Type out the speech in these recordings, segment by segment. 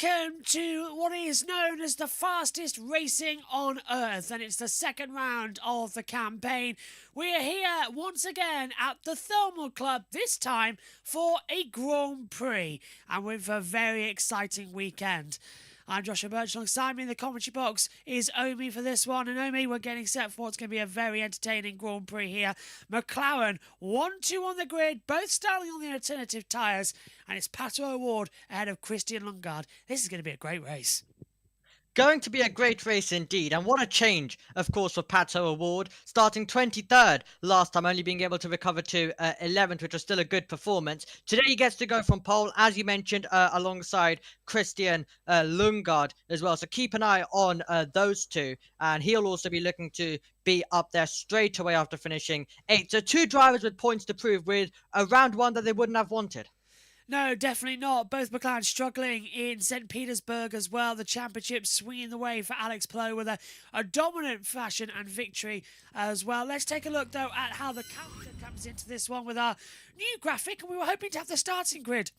Welcome to what is known as the fastest racing on Earth, and it's the second round of the campaign. We are here once again at the Thermal Club, this time for a Grand Prix, and with a very exciting weekend. I'm Joshua Birch. Alongside me in the commentary box is Omi for this one. And Omi, we're getting set for what's going to be a very entertaining Grand Prix here. McLaren 1-2 on the grid, both styling on the alternative tyres. And it's Pato Award ahead of Christian Lundgaard. This is going to be a great race. Going to be a great race indeed, and what a change, of course, for Pato Award, starting 23rd last time, only being able to recover to 11th, which was still a good performance. Today he gets to go from pole, as you mentioned, alongside Christian Lundgaard as well, so keep an eye on those two, and he'll also be looking to be up there straight away after finishing 8th. So two drivers with points to prove, with a round one that they wouldn't have wanted. No, definitely not. Both McLaren struggling in St. Petersburg as well. The championship swinging the way for Alex Palou with a dominant fashion and victory as well. Let's take a look, though, at how the calendar comes into this one with our new graphic. And we were hoping to have the starting grid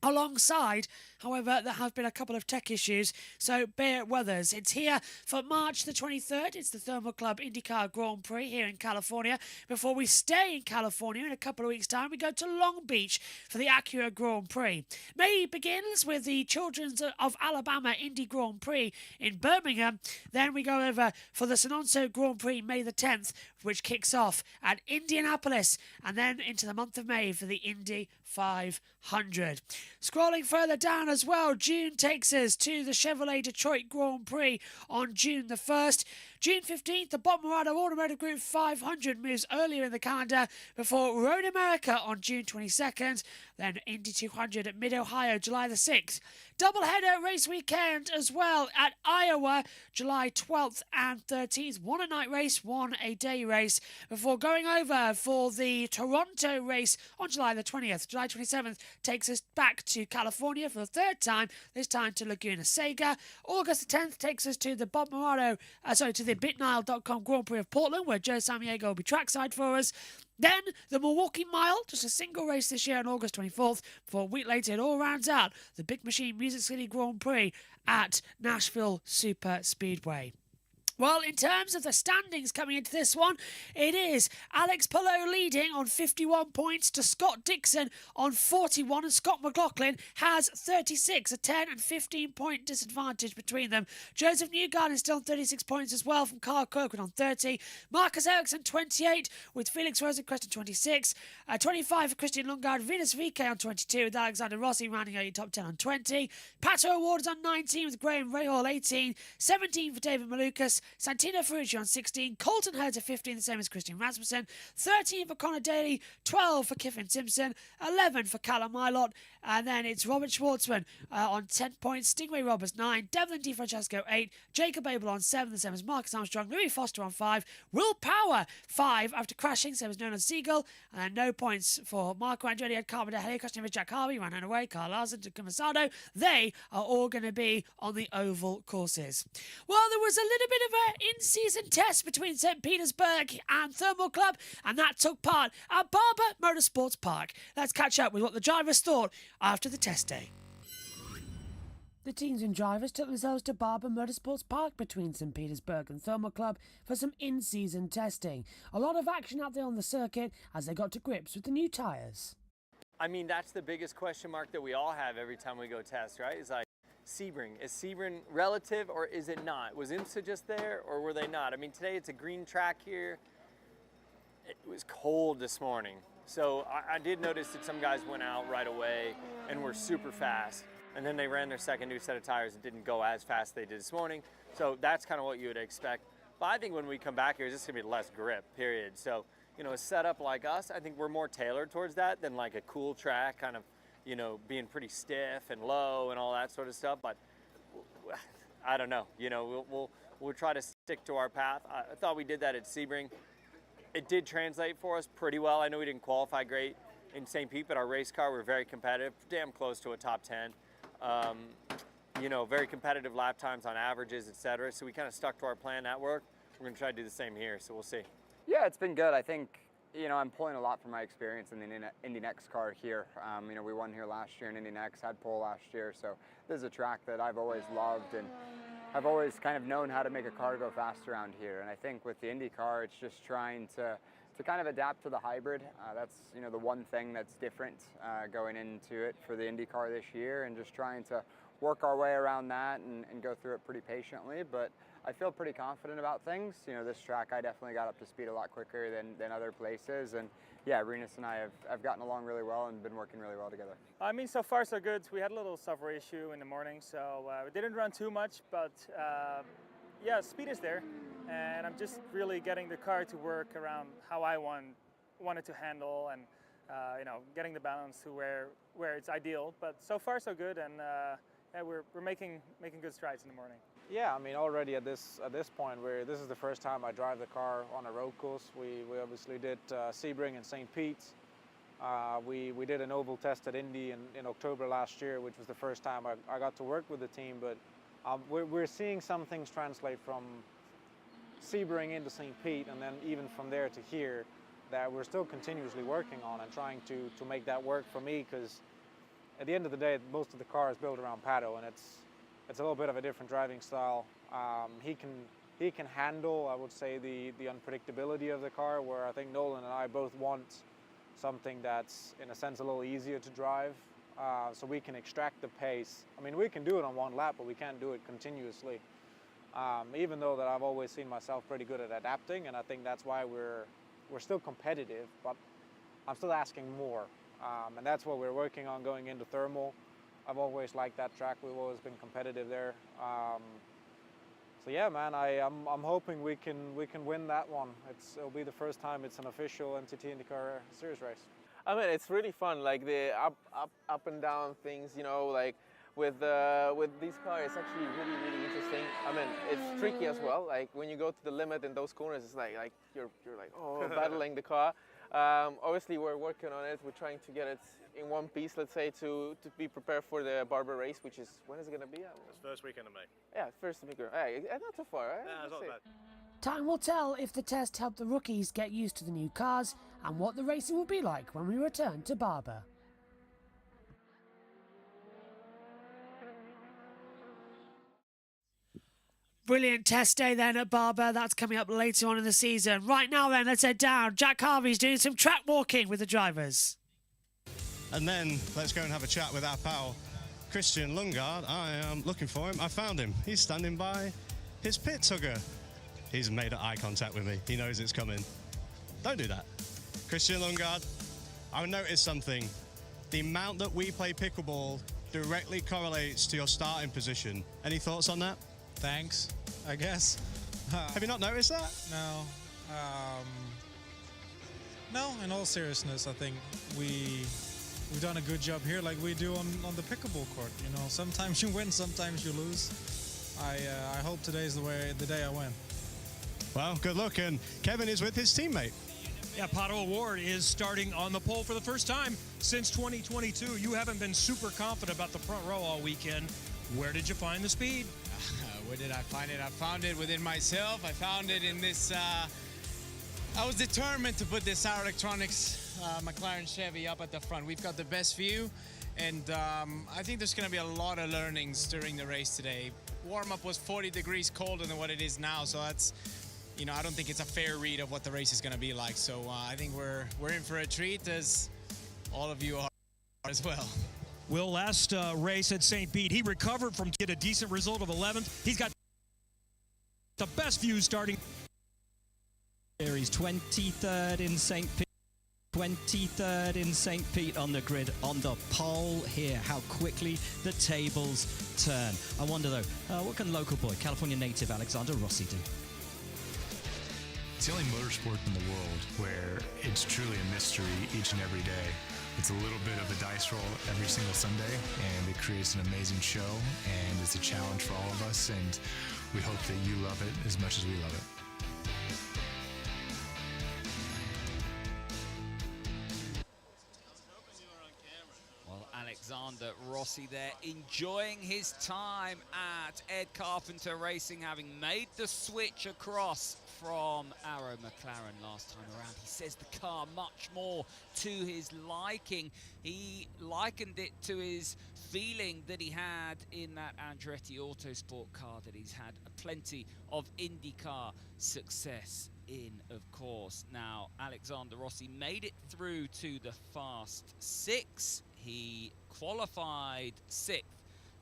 alongside. However, there have been a couple of tech issues, so bear with us. It's here for March the 23rd. It's the Thermal Club INDYCAR Grand Prix here in California. Before we stay in California in a couple of weeks' time, we go to Long Beach for the Acura Grand Prix. May begins with the Children's of Alabama Indy Grand Prix in Birmingham. Then we go over for the Sononso Grand Prix May the 10th, which kicks off at Indianapolis, and then into the month of May for the Indy 500. Scrolling further down as well, June takes us to the Chevrolet Detroit Grand Prix on June the 1st. June 15th, the Bob Morado Automotive Group 500 moves earlier in the calendar before Road America on June 22nd, then Indy 200 at Mid-Ohio, July the 6th. Doubleheader race weekend as well at Iowa, July 12th and 13th. One a night race, one a day race, before going over for the Toronto race on July the 20th. July 27th takes us back to California for the third time, this time to Laguna Seca. August the 10th takes us to the the BitNile.com Grand Prix of Portland, where Joe Samaniego will be trackside for us. Then the Milwaukee Mile, just a single race this year on August 24th. For a week later, it all rounds out the Big Machine Music City Grand Prix at Nashville Super Speedway. Well, in terms of the standings coming into this one, it is Alex Palou leading on 51 points to Scott Dixon on 41, and Scott McLaughlin has 36, a 10 and 15 point disadvantage between them. Joseph Newgarden still on 36 points as well from Carl Kirkwood on 30, Marcus Ericsson 28 with Felix Rosenkrantz on 26, 25 for Christian Lundgaard, Venus VK on 22 with Alexander Rossi rounding out your top 10 on 20, Pato Award is on 19 with Graham Rahal 18, 17 for David Malukas, Santino Ferrucci on 16, Colton Hurd at 15, the same as Christian Rasmussen, 13 for Connor Daly, 12 for Kiffin Simpson, 11 for Callum Milot, and then it's Robert Schwartzman on 10 points, Stingray Roberts 9, Devlin DiFrancesco 8, Jacob Abel on 7, the same as Marcus Armstrong, Louis Foster on 5, Will Power 5 after crashing, same as Nolan Siegel, and no points for Marco Andretti, Ed Carpenter, Haley Christian, Jack Harvey, Ran away, Carl Larson, Takuma Sato. They are all going to be on the oval courses. Well, there was a little bit of an in-season test between St. Petersburg and Thermal Club, and that took part at Barber Motorsports Park. Let's catch up with what the drivers thought after the test day. The teams and drivers took themselves to Barber Motorsports Park between St. Petersburg and Thermal Club for some in-season testing. A lot of action out there on the circuit as they got to grips with the new tyres. I mean, that's the biggest question mark that we all have every time we go test, right? It's like, Sebring. Is Sebring relative or is it not? Was IMSA just there or were they not? I mean, today it's a green track here. It was cold this morning. So I did notice that some guys went out right away and were super fast. And then they ran their second new set of tires and didn't go as fast as they did this morning. So that's kind of what you would expect. But I think when we come back here, it's just gonna be less grip, period. So, you know, a setup like us, I think we're more tailored towards that than like a cool track, kind of, you know, being pretty stiff and low and all that sort of stuff. But I don't know, you know, we'll try to stick to our path. I thought we did that at Sebring. It did translate for us pretty well. I know we didn't qualify great in St. Pete, but our race car, we're very competitive, damn close to a top 10. You know, very competitive lap times on averages, etc. So we kind of stuck to our plan. That worked. We're going to try to do the same here, so we'll see. Yeah, it's been good. I think you know, I'm pulling a lot from my experience in the INDYCAR here. You know, we won here last year in INDYNEX, had pole last year, so this is a track that I've always loved, and I've always kind of known how to make a car go fast around here. And I think with the INDYCAR, it's just trying to kind of adapt to the hybrid. That's, you know, the one thing that's different going into it for the INDYCAR this year, and just trying to work our way around that and go through it pretty patiently. But I feel pretty confident about things. You know, this track I definitely got up to speed a lot quicker than other places, and yeah, Renus and I have gotten along really well and been working really well together. I mean, so far so good. We had a little software issue in the morning, so we didn't run too much, but yeah, speed is there, and I'm just really getting the car to work around how I want it to handle, and you know, getting the balance to where it's ideal. But so far so good, and yeah, we're making good strides in the morning. Yeah, I mean, already at this point, this is the first time I drive the car on a road course. We obviously did Sebring and St. Pete's. We did an oval test at Indy in October last year, which was the first time I got to work with the team. But we're seeing some things translate from Sebring into St. Pete, and then even from there to here, that we're still continuously working on and trying to make that work for me, because at the end of the day, most of the car is built around Pato, and it's a little bit of a different driving style. He can handle, I would say, the unpredictability of the car, where I think Nolan and I both want something that's, in a sense, a little easier to drive, so we can extract the pace. I mean, we can do it on one lap, but we can't do it continuously. Even though that I've always seen myself pretty good at adapting, and I think that's why we're still competitive, but I'm still asking more. And that's what we're working on going into thermal. I've always liked that track. We've always been competitive there. So yeah, man, I'm hoping we can win that one. It'll be the first time it's an official NTT IndyCar Series race. I mean, it's really fun. Like the up and down things, you know, like with these cars, it's actually really interesting. I mean, it's tricky as well. Like when you go to the limit in those corners, it's like you're like, oh, battling the car. Obviously, we're working on it. We're trying to get it in one piece, let's say, to be prepared for the Barber race, which is, when is it going to be? It's first weekend of May. Yeah, first weekend. Hey, not too far, right? Yeah, it's not bad. Time will tell if the test helped the rookies get used to the new cars and what the racing will be like when we return to Barber. Brilliant test day then at Barber. That's coming up later on in the season. Right now then, let's head down. Jack Harvey's doing some track walking with the drivers. And then let's go and have a chat with our pal, Christian Lundgaard. I am looking for him. I found him. He's standing by his pit tugger. He's made eye contact with me. He knows it's coming. Don't do that. Christian Lundgaard, I noticed something. The amount that we play pickleball directly correlates to your starting position. Any thoughts on that? Thanks, I guess. Have you not noticed that? No. No, in all seriousness, I think we've done a good job here, like we do on the pickleball court. You know, sometimes you win, sometimes you lose. I hope today's the day I win. Well, good luck. And Kevin is with his teammate. Yeah, Pato O'Ward is starting on the pole for the first time since 2022. You haven't been super confident about the front row all weekend. Where did you find the speed? Where did I find it? I found it within myself. I found it in this, I was determined to put this Sauer Electronics McLaren Chevy up at the front. We've got the best view, and I think there's gonna be a lot of learnings during the race today. Warm-up was 40 degrees colder than what it is now, so that's, you know, I don't think it's a fair read of what the race is gonna be like. So I think we're in for a treat, as all of you are as well. Will, last race at St. Pete, he recovered from get a decent result of 11th. He's got the best view starting. He's 23rd in St. Pete. 23rd in St. Pete on the grid, on the pole here. How quickly the tables turn. I wonder though, what can local boy, California native Alexander Rossi do? It's the only motorsport in the world where it's truly a mystery each and every day. It's a little bit of a dice roll every single Sunday, and it creates an amazing show, and it's a challenge for all of us, and we hope that you love it as much as we love it. Well, Alexander Rossi there, enjoying his time at Ed Carpenter Racing, having made the switch across from Arrow McLaren last time around. He says the car much more to his liking. He likened it to his feeling that he had in that Andretti Autosport car that he's had plenty of IndyCar success in, of course. Now, Alexander Rossi made it through to the Fast Six. He qualified 6th,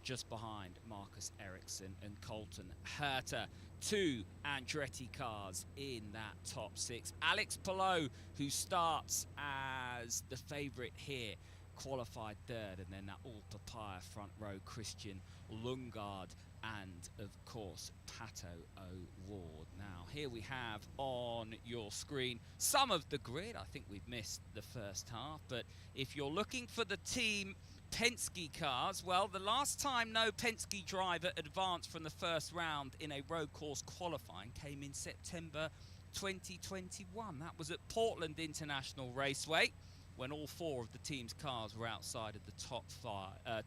just behind Marcus Ericsson and Colton Herta. 2 Andretti cars in that top 6. Alex Palou, who starts as the favourite here, qualified 3rd, and then that all papaya front row Christian Lundgaard and of course Pato O'Ward. Now here we have on your screen some of the grid. I think we've missed the first half, but if you're looking for the team Penske cars, well, the last time no Penske driver advanced from the first round in a road course qualifying came in September 2021. That was at Portland International Raceway, when all 4 of the team's cars were outside of the top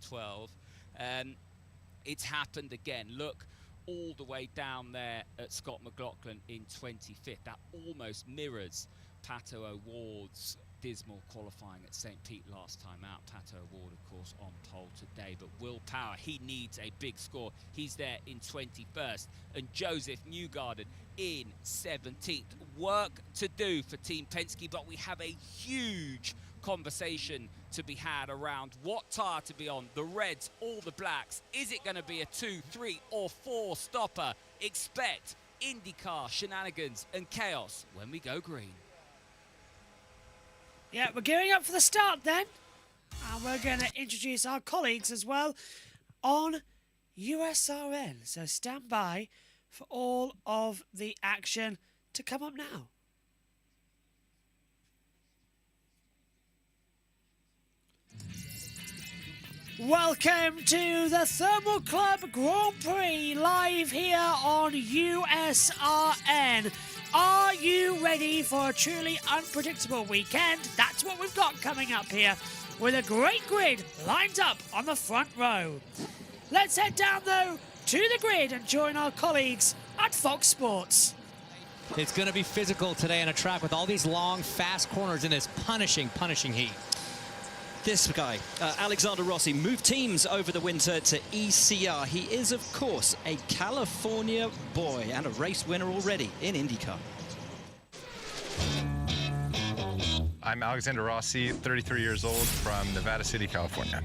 12. It's happened again. Look all the way down there at Scott McLaughlin in 25th. That almost mirrors Pato O'Ward's dismal qualifying at St. Pete last time out. Pato O'Ward, of course, on pole today, but Will Power, he needs a big score. He's there in 21st, and Joseph Newgarden in 17th. Work to do for Team Penske, but we have a huge conversation to be had around what tyre to be on. The reds, all the blacks. Is it going to be a 2, 3 or 4 stopper? Expect IndyCar shenanigans and chaos when we go green. Yeah, we're gearing up for the start then. And we're going to introduce our colleagues as well on USRN. So stand by for all of the action to come up now. Welcome to the Thermal Club Grand Prix, live here on USRN. Are you ready for a truly unpredictable weekend? That's what we've got coming up here, with a great grid lined up on the front row. Let's head down, though, to the grid and join our colleagues at Fox Sports. It's going to be physical today on a track with all these long, fast corners in this punishing heat. This guy, Alexander Rossi, moved teams over the winter to ECR. He is, of course, a California boy and a race winner already in IndyCar. I'm Alexander Rossi, 33 years old, from Nevada City, California.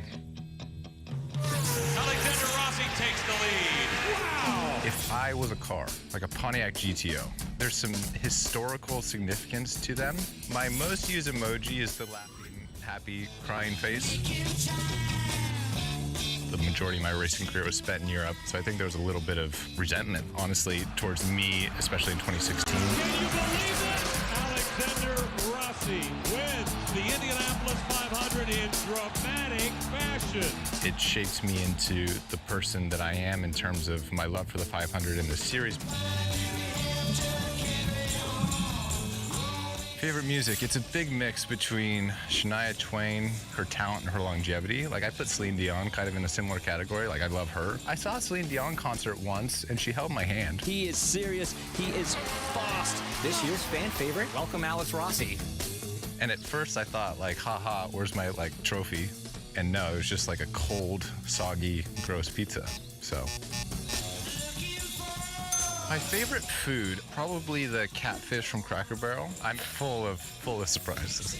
Alexander Rossi takes the lead. Wow! If I was a car, like a Pontiac GTO, there's some historical significance to them. My most used emoji is the laughing, happy, crying face. The majority of my racing career was spent in Europe, so I think there was a little bit of resentment, honestly, towards me, especially in 2016. Can you believe it? Alexander Rossi wins the Indianapolis 500 in dramatic fashion. It shaped me into the person that I am in terms of my love for the 500 and the series. Favorite music? It's a big mix between Shania Twain, her talent and her longevity. Like, I put Celine Dion kind of in a similar category. Like, I love her. I saw a Celine Dion concert once and she held my hand. He is serious. He is fast. This year's fan favorite, welcome Alex Rossi. And at first I thought, like, haha, where's my, like, trophy? And no, it was just like a cold, soggy, gross pizza. So. My favorite food, probably the catfish from Cracker Barrel. I'm full of surprises.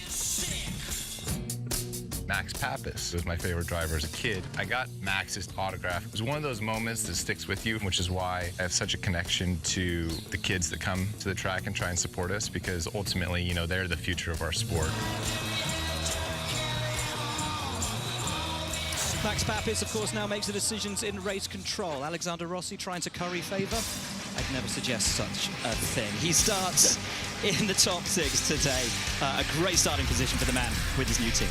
Max Pappas was my favorite driver as a kid. I got Max's autograph. It was one of those moments that sticks with you, which is why I have such a connection to the kids that come to the track and try and support us, because ultimately, you know, they're the future of our sport. Max Pappas, of course, now makes the decisions in race control. Alexander Rossi trying to curry favour. I'd never suggest such a thing. He starts in the top 6 today. A great starting position for the man with his new team.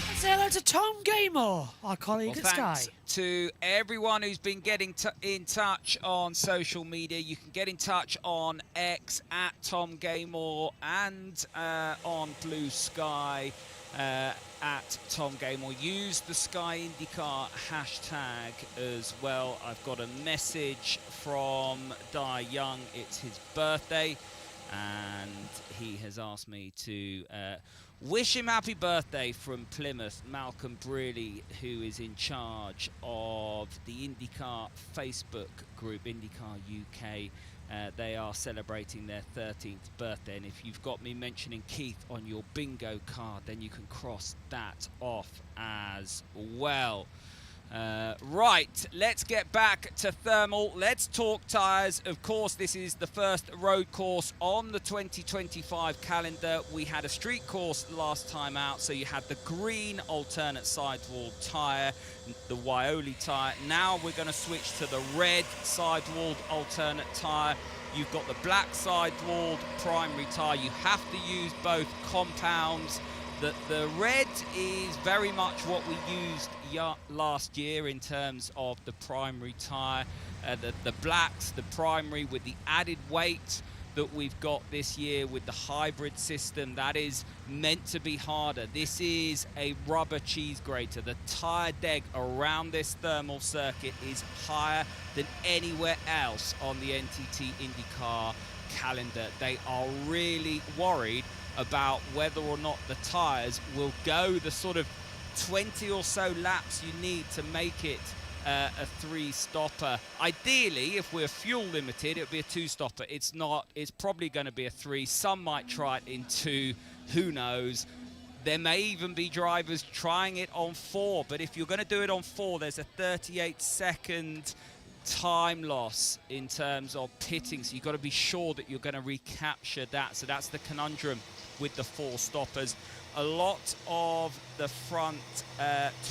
Let's say hello to Tom Gaymore, our colleague at Sky. Thanks to everyone who's been getting in touch on social media. You can get in touch on X at Tom Gaymore and on BlueSky. at Tom Gamel. Use the Sky INDYCAR hashtag as well. I've got a message from Di Young. It's his birthday, and he has asked me to wish him happy birthday from Plymouth. Malcolm Brearley, who is in charge of the INDYCAR Facebook group, INDYCAR UK. They are celebrating their 13th birthday, and if you've got me mentioning Keith on your bingo card, then you can cross that off as well. Right, let's get back to thermal. Let's talk tyres. Of course, this is the first road course on the 2025 calendar. We had a street course last time out, so you had the green alternate sidewall tyre, the Waioli tyre. Now we're going to switch to the red sidewalled alternate tyre. You've got the black sidewalled primary tyre. You have to use both compounds. The red is very much what we used last year in terms of the primary tyre. The blacks, the primary with the added weight that we've got this year with the hybrid system, that is meant to be harder. This is a rubber cheese grater. The tyre deg around this thermal circuit is higher than anywhere else on the NTT INDYCAR calendar. They are really worried about whether or not the tyres will go the sort of 20 or so laps you need to make it a 3-stopper. Ideally, if we're fuel limited, it would be a 2-stopper. It's not. It's probably going to be a 3. Some might try it in 2. Who knows? There may even be drivers trying it on 4. But if you're going to do it on 4, there's a 38-second time loss in terms of pitting. So you've got to be sure that you're going to recapture that. So that's the conundrum with the 4 stoppers. A lot of the front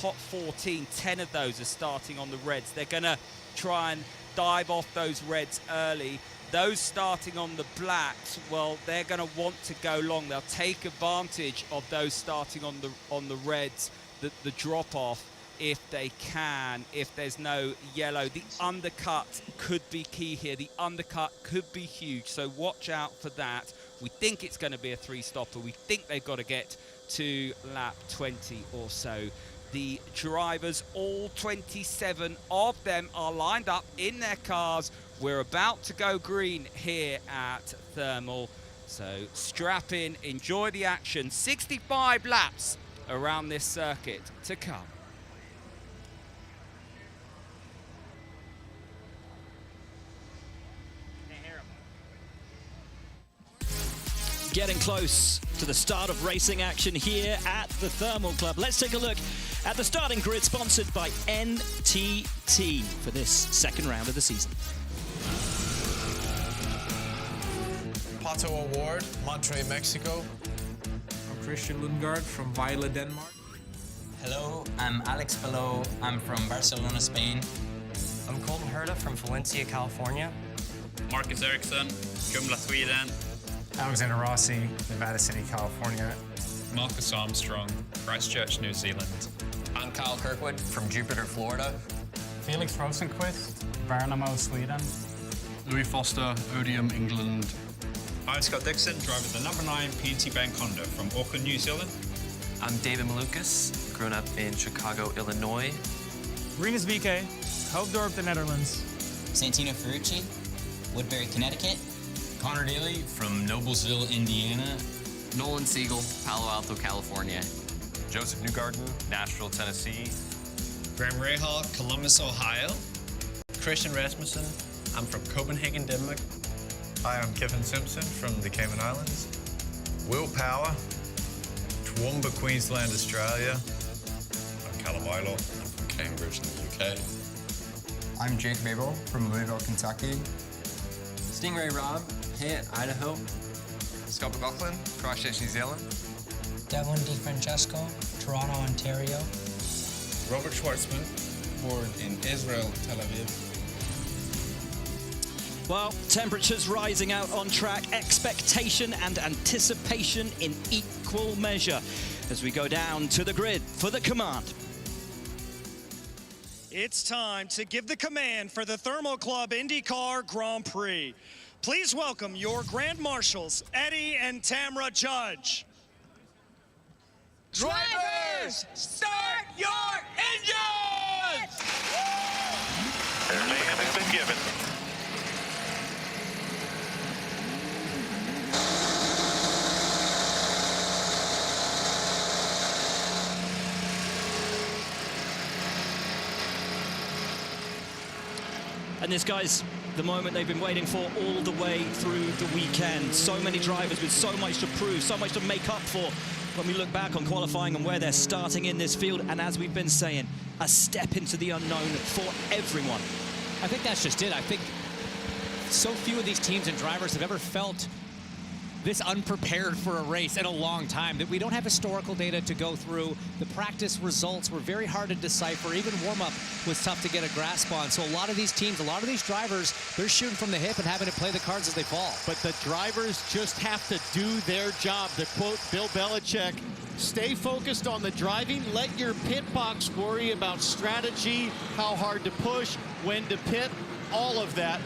top 14, 10 of those are starting on the reds. They're going to try and dive off those reds early. Those starting on the blacks, well, they're going to want to go long. They'll take advantage of those starting on the reds, the drop off, if they can, if there's no yellow. The undercut could be key here. The undercut could be huge, so watch out for that. We think it's going to be a 3-stopper. We think they've got to get to lap 20 or so. The drivers, all 27 of them, are lined up in their cars. We're about to go green here at Thermal, so strap in, enjoy the action. 65 laps around this circuit to come. Getting close to the start of racing action here at the Thermal Club. Let's take a look at the starting grid, sponsored by NTT for this second round of the season. Pato Award, Monterrey, Mexico. I'm Christian Lundgaard from Viola, Denmark. Hello, I'm Alex Palou. I'm from Barcelona, Spain. I'm Colton Herta from Valencia, California. Marcus Ericsson, Kumla, Sweden. Alexander Rossi, Nevada City, California. Marcus Armstrong, Christchurch, New Zealand. I'm Kyle Kirkwood from Jupiter, Florida. Felix Rosenquist, Värnamo, Sweden. Louis Foster, Odium, England. I'm Scott Dixon, driver of the number 9 PNC Bank Honda from Auckland, New Zealand. I'm David Malukas, grown up in Chicago, Illinois. Rinus VK, Hoofddorp, the Netherlands. Santino Ferrucci, Woodbury, Connecticut. Connor Daly from Noblesville, Indiana. Nolan Siegel, Palo Alto, California. Joseph Newgarden, Nashville, Tennessee. Graham Rahal, Columbus, Ohio. Christian Rasmussen, I'm from Copenhagen, Denmark. Hi, I'm Kevin Simpson from the Cayman Islands. Will Power, Toowoomba, Queensland, Australia. I'm Callum Eilor, I'm from Cambridge in the UK. I'm Jake Babel from Louisville, Kentucky. Stingray Rob, Hayat, Idaho. Scott McLaughlin, Christchurch, New Zealand. Devlin DiFrancesco, Toronto, Ontario. Robert Schwartzman, born in Israel, Tel Aviv. Well, temperatures rising out on track, expectation and anticipation in equal measure as we go down to the grid for the command. It's time to give the command for the Thermal Club INDYCAR Grand Prix. Please welcome your Grand Marshals, Eddie and Tamra Judge. Drivers, start your engines! Their name has been given. And this, guys, the moment they've been waiting for all the way through the weekend. So many drivers with so much to prove, so much to make up for when we look back on qualifying and where they're starting in this field. And as we've been saying, a step into the unknown for everyone. I think that's just it. I think so few of these teams and drivers have ever felt this unprepared for a race in a long time, that we don't have historical data to go through. The practice results were very hard to decipher. Even warm-up was tough to get a grasp on. So a lot of these teams, a lot of these drivers, they're shooting from the hip and having to play the cards as they fall. But the drivers just have to do their job. To quote Bill Belichick, stay focused on the driving. Let your pit box worry about strategy, how hard to push, when to pit, all of that.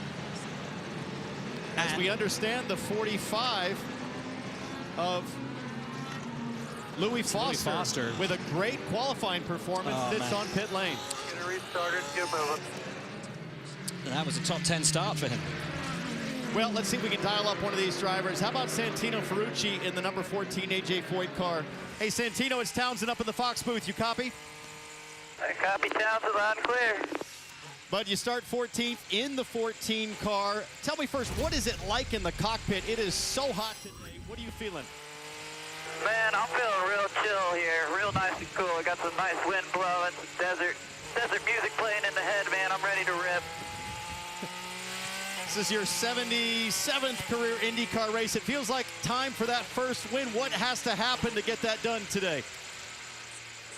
As we understand, the 45 of Louis Foster with a great qualifying performance sits on pit lane. Get it restarted, get moving. And that was a top 10 start for him. Well, let's see if we can dial up one of these drivers. How about Santino Ferrucci in the number 14 AJ Foyt car? Hey, Santino, it's Townsend up in the Fox booth. You copy? I copy, Townsend, loud and clear. But you start 14th in the 14 car. Tell me first, what is it like in the cockpit? It is so hot today. What are you feeling? Man, I'm feeling real chill here. Real nice and cool. I got some nice wind blowing, some desert music playing in the head, man. I'm ready to rip. This is your 77th career IndyCar race. It feels like time for that first win. What has to happen to get that done today?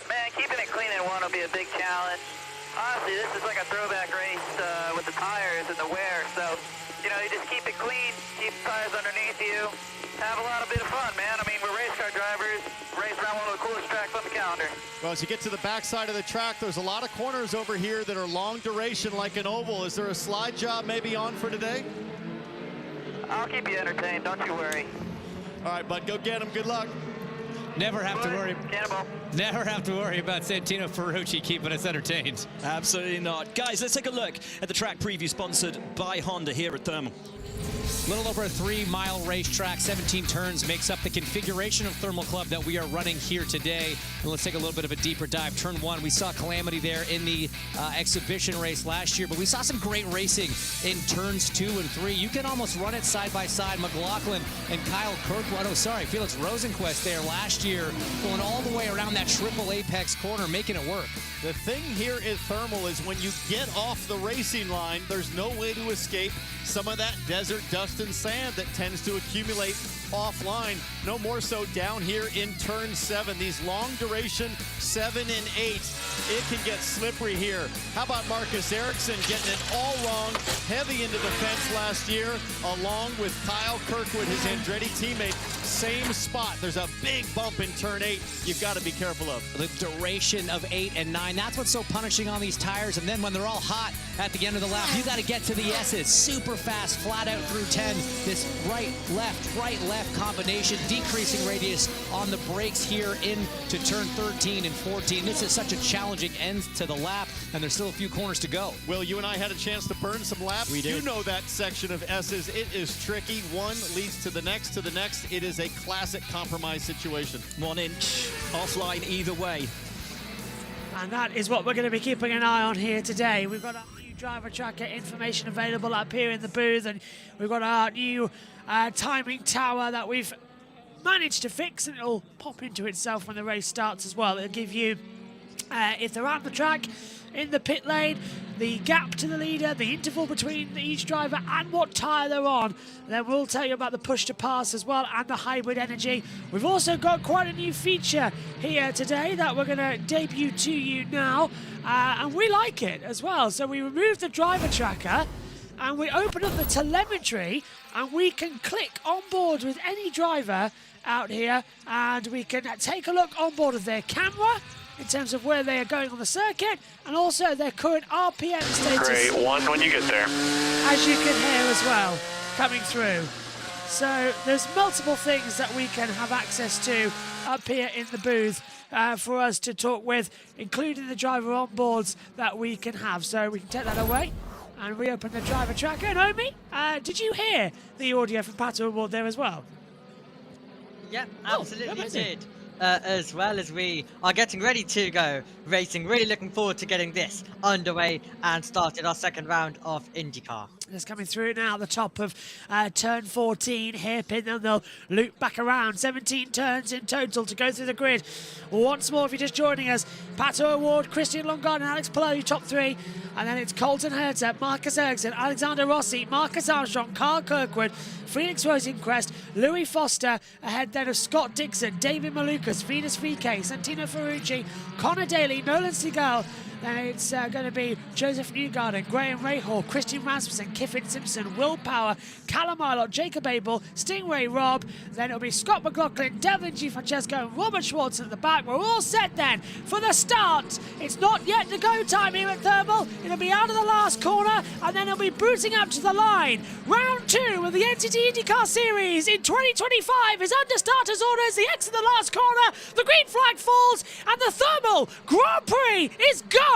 Man, keeping it clean in one will be a big challenge. Honestly, this is like a throwback race with the tires and the wear. So, you know, you just keep it clean, keep the tires underneath you, have a bit of fun, man. I mean, we're race car drivers, race around one of the coolest tracks on the calendar. Well, as you get to the backside of the track, there's a lot of corners over here that are long duration like an oval. Is there a slide job maybe on for today? I'll keep you entertained, don't you worry. All right, bud, go get him. Good luck. Never have to worry. Never have to worry about Santino Ferrucci keeping us entertained. Absolutely not. Guys, let's take a look at the track preview sponsored by Honda here at Thermal. A little over a 3-mile racetrack, 17 turns makes up the configuration of Thermal Club that we are running here today. And let's take a little bit of a deeper dive. Turn 1, we saw calamity there in the exhibition race last year, but we saw some great racing in turns 2 and 3. You can almost run it side by side. McLaughlin and Kyle Kirkwood, Felix Rosenquist there last year, going all the way around that triple apex corner, making it work. The thing here at Thermal is when you get off the racing line, there's no way to escape some of that desert dust and sand that tends to accumulate offline. No more so down here in turn 7. These long duration 7 and 8, it can get slippery here. How about Marcus Ericsson getting it all wrong, heavy into the fence last year, along with Kyle Kirkwood, his Andretti teammate. Same spot. There's a big bump in turn 8 you've got to be careful of. The duration of 8 and 9, that's what's so punishing on these tires. And then when they're all hot at the end of the lap, you got to get to the S's super fast, flat out through 10. This right, left combination, decreasing radius on the brakes here into turn 13 and 14. This is such a challenging end to the lap, and there's still a few corners to go. Will, you and I had a chance to burn some laps. We did. You know that section of S's. It is tricky. One leads to the next, It is a classic compromise situation. 1 inch offline either way. And that is what we're going to be keeping an eye on here today. We've got our new driver tracker information available up here in the booth, and we've got our new timing tower that we've managed to fix, and it'll pop into itself when the race starts as well. It'll give you, if they're on the track, in the pit lane, the gap to the leader, the interval between each driver, and what tyre they're on. And then we'll tell you about the push to pass as well, and the hybrid energy. We've also got quite a new feature here today that we're going to debut to you now, and we like it as well. So we removed the driver tracker, and we open up the telemetry, and we can click on board with any driver out here, and we can take a look on board of their camera in terms of where they are going on the circuit, and also their current RPM status. Great, 1 when you get there. As you can hear as well, coming through. So there's multiple things that we can have access to up here in the booth for us to talk with, including the driver onboards that we can have. So we can take that away and reopen the driver tracker. And Omi, did you hear the audio from Pato Award there as well? Yep, absolutely did. As well as we are getting ready to go racing. Really looking forward to getting this underway and started our second round of INDYCAR. It's coming through now at the top of turn 14, hairpin, then they'll loop back around. 17 turns in total to go through the grid. Once more, if you're just joining us, Pato Award, Christian Longard and Alex Palou, top three. And then it's Colton Herter, Marcus Ericsson, Alexander Rossi, Marcus Armstrong, Carl Kirkwood, Felix Rosencrest, Louis Foster, ahead then of Scott Dixon, David Malukas, Venus VK, Santino Ferrucci, Connor Daly, Nolan Seagal. Then it's going to be Joseph Newgarden, Graham Rahal, Christian Rasmussen, Kiffin Simpson, Will Power, Callum Ilott, Jacob Abel, Stingray Rob. Then it'll be Scott McLaughlin, Devlin G. Francesco, and Robert Schwartz at the back. We're all set then for the start. It's not yet the go time here at Thermal. It'll be out of the last corner, and then it'll be booting up to the line. Round 2 of the NTT IndyCar Series in 2025 is under starters orders. The exit the last corner, the green flag falls, and the Thermal Grand Prix is go!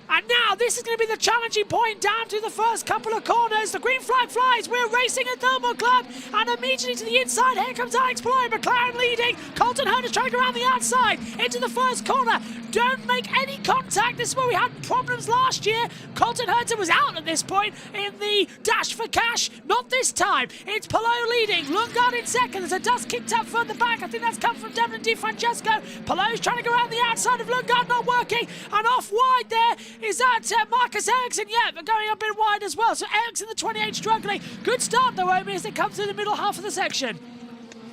And now this is going to be the challenging point down to the first couple of corners. The green flag flies. We're racing at Thermal Club. And immediately to the inside, here comes Alex Palou. McLaren leading. Colton Herter's trying to go around the outside into the first corner. Don't make any contact. This is where we had problems last year. Colton Herter was out at this point in the dash for cash. Not this time. It's Palou leading. Lundgaard in second. There's a dust kicked up further back. I think that's come from Devlin Di Francesco. Palou's trying to go around the outside of Lundgaard, not working. And off wide there is that Marcus Ericsson. Yeah, but going a bit wide as well. So Ericsson, the 28, struggling. Good start though, Omi, as they come through the middle half of the section.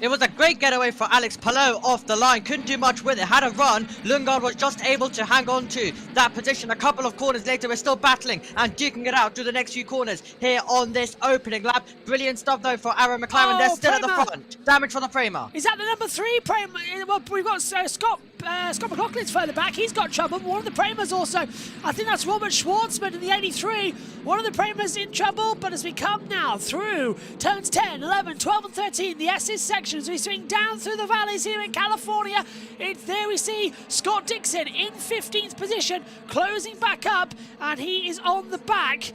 It was a great getaway for Alex Palou off the line. Couldn't do much with it. Had a run. Lundgaard was just able to hang on to that position. A couple of corners later, we're still battling and duking it out through the next few corners here on this opening lap. Brilliant stuff, though, for Aaron McLaren. They're still at the front. Damage for the Prema. Is that the number 3 Prema? Well, we've got Scott McLaughlin's further back. He's got trouble. One of the Premas also. I think that's Robert Schwartzman in the 83. One of the Premas in trouble, but as we come now through turns 10, 11, 12 and 13, the S's section, as we swing down through the valleys here in California. There we see Scott Dixon in 15th position, closing back up, and he is on the back.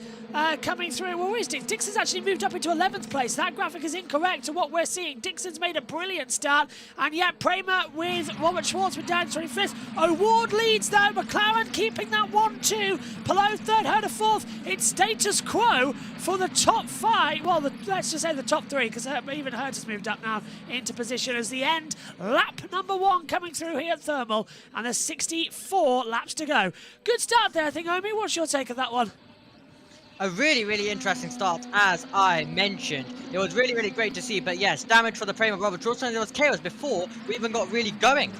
Coming through. Well, where is Dixon? Dixon's actually moved up into 11th place. That graphic is incorrect to what we're seeing. Dixon's made a brilliant start, and yet Prema with Robert Schwartzman down to 25th. Award leads though. McLaren keeping that 1-2. Palou third, Herter fourth. It's status quo for the top 5. Well, let's just say the top 3, because even Herter's moved up now into position as the end. Lap number 1 coming through here at Thermal, and there's 64 laps to go. Good start there, I think, Omi. What's your take of that one? A really, really interesting start, as I mentioned. It was really, really great to see. But yes, damage for the Prema of Robert Schwartzman. There was chaos before we even got really going.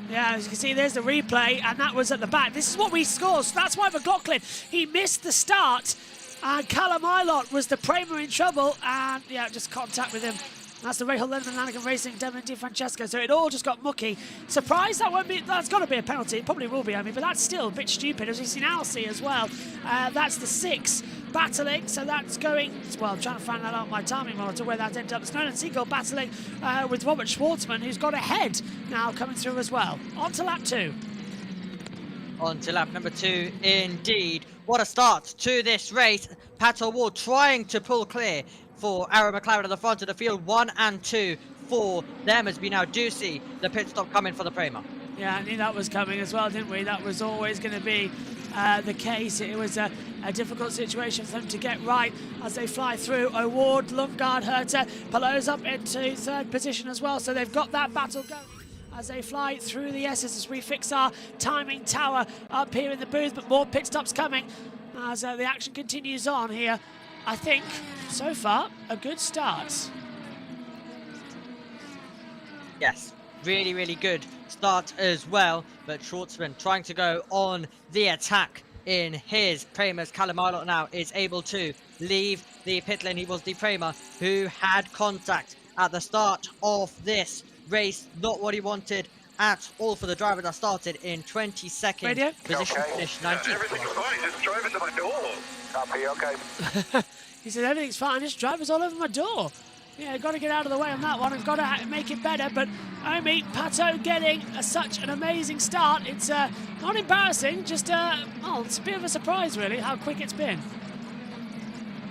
Yeah, as you can see, there's the replay, and that was at the back. This is what we scored, so that's why McLaughlin, he missed the start. And Callum Ilott was the Prema in trouble, and yeah, just contact with him. That's the Rahal Lennon Lanigan Racing, Devlin Di Francesco. So it all just got mucky. Surprised that won't be, that's got to be a penalty. It probably will be, I mean, but that's still a bit stupid, as we've seen Alcy as well. That's the 6 battling, so that's going, well, I'm trying to find that out on my timing monitor where that ended up. Snowden Seagull battling with Robert Schwartzman, who's got ahead now coming through as well. On to lap 2. On to lap number 2, indeed. What a start to this race. Pato Ward trying to pull clear for Aaron McLaren at the front of the field. 1 and 2 for them as we now do see the pit stop coming for the Prema. Yeah, I knew that was coming as well, didn't we? That was always going to be the case. It was a difficult situation for them to get right as they fly through. Award, Lundgaard, Herter, Palou's up into 3rd position as well, so they've got that battle going as they fly through the S's as we fix our timing tower up here in the booth, but more pit stops coming as the action continues on here. I think, so far, a good start. Yes, really, really good start as well. But Schwartzman trying to go on the attack in his Prema's. Callum Ilott now is able to leave the pit lane. He was the Prema who had contact at the start of this race. Not what he wanted at all for the driver that started in 22nd position, finished 19th. Everything's fine, just drive into my door. Copy, okay. He said, everything's fine, just drivers all over my door. Yeah, got to get out of the way on that one and got to make it better. But Omi, Pato getting such an amazing start. It's not embarrassing, just, well, it's a bit of a surprise, really, how quick it's been.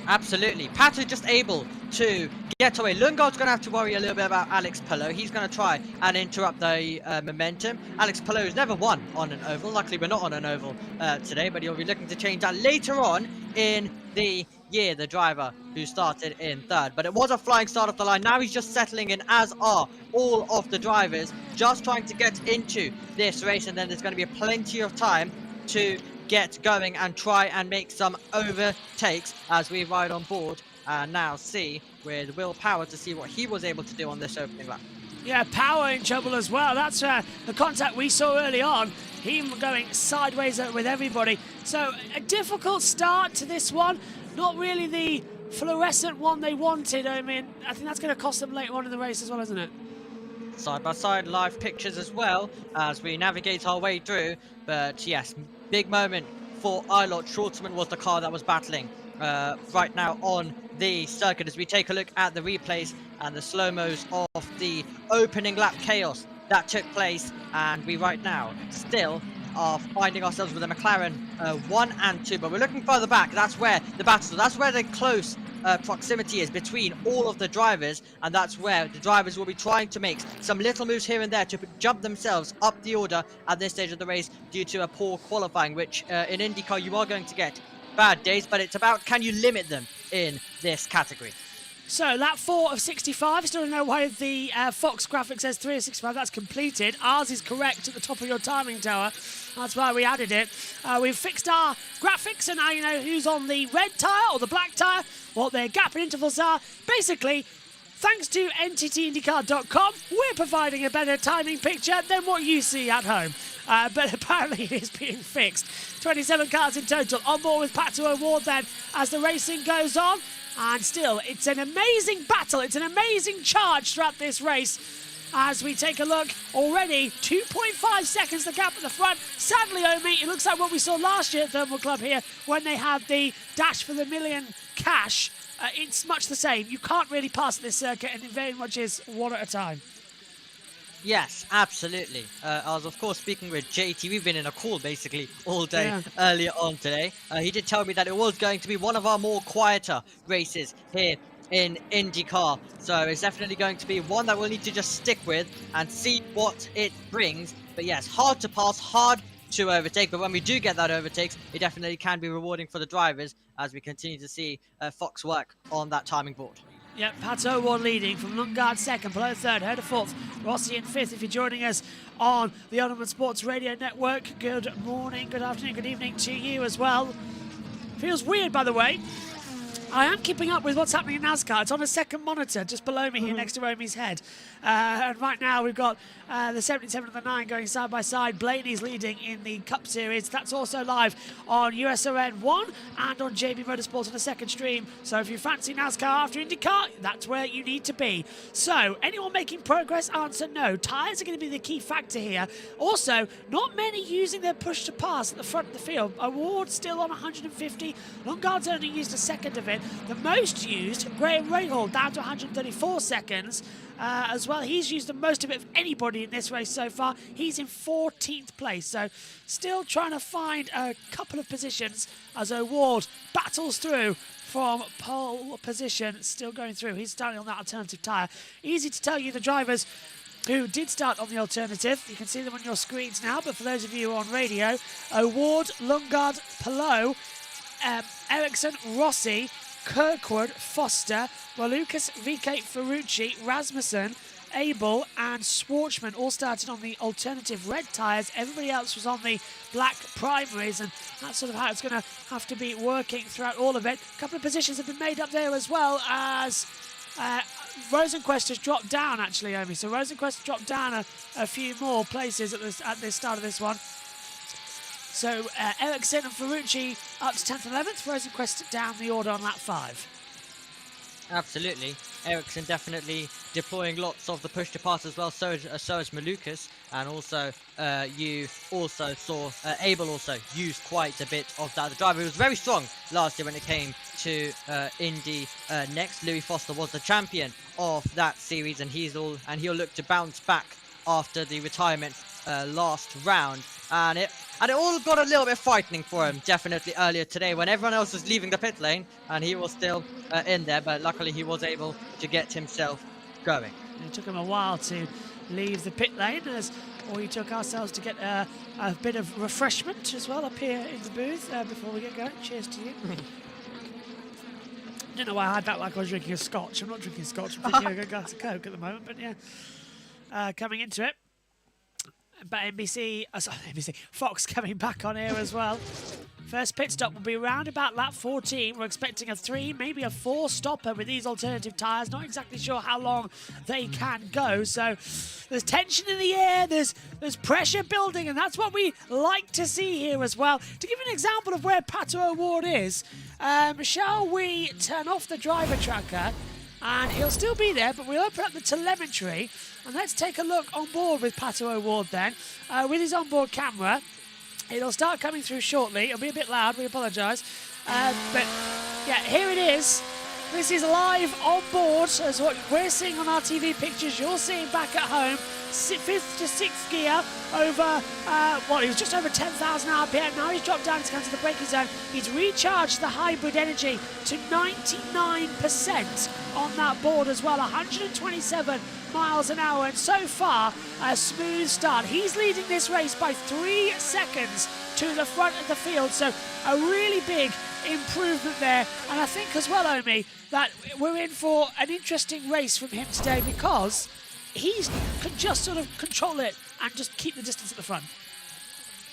Absolutely. Pato just able to get away. Lundgaard's going to have to worry a little bit about Alex Palou. He's going to try and interrupt the momentum. Alex Palou has never won on an oval. Luckily, we're not on an oval today, but he'll be looking to change that later on in the year, the driver who started in third. But it was a flying start off the line. Now he's just settling in, as are all of the drivers, just trying to get into this race, and then there's going to be plenty of time to get going and try and make some overtakes as we ride on board and now see with Will Power to see what he was able to do on this opening lap. Yeah, Power in trouble as well. That's the contact we saw early on. Him going sideways with everybody. So a difficult start to this one. Not really the fluorescent one they wanted. I mean, I think that's going to cost them later on in the race as well, isn't it? Side-by-side live pictures as well as we navigate our way through. But yes, big moment for Eilert. Schwartzman was the car that was battling right now on the circuit as we take a look at the replays and the slow-mos of the opening lap chaos that took place. And we right now still are finding ourselves with a McLaren 1 and 2, but we're looking further back. That's where the battle, that's where the close proximity is between all of the drivers, and that's where the drivers will be trying to make some little moves here and there to jump themselves up the order at this stage of the race due to a poor qualifying, which in IndyCar you are going to get bad days, but it's about can you limit them in this category. So lap 4 of 65. Still don't know why the Fox graphic says 3 of 65. That's completed. Ours is correct at the top of your timing tower. That's why we added it. We've fixed our graphics, and now you know who's on the red tyre or the black tyre, what their gap and intervals are. Basically, thanks to NTTIndyCar.com, we're providing a better timing picture than what you see at home. But apparently it is being fixed. 27 cars in total. On board with Pato O'Ward then as the racing goes on. And still, it's an amazing battle. It's an amazing charge throughout this race. As we take a look, already 2.5 seconds the gap at the front. Sadly, Omi, it looks like what we saw last year at Thermal Club here when they had the dash for the million cash. It's much the same. You can't really pass this circuit, and it very much is one at a time. Yes, absolutely. I was, of course, speaking with JT. We've been in a call basically all day earlier on today. He did tell me that it was going to be one of our more quieter races here in IndyCar. So it's definitely going to be one that we'll need to just stick with and see what it brings. But yes, hard to pass, hard to overtake. But when we do get that overtakes, it definitely can be rewarding for the drivers as we continue to see Fox work on that timing board. Yep, Pato O'Ward leading from Lundgaard second, Palou third, Herder fourth, Rossi in fifth. If you're joining us on the Onward Sports Radio Network, good morning, good afternoon, good evening to you as well. Feels weird, by the way. I am keeping up with what's happening in NASCAR. It's on a second monitor just below me here next to Omi's head. And right now we've got the 77 and the 9 going side by side. Blaney's leading in the Cup Series. That's also live on USON 1 and on JB Motorsports on the second stream. So if you fancy NASCAR after IndyCar, that's where you need to be. So anyone making progress? Answer no. Tyres are going to be the key factor here. Also, not many using their push to pass at the front of the field. O'Ward still on 150. Lundgaard's only used a second of it. The most used, Graham Rahal, down to 134 seconds as well. He's used the most of it of anybody in this race so far. He's in 14th place, so still trying to find a couple of positions as O'Ward battles through from pole position, still going through. He's starting on that alternative tyre. Easy to tell you the drivers who did start on the alternative. You can see them on your screens now, but for those of you on radio, O'Ward, Lundgaard, Palou, Ericsson, Rossi, Kirkwood, Foster, Walukas, VK, Ferrucci, Rasmussen, Abel and Schwartzman all started on the alternative red tyres. Everybody else was on the black primaries, and that's sort of how it's going to have to be working throughout all of it. A couple of positions have been made up there as well as Rosenquist has dropped down, actually, Omi. So Rosenquist dropped down a few more places at the start of this one. So Ericsson and Ferrucci up to 10th and 11th. Rosenquist down the order on lap 5. Absolutely. Ericsson definitely deploying lots of the push to pass as well, so is Malukas, and also you also saw Abel also used quite a bit of that. The driver was very strong last year when it came to Indy Next. Louis Foster was the champion of that series, and he'll look to bounce back after the retirement last round, and it all got a little bit frightening for him definitely earlier today when everyone else was leaving the pit lane and he was still in there, but luckily he was able to get himself going. It took him a while to leave the pit lane, as we took ourselves to get a bit of refreshment as well up here in the booth before we get going. Cheers to you. I don't know why I had that like I was drinking a scotch. I'm not drinking scotch, I'm drinking a glass of Coke at the moment, but yeah. Coming into it. But NBC, Fox coming back on here as well. First pit stop will be around about lap 14. We're expecting a 3, maybe a 4 stopper with these alternative tyres. Not exactly sure how long they can go. So there's tension in the air, there's pressure building, and that's what we like to see here as well. To give you an example of where Pato O'Ward is, shall we turn off the driver tracker? And he'll still be there, but we'll open up the telemetry. And let's take a look on board with Pato O'Ward then. With his onboard camera. It'll start coming through shortly. It'll be a bit loud, we apologise. But yeah, here it is. This is live on board, as what we're seeing on our TV pictures. You're seeing back at home. 5th to 6th gear over, he was just over 10,000 RPM. Now he's dropped down to come to the braking zone. He's recharged the hybrid energy to 99% on that board as well. 127 miles an hour, and so far a smooth start. He's leading this race by 3 seconds to the front of the field, so a really big improvement there. And I think as well, Omi, that we're in for an interesting race from him today, because he can just sort of control it and just keep the distance at the front.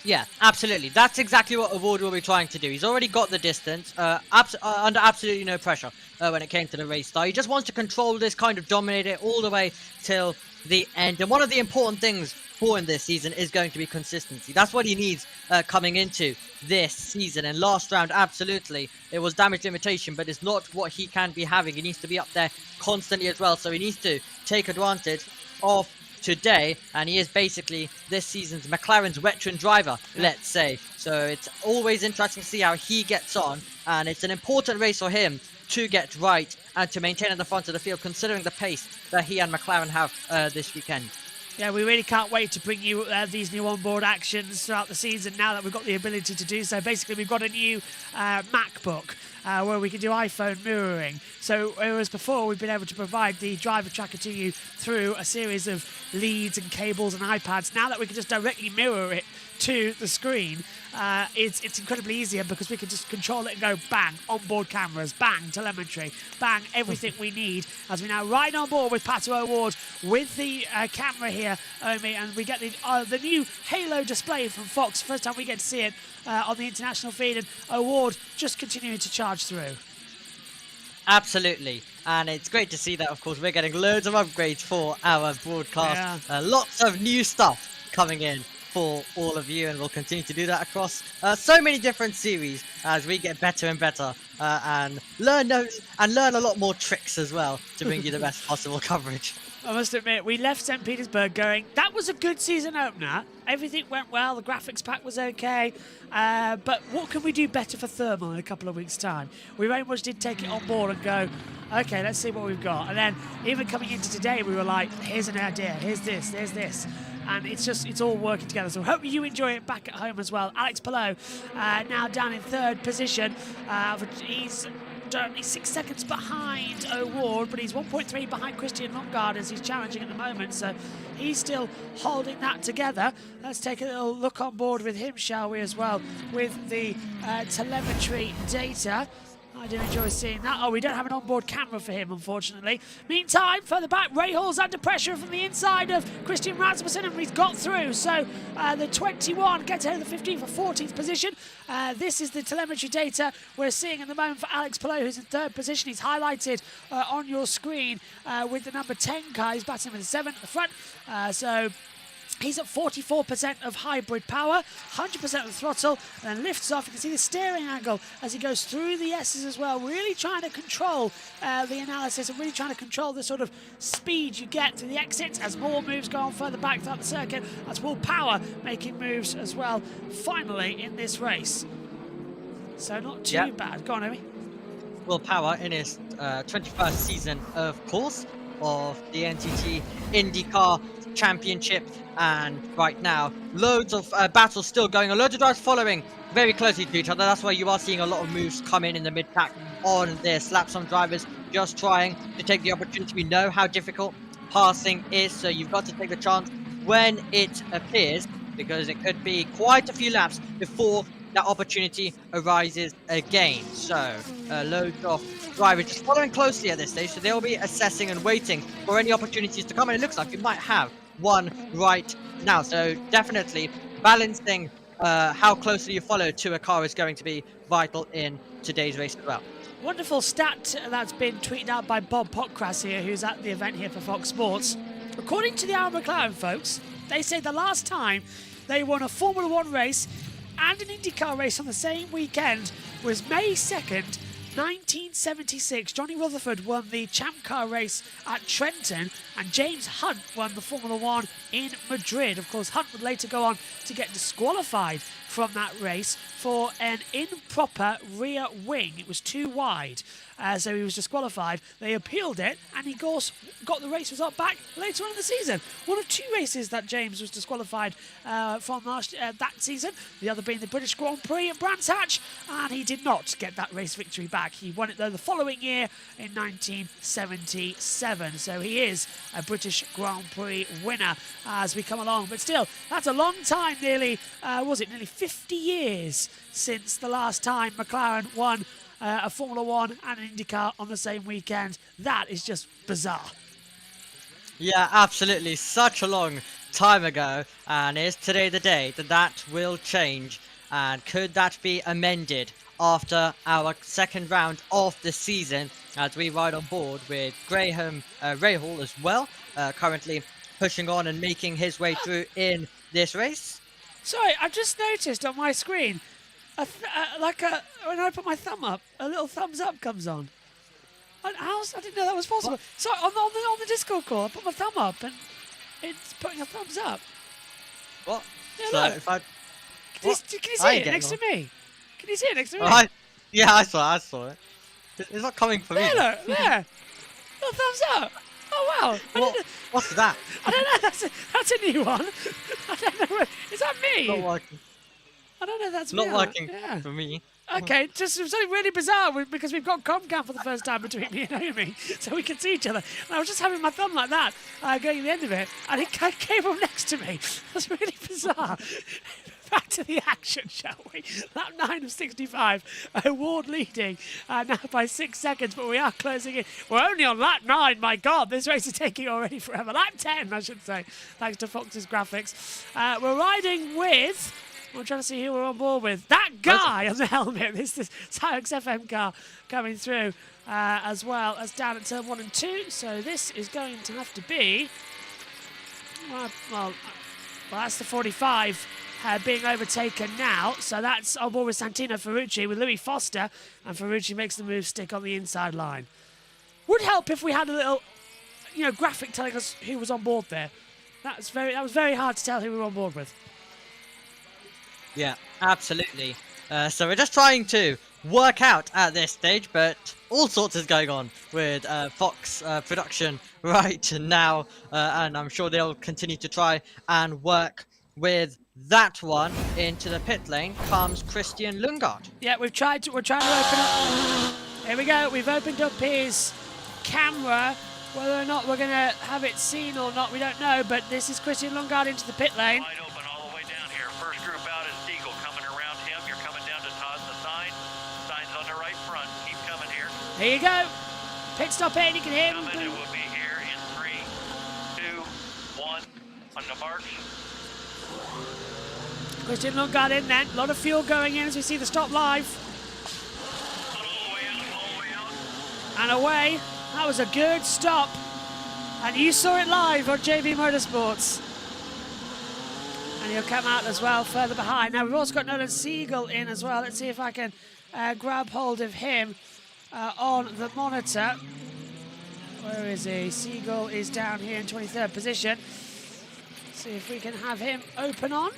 Yeah, absolutely. That's exactly what O'Ward will be trying to do. He's already got the distance under absolutely no pressure when it came to the race start. He just wants to control this, kind of dominate it all the way till the end. And one of the important things for him this season is going to be consistency. That's what he needs coming into this season. And last round, absolutely, it was damage limitation, but it's not what he can be having. He needs to be up there constantly as well. So he needs to take advantage of today, and he is basically this season's McLaren's veteran driver, let's say. So it's always interesting to see how he gets on, and it's an important race for him to get right and to maintain at the front of the field, considering the pace that he and McLaren have this weekend. Yeah, we really can't wait to bring you these new onboard actions throughout the season now that we've got the ability to do so. Basically, we've got a new MacBook where we can do iPhone mirroring. So whereas before we've been able to provide the driver tracker to you through a series of leads and cables and iPads, now that we can just directly mirror it to the screen, it's incredibly easier, because we can just control it and go bang, onboard cameras, bang, telemetry, bang, everything we need, as we now ride on board with Pato O'Ward with the camera here, Omi, and we get the new Halo display from Fox. First time we get to see it on the international feed, and O'Ward just continuing to charge through. Absolutely, and it's great to see that. Of course, we're getting loads of upgrades for our broadcast. Lots of new stuff coming in for all of you, and we'll continue to do that across so many different series as we get better and better and learn a lot more tricks as well to bring you the best possible coverage. I must admit, we left St. Petersburg going, that was a good season opener. Everything went well. The graphics pack was okay. But what can we do better for thermal in a couple of weeks' time? We very much did take it on board and go, okay, let's see what we've got. And then even coming into today, we were like, here's an idea. Here's this. There's this. And it's all working together. So hope you enjoy it back at home as well. Alex Palou now down in 3rd position. He's only 6 seconds behind O'Ward, but he's 1.3 behind Christian Longard as he's challenging at the moment. So he's still holding that together. Let's take a little look on board with him, shall we, as well, with the telemetry data. I do enjoy seeing that. Oh, we don't have an onboard camera for him, unfortunately. Meantime, further back, Ray Hall's under pressure from the inside of Christian Rasmussen, and he's got through. So the 21 gets ahead of the 15 for 14th position. This is the telemetry data we're seeing at the moment for Alex Palou, who's in 3rd position. He's highlighted on your screen with the number 10 car. He's batting with a 7 at the front. So He's at 44% of hybrid power, 100% of throttle, and then lifts off. You can see the steering angle as he goes through the S's as well, really trying to control the analysis and really trying to control the sort of speed you get to the exits as more moves go on further back throughout the circuit. That's Will Power making moves as well, finally, in this race. So not too bad. Go on, Amy. Will Power in his 21st season, of course, of the NTT IndyCar Championship, and right now loads of battles still going on, loads of drivers following very closely to each other. That's why you are seeing a lot of moves come in the mid-pack on this lap. Some drivers just trying to take the opportunity. We know how difficult passing is, so you've got to take the chance when it appears, because it could be quite a few laps before that opportunity arises again. So loads of drivers just following closely at this stage, so they'll be assessing and waiting for any opportunities to come, and it looks like we might have one right now. So definitely balancing how closely you follow to a car is going to be vital in today's race as well. Wonderful stat that's been tweeted out by Bob Pockcrass here, who's at the event here for Fox Sports. According to the Aaron McLaren folks, they say the last time they won a Formula 1 race and an IndyCar race on the same weekend was May 2nd, 1976. Johnny Rutherford won the Champ Car race at Trenton, and James Hunt won the Formula 1 in Madrid. Of course, Hunt would later go on to get disqualified from that race for an improper rear wing. It was too wide, so he was disqualified. They appealed it, and he got the race result back later on in the season. One of two races that James was disqualified from that season, the other being the British Grand Prix at Brands Hatch, and he did not get that race victory back. He won it, though, the following year in 1977, so he is a British Grand Prix winner as we come along. But still, that's a long time, nearly 50 years since the last time McLaren won a Formula 1 and an IndyCar on the same weekend. That is just bizarre. Yeah, absolutely. Such a long time ago, and is today the day that will change? And could that be amended after our second round of the season, as we ride on board with Graham Rahal as well, currently pushing on and making his way through in this race? Sorry, I've just noticed on my screen, when I put my thumb up, a little thumbs up comes on. I didn't know that was possible. Sorry, on the Discord call, I put my thumb up and it's putting a thumbs up. What? Yeah, so look. if I... Can you see it next to me? Can you see it next to me? Yeah, I saw it. It's not coming for me. Look, there. Little thumbs up. Oh, wow. What's that? I don't know. That's a new one. I don't know. Is that me? Not working. I don't know if that's not me. working for me. Okay, just something really bizarre because we've got Comcam for the first time between me and Naomi, so we can see each other. And I was just having my thumb like that, going at the end of it, and it came up next to me. That's really bizarre. Back to the action, shall we? Lap 9 of 65, Ward leading now by 6 seconds, but we are closing in. We're only on lap 9, my God, this race is taking already forever. Lap 10, I should say, thanks to Fox's graphics. We're riding with... I'm trying to see who we're on board with. That guy on the helmet. This is Sylex FM car coming through as well as down at turn 1 and 2. So this is going to have to be... Well, that's the 45 being overtaken now. So that's on board with Santino Ferrucci with Louis Foster. And Ferrucci makes the move stick on the inside line. Would help if we had a little, graphic telling us who was on board there. That was very hard to tell who we were on board with. Yeah, absolutely. So we're just trying to work out at this stage, but all sorts is going on with Fox production right now, and I'm sure they'll continue to try and work with that one. Into the pit lane comes Christian Lundgaard. Yeah, we're trying to open up. Here we go. We've opened up his camera. Whether or not we're going to have it seen or not, we don't know, but this is Christian Lundgaard into the pit lane. Here you go. Pit stop in, you can hear him. Will be here in 3, 2, 1 on the march. Christian Lundgaard in then. A lot of fuel going in as we see the stop live. And away. That was a good stop. And you saw it live on JB Motorsports. And he'll come out as well further behind. Now, we've also got Nolan Siegel in as well. Let's see if I can grab hold of him on the monitor. Where is he? Siegel is down here in 23rd position. See if we can have him open on.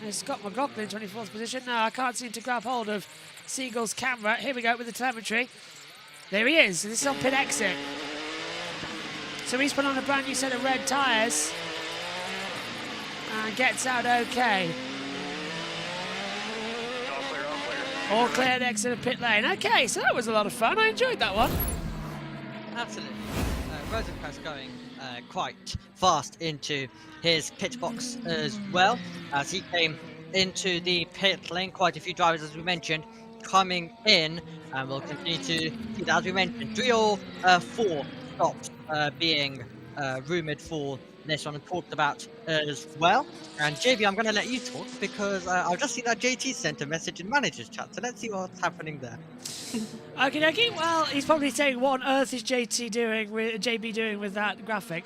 There's Scott McLaughlin in 24th position. No, I can't seem to grab hold of Siegel's camera. Here we go with the telemetry. There he is. This is on pit exit. So he's put on a brand new set of red tyres and gets out okay. All cleared exit of pit lane. Okay, so that was a lot of fun. I enjoyed that one. Absolutely. Rosenkrantz going quite fast into his pit box as well, as he came into the pit lane. Quite a few drivers, as we mentioned, coming in, and we'll continue to see that, as we mentioned, 3 or 4 stops being rumoured for this one and talked about as well. And JB, I'm going to let you talk because I've just seen that JT sent a message in manager's chat, so let's see what's happening there. Okie dokie. Well, he's probably saying, what on earth is JB doing with that graphic?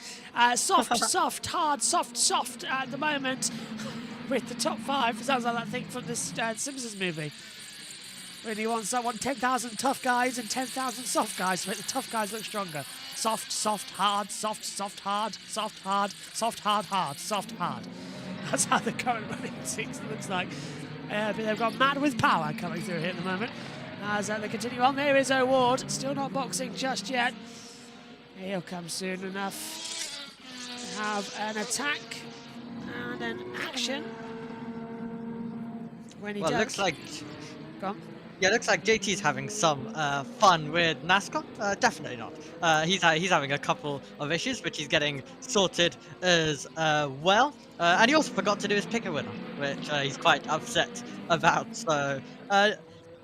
Soft, soft, hard, soft, soft at the moment with the top 5. It sounds like that thing from this Simpsons movie. Really wants 10,000 tough guys and 10,000 soft guys to make the tough guys look stronger. Soft, soft, hard, soft, soft, hard, soft, hard, soft, hard, hard, soft, hard. That's how the current running six looks like. But they've got Mad with Power coming through here at the moment. As they continue on, there is O'Ward, still not boxing just yet. He'll come soon enough to have an attack and an action. When he does. Looks like... Go on. Yeah, looks like JT's having some fun with NASCAR. Definitely not. He's having a couple of issues, which he's getting sorted as well. And he also forgot to do his pick a winner, which he's quite upset about. So,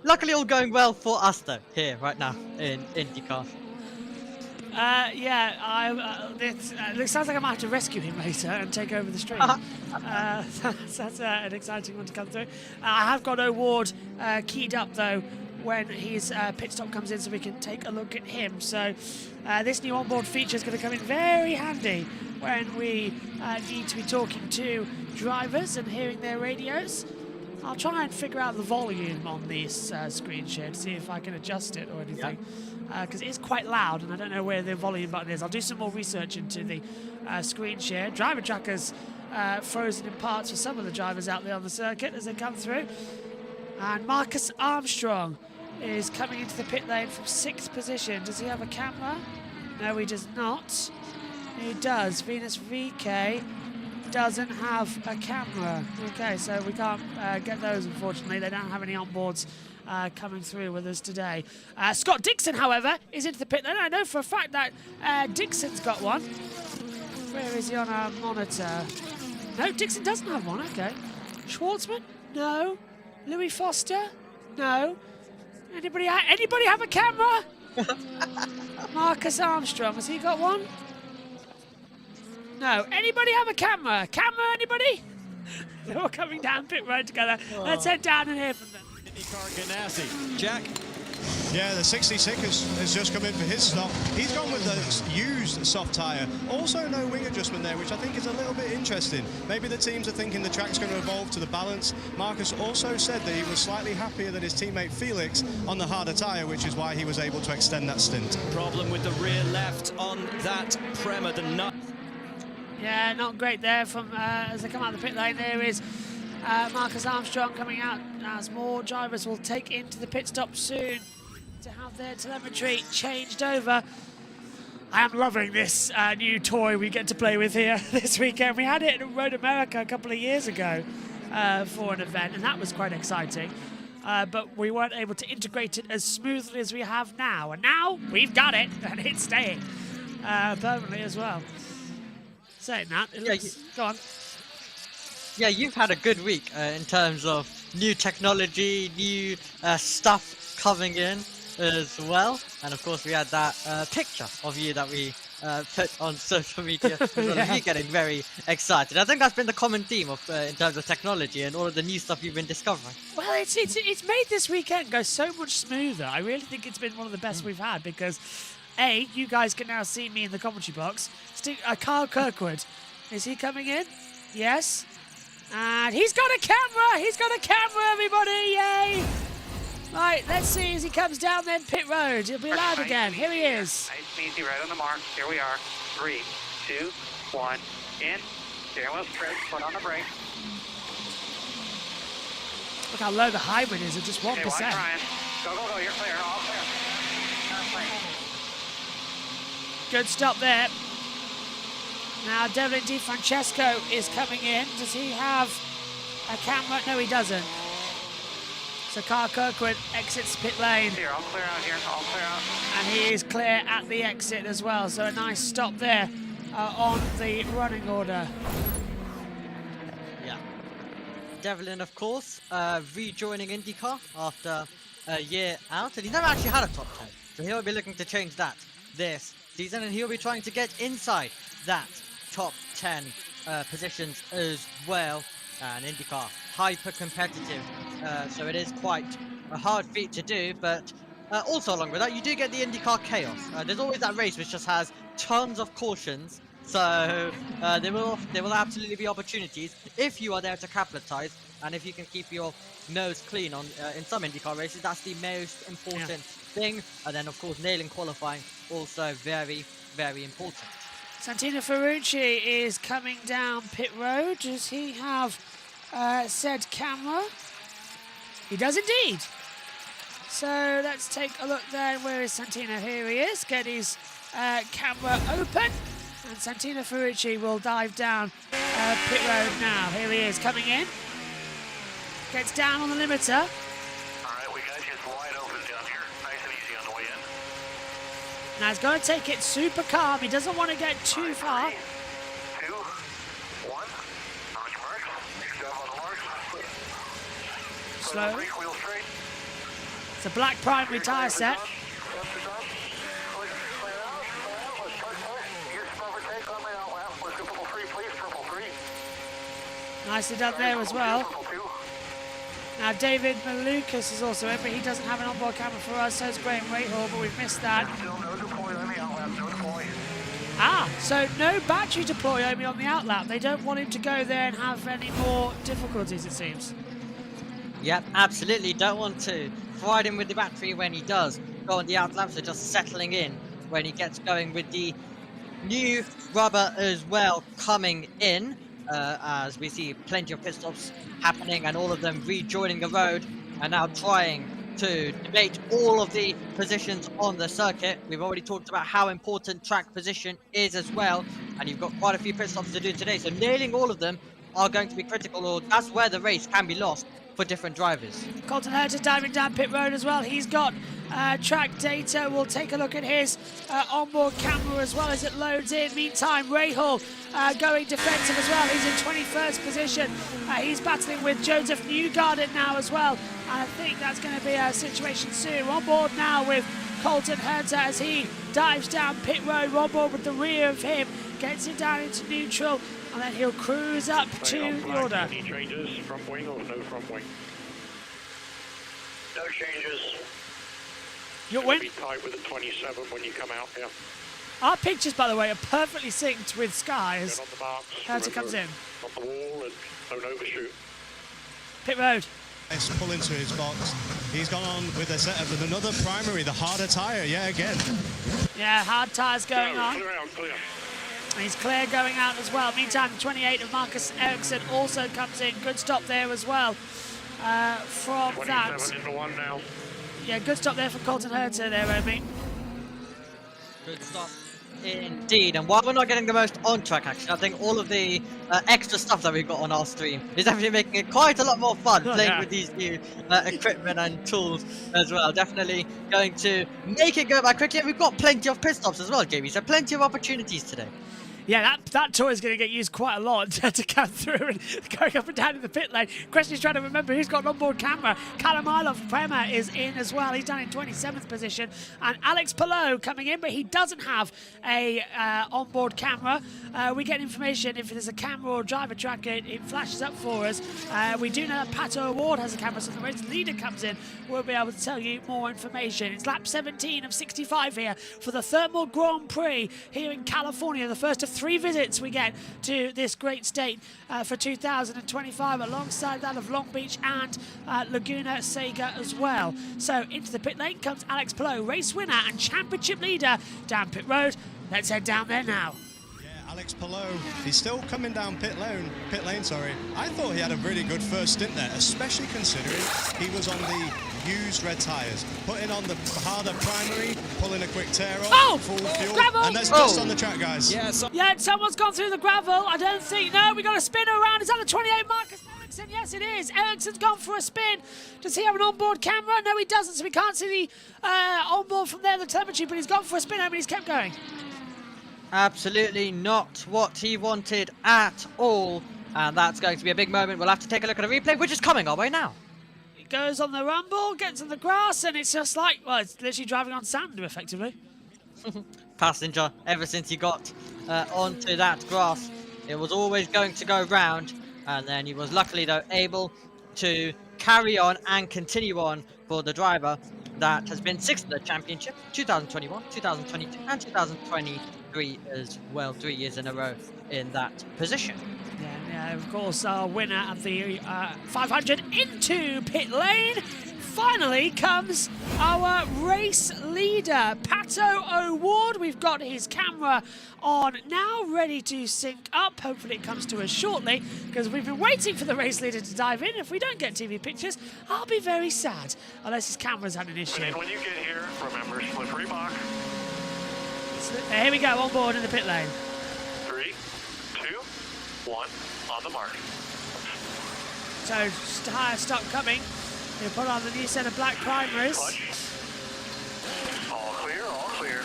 luckily all going well for us, though, here, right now, in INDYCAR. It sounds like I might have to rescue him later and take over the stream. That's an exciting one to come through. I have got O'Ward keyed up, though, when his pit stop comes in, so we can take a look at him. So this new onboard feature is going to come in very handy when we need to be talking to drivers and hearing their radios. I'll try and figure out the volume on this screen share to see if I can adjust it or anything. Because it is quite loud and I don't know where the volume button is. I'll do some more research into the screen share. Driver trackers frozen in parts for some of the drivers out there on the circuit as they come through. And Marcus Armstrong is coming into the pit lane from 6th position. Does he have a camera? No, he does not. He does. Venus VK doesn't have a camera. Okay, so we can't get those, unfortunately. They don't have any onboards coming through with us today. Scott Dixon, however, is into the pit lane. I know for a fact that Dixon's got one. Where is he on our monitor? No, Dixon doesn't have one. Okay. Schwartzman? No. Louis Foster? No. Anybody have a camera? Marcus Armstrong, has he got one? No. Anybody have a camera? Camera, anybody? They're all coming down pit road together. Let's head down and hear from them. INDYCAR Ganassi. Jack? Yeah, the 66 has just come in for his stop. He's gone with the used soft tyre. Also no wing adjustment there, which I think is a little bit interesting. Maybe the teams are thinking the track's going to evolve to the balance. Marcus also said that he was slightly happier than his teammate Felix on the harder tyre, which is why he was able to extend that stint. Problem with the rear left on that Prema, the nut. Yeah, not great there from as they come out of the pit lane. There is Marcus Armstrong coming out as more drivers will take into the pit stop soon to have their telemetry changed over. I am loving this new toy we get to play with here this weekend. We had it in Road America a couple of years ago for an event, and that was quite exciting. But we weren't able to integrate it as smoothly as we have now. And now we've got it, and it's staying permanently as well. Saying that, it looks... Go on. Yeah, you've had a good week in terms of new technology, new stuff coming in as well. And of course we had that picture of you that we put on social media as well. You're getting very excited. I think that's been the common theme of in terms of technology and all of the new stuff you've been discovering. Well, it's made this weekend go so much smoother. I really think it's been one of the best we've had because A, you guys can now see me in the commentary box. Carl Kirkwood, is he coming in? Yes. And he's got a camera! He's got a camera, everybody! Yay! Right, let's see as he comes down then pit road. He'll be loud again. Here he is. Nice and easy, right on the mark. Here we are. 3, 2, 1, in. Steering wheel straight, foot on the brake. Look how low the hybrid is at just 1%. Okay, watch Ryan. Go, go, go, you're clear, all clear. Good stop there. Now Devlin DiFrancesco is coming in. Does he have a camera? No, he doesn't. So Carl Kirkwood exits pit lane. Here, all clear out here, all clear out. And he is clear at the exit as well. So a nice stop there on the running order. Yeah. Devlin, of course, rejoining INDYCAR after a year out. And he's never actually had a top 10. So he'll be looking to change that this season. And he'll be trying to get inside that top 10 positions as well. And INDYCAR, hyper competitive, so it is quite a hard feat to do, but also along with that, you do get the INDYCAR chaos. There's always that race which just has tons of cautions, so there will absolutely be opportunities if you are there to capitalize, and if you can keep your nose clean on in some INDYCAR races. That's the most important thing, and then of course nailing qualifying also very, very important. Santino Ferrucci is coming down pit road. Does he have said camera? He does indeed. So let's take a look there. Where is Santino? Here he is. Get his camera open. And Santino Ferrucci will dive down pit road now. Here he is coming in. Gets down on the limiter. Alright, we got you wide open down here. Nice and easy on the way in. Now he's going to take it super calm. He doesn't want to get too far. 2, 1. On your mark. Step on the mark. Slow. Brake wheel straight. It's a black primary tyre set. Nicely done there as well. Now David Malukas is also in, but he doesn't have an onboard camera for us. So is Graham Rahal, but we've missed that. Ah, so no battery deploy only on the outlap. They don't want him to go there and have any more difficulties, it seems. Yep, absolutely. Don't want to provide him with the battery when he does go on the outlap, so just settling in when he gets going with the new rubber as well coming in. As we see plenty of pit stops happening and all of them rejoining the road and now trying to debate all of the positions on the circuit. We've already talked about how important track position is as well, and you've got quite a few pit stops to do today, so nailing all of them are going to be critical, or that's where the race can be lost for different drivers. Colton Herter diving down pit road as well. He's got track data. We'll take a look at his onboard camera as well as it loads in. Meantime, Rahal going defensive as well. He's in 21st position. He's battling with Joseph Newgarden now as well. And I think that's going to be a situation soon. On board now with Colton Herter as he dives down pit road. On board with the rear of him. Gets it down into neutral. And then he'll cruise up to the order. Any changes, front wing or no front wing? No changes. You'll win. Be tight with the 27 when you come out here. Our pictures, by the way, are perfectly synced with Sky as Get on the marks. Herter comes in. On the wall and don't overshoot. Pit road. Let's pull into his box. He's gone on with a setup with another primary, the harder tyre, again. Yeah, hard tyres going on. Clear out, clear. And he's clear going out as well. Meantime, the 28 of Marcus Ericsson also comes in. Good stop there as well from 27 that. into one now. Yeah, good stop there from Colton Herter there, Romy. Good stop indeed. And while we're not getting the most on track action, I think all of the extra stuff that we've got on our stream is definitely making it quite a lot more fun playing with these new equipment and tools as well. Definitely going to make it go by quickly. And we've got plenty of pit stops as well, JB, so plenty of opportunities today. Yeah, that toy is going to get used quite a lot to come through and going up and down in the pit lane. Question is trying to remember who's got an onboard camera. Kalamilov Prema is in as well. He's down in 27th position. And Alex Palou coming in, but he doesn't have a onboard camera. We get information if there's a camera or driver tracker, it flashes up for us. We do know that Pato Award has a camera, so the race leader comes in. We'll be able to tell you more information. It's lap 17 of 65 here for the Thermal Grand Prix here in California, the first of 3 visits we get to this great state for 2025, alongside that of Long Beach and Laguna Seca as well. So into the pit lane comes Alex Palou, race winner and championship leader down pit road. Let's head down there now. Alex Palou, he's still coming down pit lane. I thought he had a really good first stint there, especially considering he was on the used red tyres, putting on the harder primary, pulling a quick tear off, full fuel, gravel! and there's dust on the track, guys. Yeah, someone's gone through the gravel. I don't think, no, we got a spin around. Is that the 28 Marcus Ericsson? Yes, it is. Ericsson's gone for a spin. Does he have an onboard camera? No, he doesn't, so we can't see the onboard from there, the telemetry, but he's gone for a spin home and he's kept going. Absolutely not what he wanted at all. And that's going to be a big moment. We'll have to take a look at a replay, which is coming our way now. He goes on the rumble, gets on the grass, and it's just like, well, it's literally driving on sand, effectively. Passenger, ever since he got onto that grass, it was always going to go round. And then he was luckily, though, able to carry on and continue on for the driver that has been 6th in the championship, 2021, 2022, and 2023 as well, 3 years in a row in that position. Yeah, of course, our winner of the 500 into pit lane. Finally comes our race leader, Pato O'Ward. We've got his camera on now, ready to sync up. Hopefully it comes to us shortly, because we've been waiting for the race leader to dive in. If we don't get TV pictures, I'll be very sad, unless his camera's had an issue. And when you get here, remember, slippery box. Here we go, on board in the pit lane. 3, 2, 1, on the mark. So, tyres stop coming. They put on the new set of black primaries. All clear, all clear.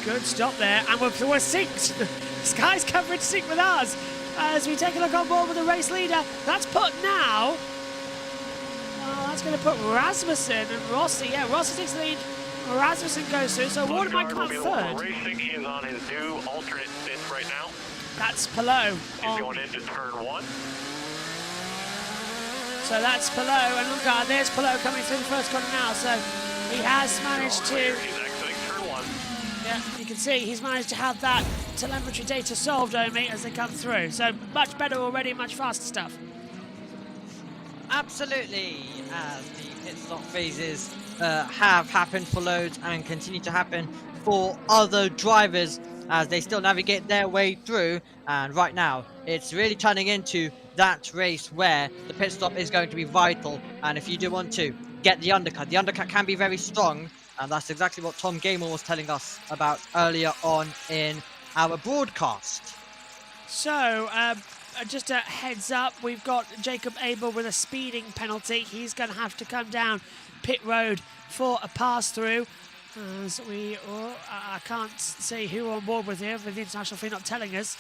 Good stop there, and we're synced. Sky's coverage synced with ours. As we take a look on board with the race leader, that's put now. Well, that's going to put Rasmussen and Rossi. Yeah, Rossi takes the lead. Rasmussen goes through, so Ward might come up third. Racing, he is on his new alternate stint right now. That's Palou. He's going into turn 1. So that's Palou, and look, there's Palou coming through the first corner now. So he has managed to. He's exiting turn 1. Yeah, you can see he's managed to have that telemetry data solved, Omi, as they come through. So much better already, much faster stuff. Absolutely, as the pit stop phases have happened for loads and continue to happen for other drivers as they still navigate their way through. And right now, it's really turning into that race where the pit stop is going to be vital. And if you do want to get the undercut can be very strong. And that's exactly what Tom Gamer was telling us about earlier on in our broadcast. So, just a heads up, we've got Jacob Abel with a speeding penalty. He's going to have to come down pit road for a pass-through. As I can't say who we're on board with here, with the international fee not telling us.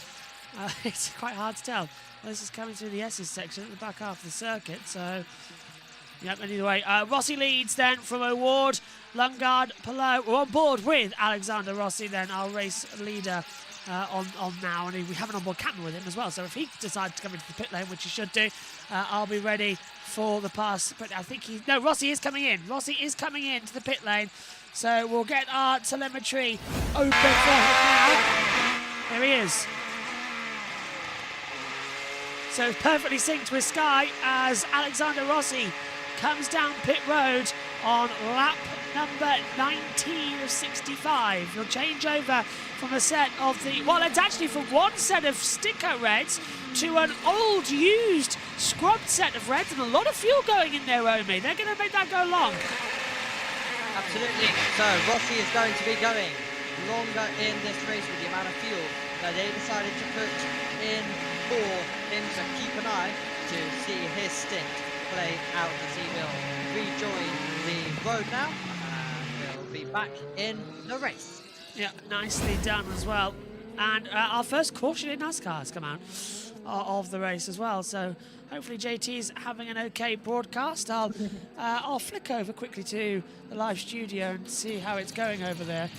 It's quite hard to tell. This is coming through the S's section at the back half of the circuit, so... Yep, anyway, Rossi leads then from O'Ward, Lundgaard, Palou. We're on board with Alexander Rossi then, our race leader on now, and we have an onboard camera with him as well, so if he decides to come into the pit lane, which he should do, I'll be ready for the pass. But I think Rossi is coming in. Rossi is coming into the pit lane, so we'll get our telemetry open for him now. There he is. So perfectly synced with Sky as Alexander Rossi comes down pit road on lap number 19 of 65. He'll change over from a set of it's actually from one set of sticker reds to an old used scrubbed set of reds, and a lot of fuel going in there, Omi. They're going to make that go long. Absolutely. So Rossi is going to be going longer in this race with the amount of fuel that they decided to put in for him to keep an eye to see his stint play out as he will rejoin the road now and will be back in the race. Yeah, nicely done as well. And our first caution in NASCAR has come out of the race as well, so hopefully JT's having an okay broadcast. I'll flick over quickly to the live studio and see how it's going over there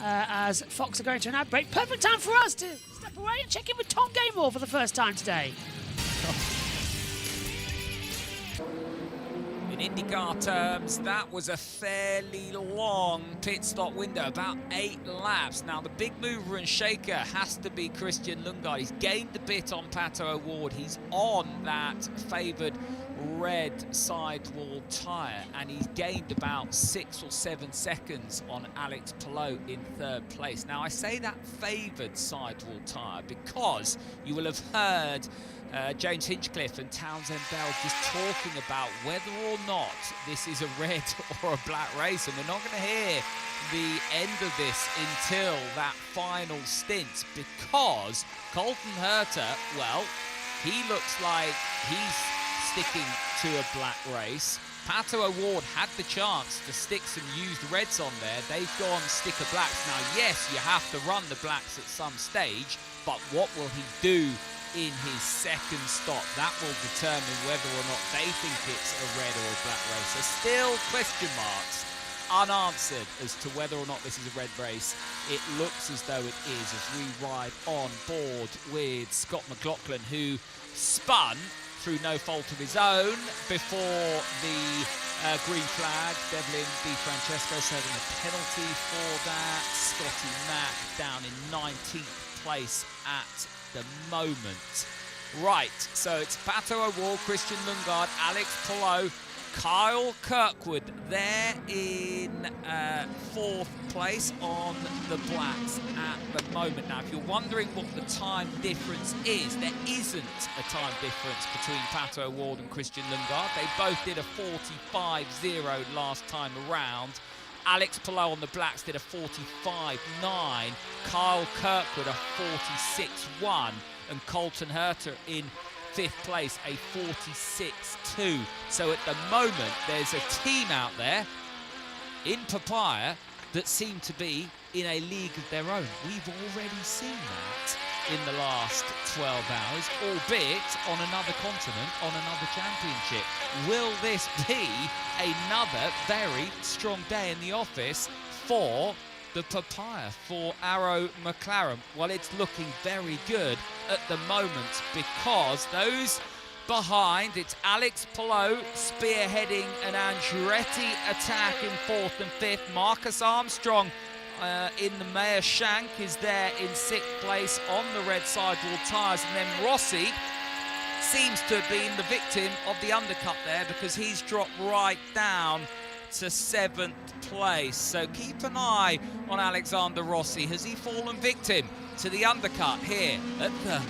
as Fox are going to an ad break. Perfect time for us to step away and check in with Tom Gamemore for the first time today. In INDYCAR terms, that was a fairly long pit stop window, about 8 laps. Now, the big mover and shaker has to be Christian Lundgaard. He's gained a bit on Pato O'Ward. He's on that favoured red sidewall tyre, and he's gained about 6 or 7 seconds on Alex Palou in 3rd place. Now, I say that favoured sidewall tyre because you will have heard James Hinchcliffe and Townsend Bell just talking about whether or not this is a red or a black race, and we're not going to hear the end of this until that final stint, because Colton Herter, well, he looks like he's sticking to a black race. Pato O'Ward had the chance to stick some used reds on there. They've gone sticker blacks. Now, yes, you have to run the blacks at some stage, but what will he do in his second stop? That will determine whether or not they think it's a red or a black race. So still question marks unanswered as to whether or not this is a red race. It looks as though it is, as we ride on board with Scott McLaughlin, who spun through no fault of his own before the green flag. Devlin Di Francesco serving a penalty for that. Scotty Mack down in 19th place at the moment. Right, so it's Pato O'Ward, Christian Lundgaard, Alex Palou, Kyle Kirkwood there in 4th place on the blacks at the moment. Now, if you're wondering what the time difference is, there isn't a time difference between Pato O'Ward and Christian Lundgaard. They both did a 45.0 last time around. Alex Palou on the blacks did a 45.9. Kyle Kirkwood a 46.1. And Colton Herter in 5th place, a 46.2. So at the moment, there's a team out there in Papaya that seem to be in a league of their own. We've already seen that in the last 12 hours, albeit on another continent, on another championship. Will this be another very strong day in the office for the Papaya, for Arrow McLaren? Well, it's looking very good at the moment, because those behind, it's Alex Palou spearheading an Andretti attack in 4th and 5th. Marcus Armstrong in the Mayer Shank is there in 6th place on the red sidewall tyres, and then Rossi seems to have been the victim of the undercut there, because he's dropped right down to 7th place. So keep an eye on Alexander Rossi. Has he fallen victim to the undercut here at Thermal?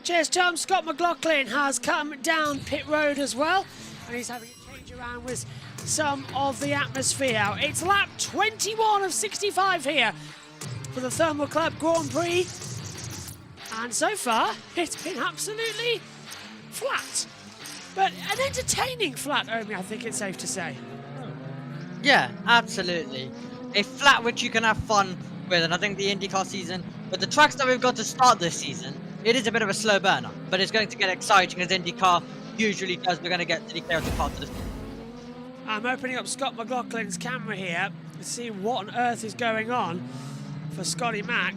Cheers, Tom. Scott McLaughlin has come down pit road as well, and he's having a change around with some of the atmosphere. It's lap 21 of 65 here for the Thermal Club Grand Prix, and so far it's been absolutely flat, but an entertaining flat, Omi, I think it's safe to say. Yeah, absolutely. A flat which you can have fun with, and I think the IndyCar season, with the tracks that we've got to start this season, it is a bit of a slow burner, but it's going to get exciting as IndyCar usually does. We're going to get to the chaotic part of this. I'm opening up Scott McLaughlin's camera here to see what on earth is going on for Scotty Mack,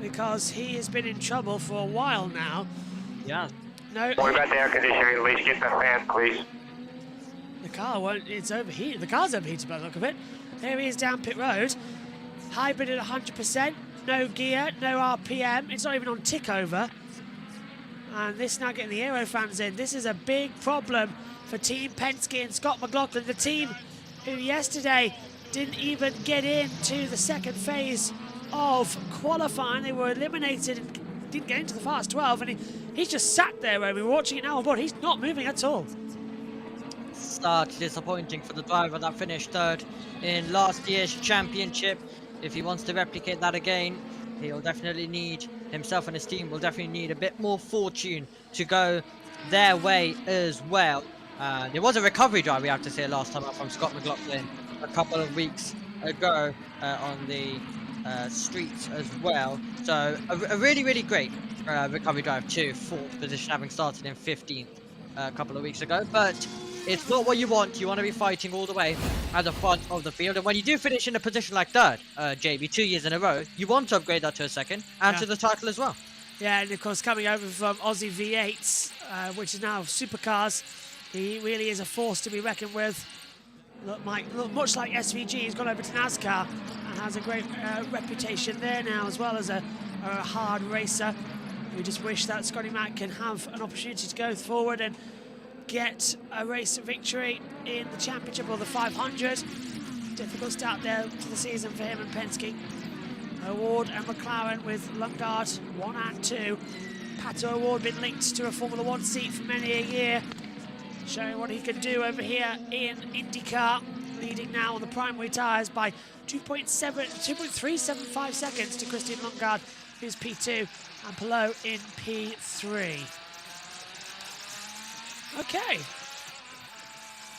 because he has been in trouble for a while now. Yeah. No. We've got the air conditioning release. Get the fan, please. The car won't, it's overheated. The car's overheated by the look of it. There he is down pit road. Hybrid at 100%. No gear, no RPM. It's not even on tick over. And this now getting the aero fans in. This is a big problem for Team Penske and Scott McLaughlin, the team who yesterday didn't even get into the second phase of qualifying. They were eliminated and didn't get into the fast 12. And he's just sat there where we were watching it now on board. He's not moving at all. Start disappointing for the driver that finished 3rd in last year's championship. If he wants to replicate that again, he'll definitely need, himself and his team will definitely need a bit more fortune to go their way as well. There was a recovery drive, we have to say, last time up from Scott McLaughlin a couple of weeks ago on the streets as well. So a really, really great recovery drive to 4th position, having started in 15th a couple of weeks ago. But it's not what you want. You want to be fighting all the way at the front of the field. And when you do finish in a position like 3rd, JB, 2 years in a row, you want to upgrade that to a 2nd and to the title as well. Yeah, and of course coming over from Aussie V8s, which is now supercars, He really is a force to be reckoned with. Much like SVG, he's gone over to NASCAR and has a great reputation there now, as well as a hard racer. We just wish that Scotty Mack can have an opportunity to go forward and get a race victory in the championship or the 500. Difficult start there to the season for him and Penske. Award and McLaren with Lundgaard 1 and 2. Pato Award been linked to a Formula 1 seat for many a year, showing what he can do over here in INDYCAR, leading now on the primary tyres by 2.375 seconds to Christian Lundgaard, who's P2, and Palou in P3. Okay.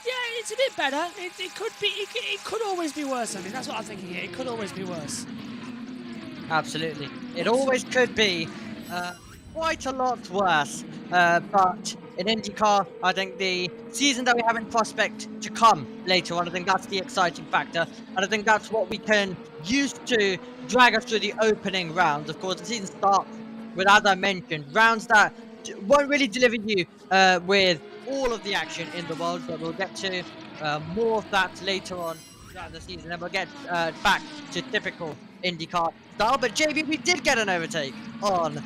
Yeah, it's a bit better. It could be. It could always be worse. I mean, that's what I'm thinking here. It could always be worse. Absolutely. It always could be quite a lot worse. But in INDYCAR, I think the season that we have in prospect to come later on, I think that's the exciting factor. And I think that's what we can use to drag us through the opening rounds. Of course, the season starts with, as I mentioned, rounds that won't really deliver you with all of the action in the world, but we'll get to more of that later on throughout the season, and we'll get back to typical INDYCAR style. But JB, we did get an overtake on the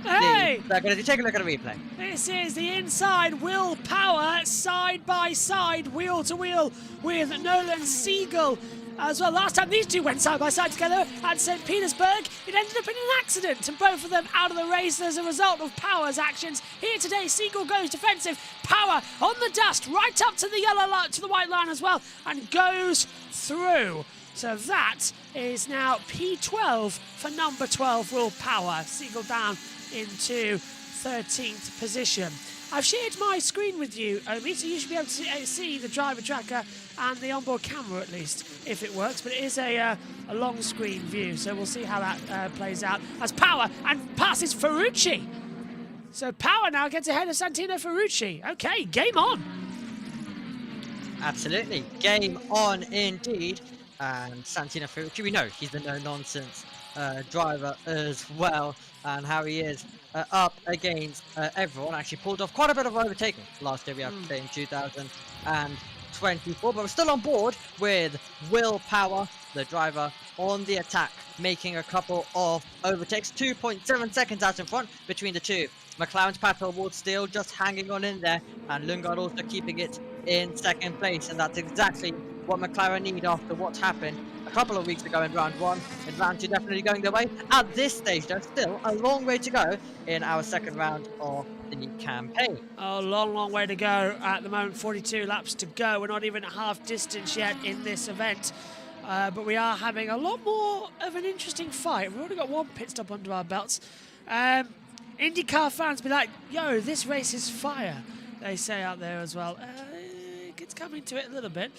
circuit. Take a look at a replay. This is the inside Will Power, side by side, wheel to wheel with Nolan Siegel as well. Last time these two went side by side together at St. Petersburg, it ended up in an accident, and both of them out of the race as a result of Power's actions. Here today, Siegel goes defensive. Power on the dust, right up to the yellow line, to the white line as well, and goes through. So that is now P12 for number 12, Will Power. Siegel down into 13th position. I've shared my screen with you, Omi, so you should be able to see the driver tracker and the onboard camera at least, if it works. But it is a long screen view, so we'll see how that plays out. As Power and passes Ferrucci. So Power now gets ahead of Santino Ferrucci. Okay, game on. Absolutely, game on indeed. And Santino Ferrucci, we know he's the no-nonsense driver as well, and how he is up against everyone. Actually pulled off quite a bit of overtaking last year, we have to say, in 2024, but we're still on board with Will Power, the driver on the attack, making a couple of overtakes, 2.7 seconds out in front between the two. McLaren's Pato Award still just hanging on in there, and Lundgaard also keeping it in second place, and that's exactly what McLaren need after what happened a couple of weeks ago in round 1. In round 2, definitely going their way. At this stage, there's still a long way to go in our second round of the campaign. A long way to go at the moment. 42 laps to go. We're not even at half distance yet in this event. But we are having a lot more of an interesting fight. We've already got one pit stop under our belts. IndyCar fans be like, yo, this race is fire, they say out there as well. It's coming to it a little bit.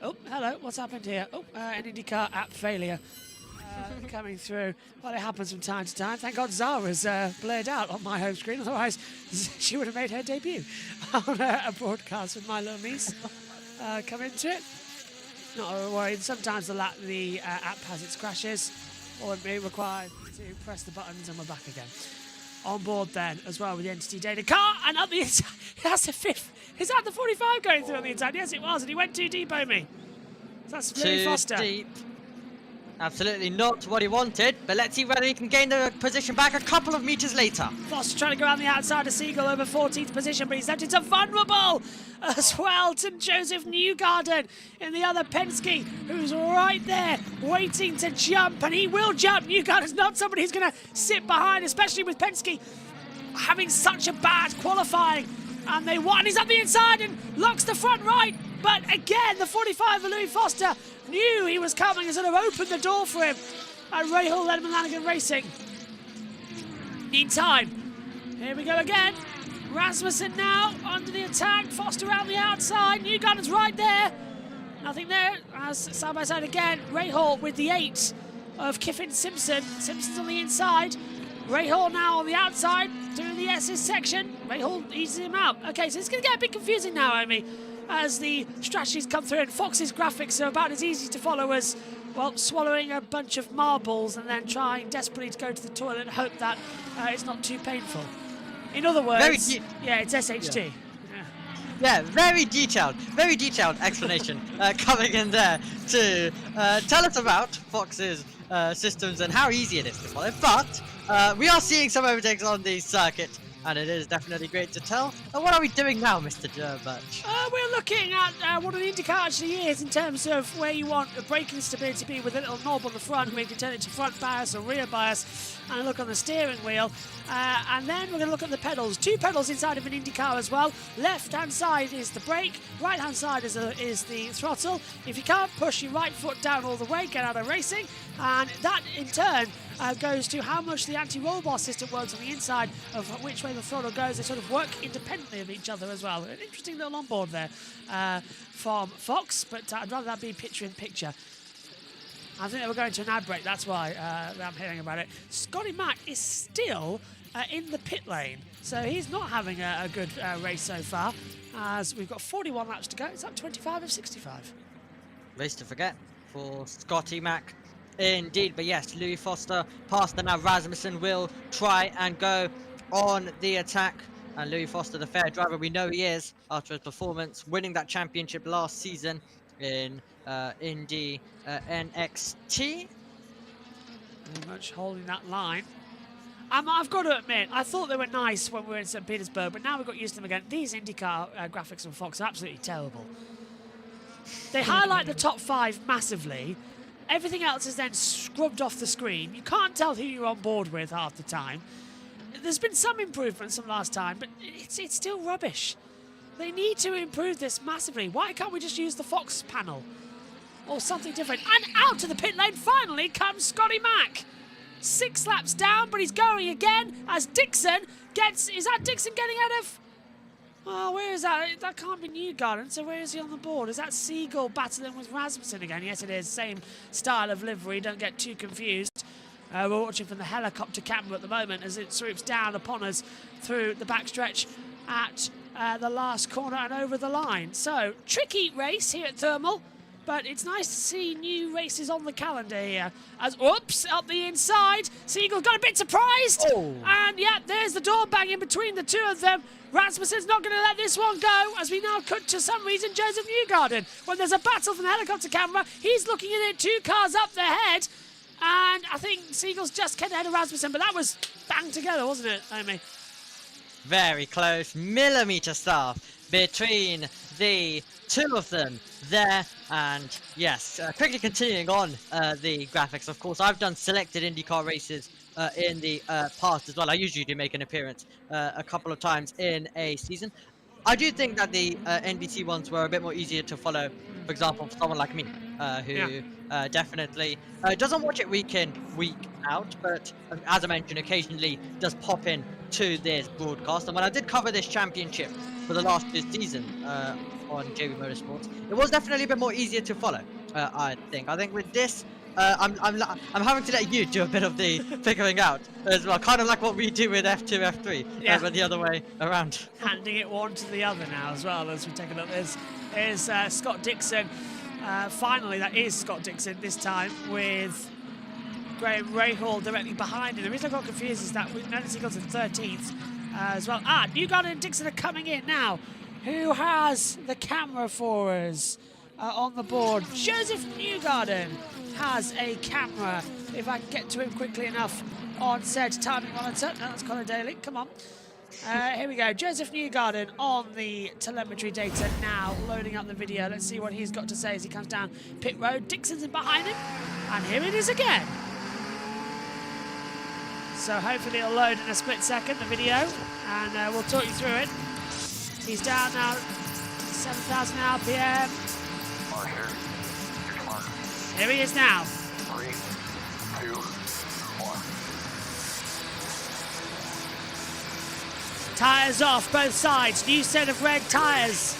Oh, hello, what's happened here? Oh, an IndyCar app failure coming through. Well, it happens from time to time. Thank God Zara's blared out on my home screen, otherwise she would have made her debut on a broadcast with my little niece. Come into it. Not worried. Sometimes the app has its crashes, or it may require to press the buttons and we're back again. On board then as well with the entity data car, and up the inside. That's the 5th. Is that the 45 going through on the inside? Yes, it was, and he went too deep, Omi. That's really Foster. Too deep. Absolutely not what he wanted, but let's see whether he can gain the position back a couple of meters later. Foster trying to go around the outside of Siegel over 14th position, but he's left it to Vulnerable as well to Joseph Newgarden in the other Penske, who's right there waiting to jump, and he will jump. Newgarden's not somebody who's going to sit behind, especially with Penske having such a bad qualifying. And they won. He's up the inside and locks the front right. But again, the 45 of Louis Foster knew he was coming and sort of opened the door for him at Rahal Ledman Lanigan Racing. Meantime, here we go again. Rasmussen now under the attack. Foster out the outside. Newgarden's right there. Nothing there. As side by side again. Rahal with the 8 of Kiffin Simpson. Simpson's on the inside. Rahal now on the outside doing the S's section. Rahal eases him out. Okay, so it's going to get a bit confusing now, Omi, as the strategies come through, and Fox's graphics are about as easy to follow as, well, swallowing a bunch of marbles and then trying desperately to go to the toilet and hope that it's not too painful. In other words, yeah, it's SHT. Yeah. Yeah, very detailed explanation coming in there to tell us about Fox's systems and how easy it is to follow. But we are seeing some overtakes on the circuit, and it is definitely great to tell. What are we doing now, Mr. Birch? We're looking at what an INDYCAR actually is in terms of where you want the braking stability to be, with a little knob on the front where you can turn it to front bias or rear bias, and a look on the steering wheel. And then we're going to look at the pedals. 2 pedals inside of an INDYCAR as well. Left-hand side is the brake, right-hand side is the throttle. If you can't push your right foot down all the way, get out of racing. And that, in turn, goes to how much the anti-roll bar system works on the inside of which way the throttle goes. They sort of work independently of each other as well. An interesting little onboard there from Fox, but I'd rather that be picture-in-picture. I think they were going to an ad break, that's why I'm hearing about it. Scotty Mack is still in the pit lane, so he's not having a good race so far, as we've got 41 laps to go. It's up 25 of 65. Race to forget for Scotty Mack. Indeed, but yes, Louis Foster passed, and now Rasmussen will try and go on the attack. And Louis Foster, the fair driver we know he is, after his performance, winning that championship last season in Indy NXT. Very much holding that line. I've got to admit, I thought they were nice when we were in St. Petersburg, but now we've got used to them again. These INDYCAR graphics on Fox are absolutely terrible. They highlight the top 5 massively. Everything else is then scrubbed off the screen. You can't tell who you're on board with half the time. There's been some improvements from last time, but it's still rubbish. They need to improve this massively. Why can't we just use the Fox panel? Or something different. And out to the pit lane, finally, comes Scotty Mack. 6 laps down, but he's going again as Dixon gets... Is that Dixon getting out of... Oh, where is that? That can't be Newgarden, so where is he on the board? Is that Siegel battling with Rasmussen again? Yes, it is. Same style of livery. Don't get too confused. We're watching from the helicopter camera at the moment as it swoops down upon us through the backstretch at the last corner and over the line. So, tricky race here at Thermal, but it's nice to see new races on the calendar here. As, oops, up the inside, Siegel got a bit surprised. Oh. And, yeah, there's the door banging between the two of them. Rasmussen's not going to let this one go, as we now cut to some reason Joseph Newgarden. When there's a battle from the helicopter camera, he's looking at it 2 cars up their head. And I think Siegel's just kept ahead of Rasmussen, but that was banged together, wasn't it, Amy? Very close, millimetre stuff between the two of them there. And yes, quickly continuing on the graphics, of course, I've done selected IndyCar races in the past as well. I usually do make an appearance a couple of times in a season. I do think that the NBC ones were a bit more easier to follow, for example, for someone like me, who definitely doesn't watch it week in, week out, but as I mentioned, occasionally does pop in to this broadcast. And when I did cover this championship for the last season on JB Motorsports, it was definitely a bit more easier to follow, I think. I think with this, I'm having to let you do a bit of the figuring out as well, kind of like what we do with F2, F3, but the other way around. Handing it one to the other now as well as we take a look. There's Scott Dixon. Finally, that is Scott Dixon this time with Graham Rahal directly behind him. The reason I got confused is that we noticed he got to 13th as well. Newgarden and Dixon are coming in now. Who has the camera for us on the board? Joseph Newgarden has a camera. If I can get to him quickly enough on said timing monitor. No, that's Connor Daly. Come on. Here we go. Joseph Newgarden on the telemetry data now, loading up the video. Let's see what he's got to say as he comes down pit road. Dixon's in behind him, and here it is again. So hopefully it'll load in a split second, the video, and we'll talk you through it. He's down now, 7,000 RPM. Here he is now. 3, 2, 1. Tyres off, both sides. New set of red tyres.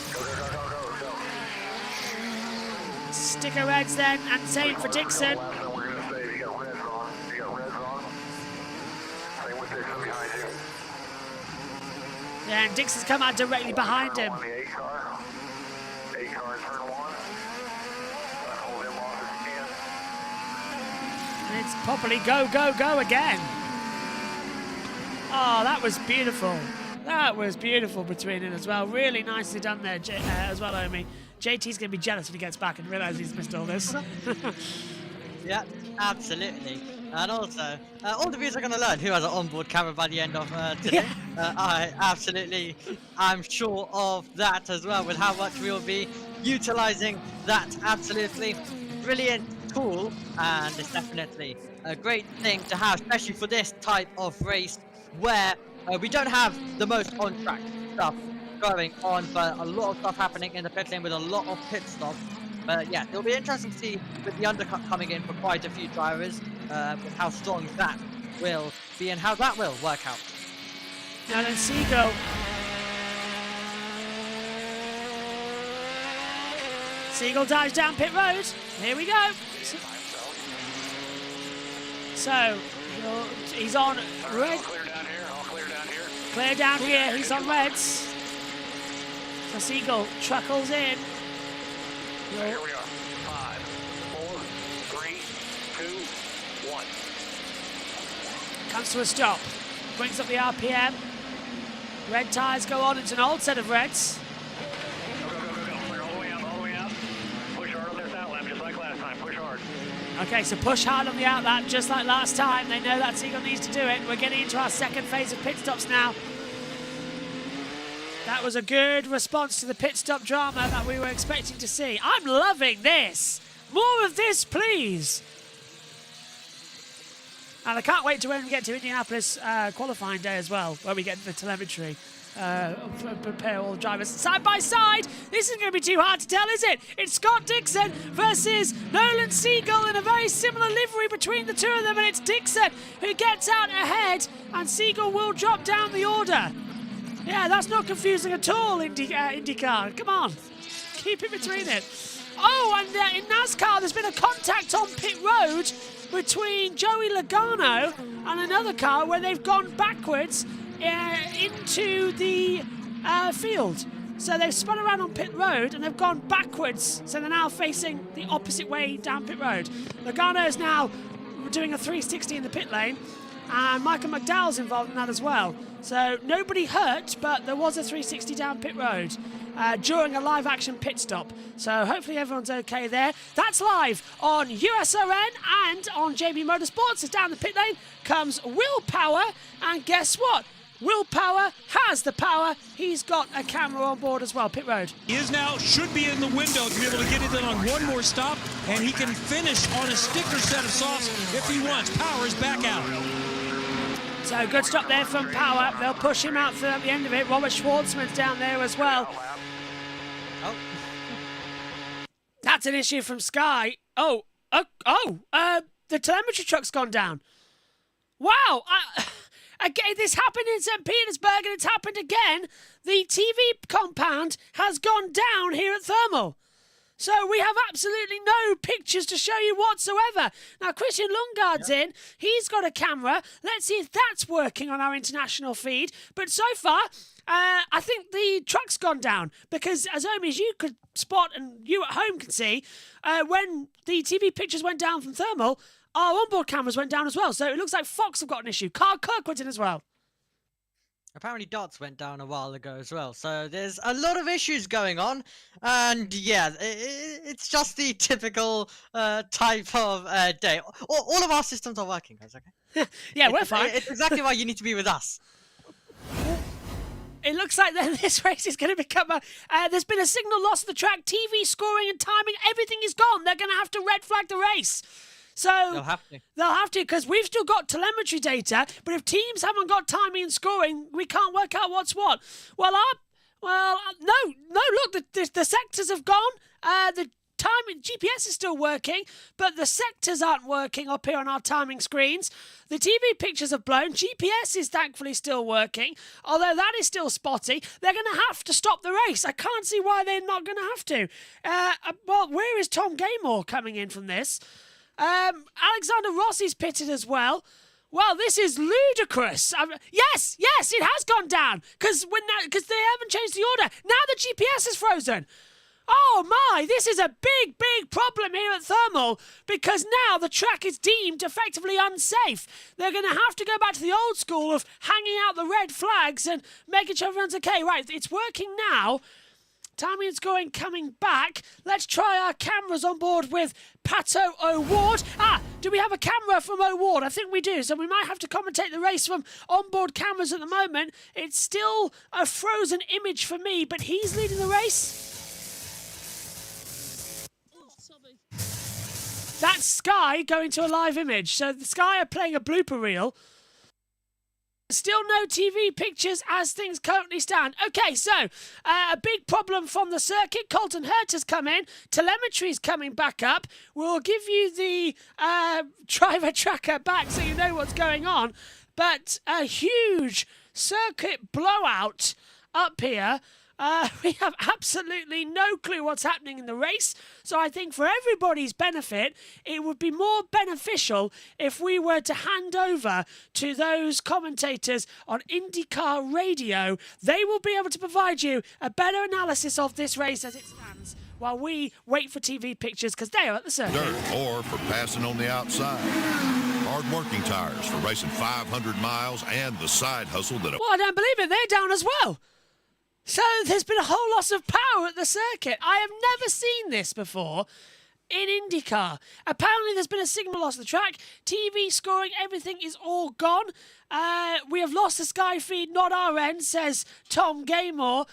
Sticker reds then, and same for Dixon. Yeah, and Dixon's come out directly behind him. And it's properly go, go, go again. Oh, that was beautiful. That was beautiful between it as well. Really nicely done there as well, Omi. JT's going to be jealous when he gets back and realises he's missed all this. Yeah, absolutely. And also, all the viewers are going to learn who has an onboard camera by the end of today. I'm sure of that as well, with how much we'll be utilising that absolutely brilliant tool. And it's definitely a great thing to have, especially for this type of race where we don't have the most on-track stuff going on, but a lot of stuff happening in the pit lane with a lot of pit stops. But yeah, it'll be interesting to see with the undercut coming in for quite a few drivers, with how strong that will be and how that will work out. Now then, Seagull. Seagull dives down pit road. Here we go. So, he's on red. All clear down here. Clear down here. He's on reds. So Seagull truckles in. So here we are. 5, 4, 3, 2, 1. Comes to a stop. Brings up the RPM. Red tyres go on. It's an old set of reds. Go. Clear all the way up. Push hard on this outlap, just like last time. Push hard. Okay, so push hard on the outlap, just like last time. They know that Seagull needs to do it. We're getting into our second phase of pit stops now. That was a good response to the pit stop drama that we were expecting to see. I'm loving this. More of this, please. And I can't wait to when we get to Indianapolis qualifying day as well, where we get the telemetry. Prepare all the drivers side by side. This isn't going to be too hard to tell, is it? It's Scott Dixon versus Nolan Seagull in a very similar livery between the two of them, and it's Dixon who gets out ahead, and Seagull will drop down the order. Yeah, that's not confusing at all, INDYCAR. Come on, keep it between it. Oh, and in NASCAR, there's been a contact on pit road between Joey Logano and another car where they've gone backwards into the field. So they've spun around on pit road and they've gone backwards. So they're now facing the opposite way down pit road. Logano is now doing a 360 in the pit lane, and Michael McDowell's involved in that as well. So nobody hurt, but there was a 360 down pit road during a live action pit stop. So hopefully everyone's okay there. That's live on USRN and on JB Motorsports. As down the pit lane comes Will Power, and guess what? Will Power has the power. He's got a camera on board as well, pit road. He is now, should be in the window to be able to get it in on one more stop, and he can finish on a sticker set of softs if he wants. Power is back out. So good stop there from Power. They'll push him out at the end of it. Robert Schwartzman's down there as well. Oh. That's an issue from Sky. The telemetry truck's gone down. Wow. Again, this happened in St. Petersburg, and it's happened again. The TV compound has gone down here at Thermal. So we have absolutely no pictures to show you whatsoever. Now, Christian Lundgaard's in. He's got a camera. Let's see if that's working on our international feed. But so far, I think the truck's gone down. Because, as Omi, as you could spot and you at home can see, when the TV pictures went down from Thermal, our onboard cameras went down as well. So it looks like Fox have got an issue. Carl Kirk went in as well. Apparently dots went down a while ago as well, so there's a lot of issues going on, and yeah, it's just the typical type of day. All of our systems are working, guys, okay? Yeah, we're fine. It's exactly why you need to be with us. It looks like then this race is going to become there's been a signal loss of the track, TV scoring and timing, everything is gone. They're going to have to red flag the race. So they'll have to, because we've still got telemetry data, but if teams haven't got timing and scoring, we can't work out what's what. Look, the sectors have gone. The timing GPS is still working, but the sectors aren't working up here on our timing screens. The TV pictures have blown. GPS is thankfully still working, although that is still spotty. They're going to have to stop the race. I can't see why they're not going to have to. Where is Tom Gaymore coming in from this? Alexander Rossi's pitted as well. Well, this is ludicrous. Yes, it has gone down because they haven't changed the order. Now the GPS is frozen. Oh my, this is a big, big problem here at Thermal because now the track is deemed effectively unsafe. They're going to have to go back to the old school of hanging out the red flags and making sure everyone's okay. Right, it's working now. Timing and scoring coming back. Let's try our cameras on board with Pato O'Ward. Do we have a camera from O'Ward? I think we do, so we might have to commentate the race from onboard cameras at the moment. It's still a frozen image for me, but he's leading the race. That's Sky going to a live image. So the Sky are playing a blooper reel. Still no TV pictures as things currently stand. Okay, so a big problem from the circuit. Colton Hurt has come in. Telemetry's coming back up. We'll give you the driver tracker back so you know what's going on. But a huge circuit blowout up here. We have absolutely no clue what's happening in the race. So I think for everybody's benefit, it would be more beneficial if we were to hand over to those commentators on INDYCAR radio. They will be able to provide you a better analysis of this race as it stands while we wait for TV pictures because they are at the circuit. Dirt or for passing on the outside. Hard-working tires for racing 500 miles and the side hustle that... Well, I don't believe it. They're down as well. So there's been a whole loss of power at the circuit. I have never seen this before in INDYCAR. Apparently there's been a signal loss of the track. TV scoring, everything is all gone. We have lost the Sky feed, not our end, says Tom Gaymore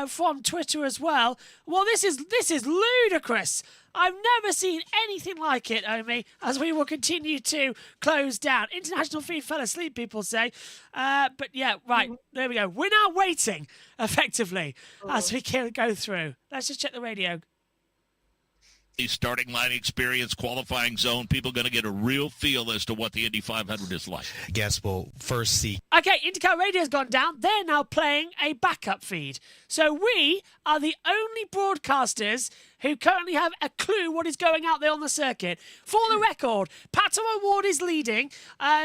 from Twitter as well. Well, this is ludicrous. I've never seen anything like it, Omi, as we will continue to close down. International feed fell asleep, people say. But yeah, right, there we go. We're now waiting, effectively, as we go through. Let's just check the radio. Starting line experience, qualifying zone, people going to get a real feel as to what the Indy 500 is like. Guess we'll first see. Okay, INDYCAR radio's gone down. They're now playing a backup feed. So we are the only broadcasters who currently have a clue what is going out there on the circuit. For the record, Pato O'Ward is leading.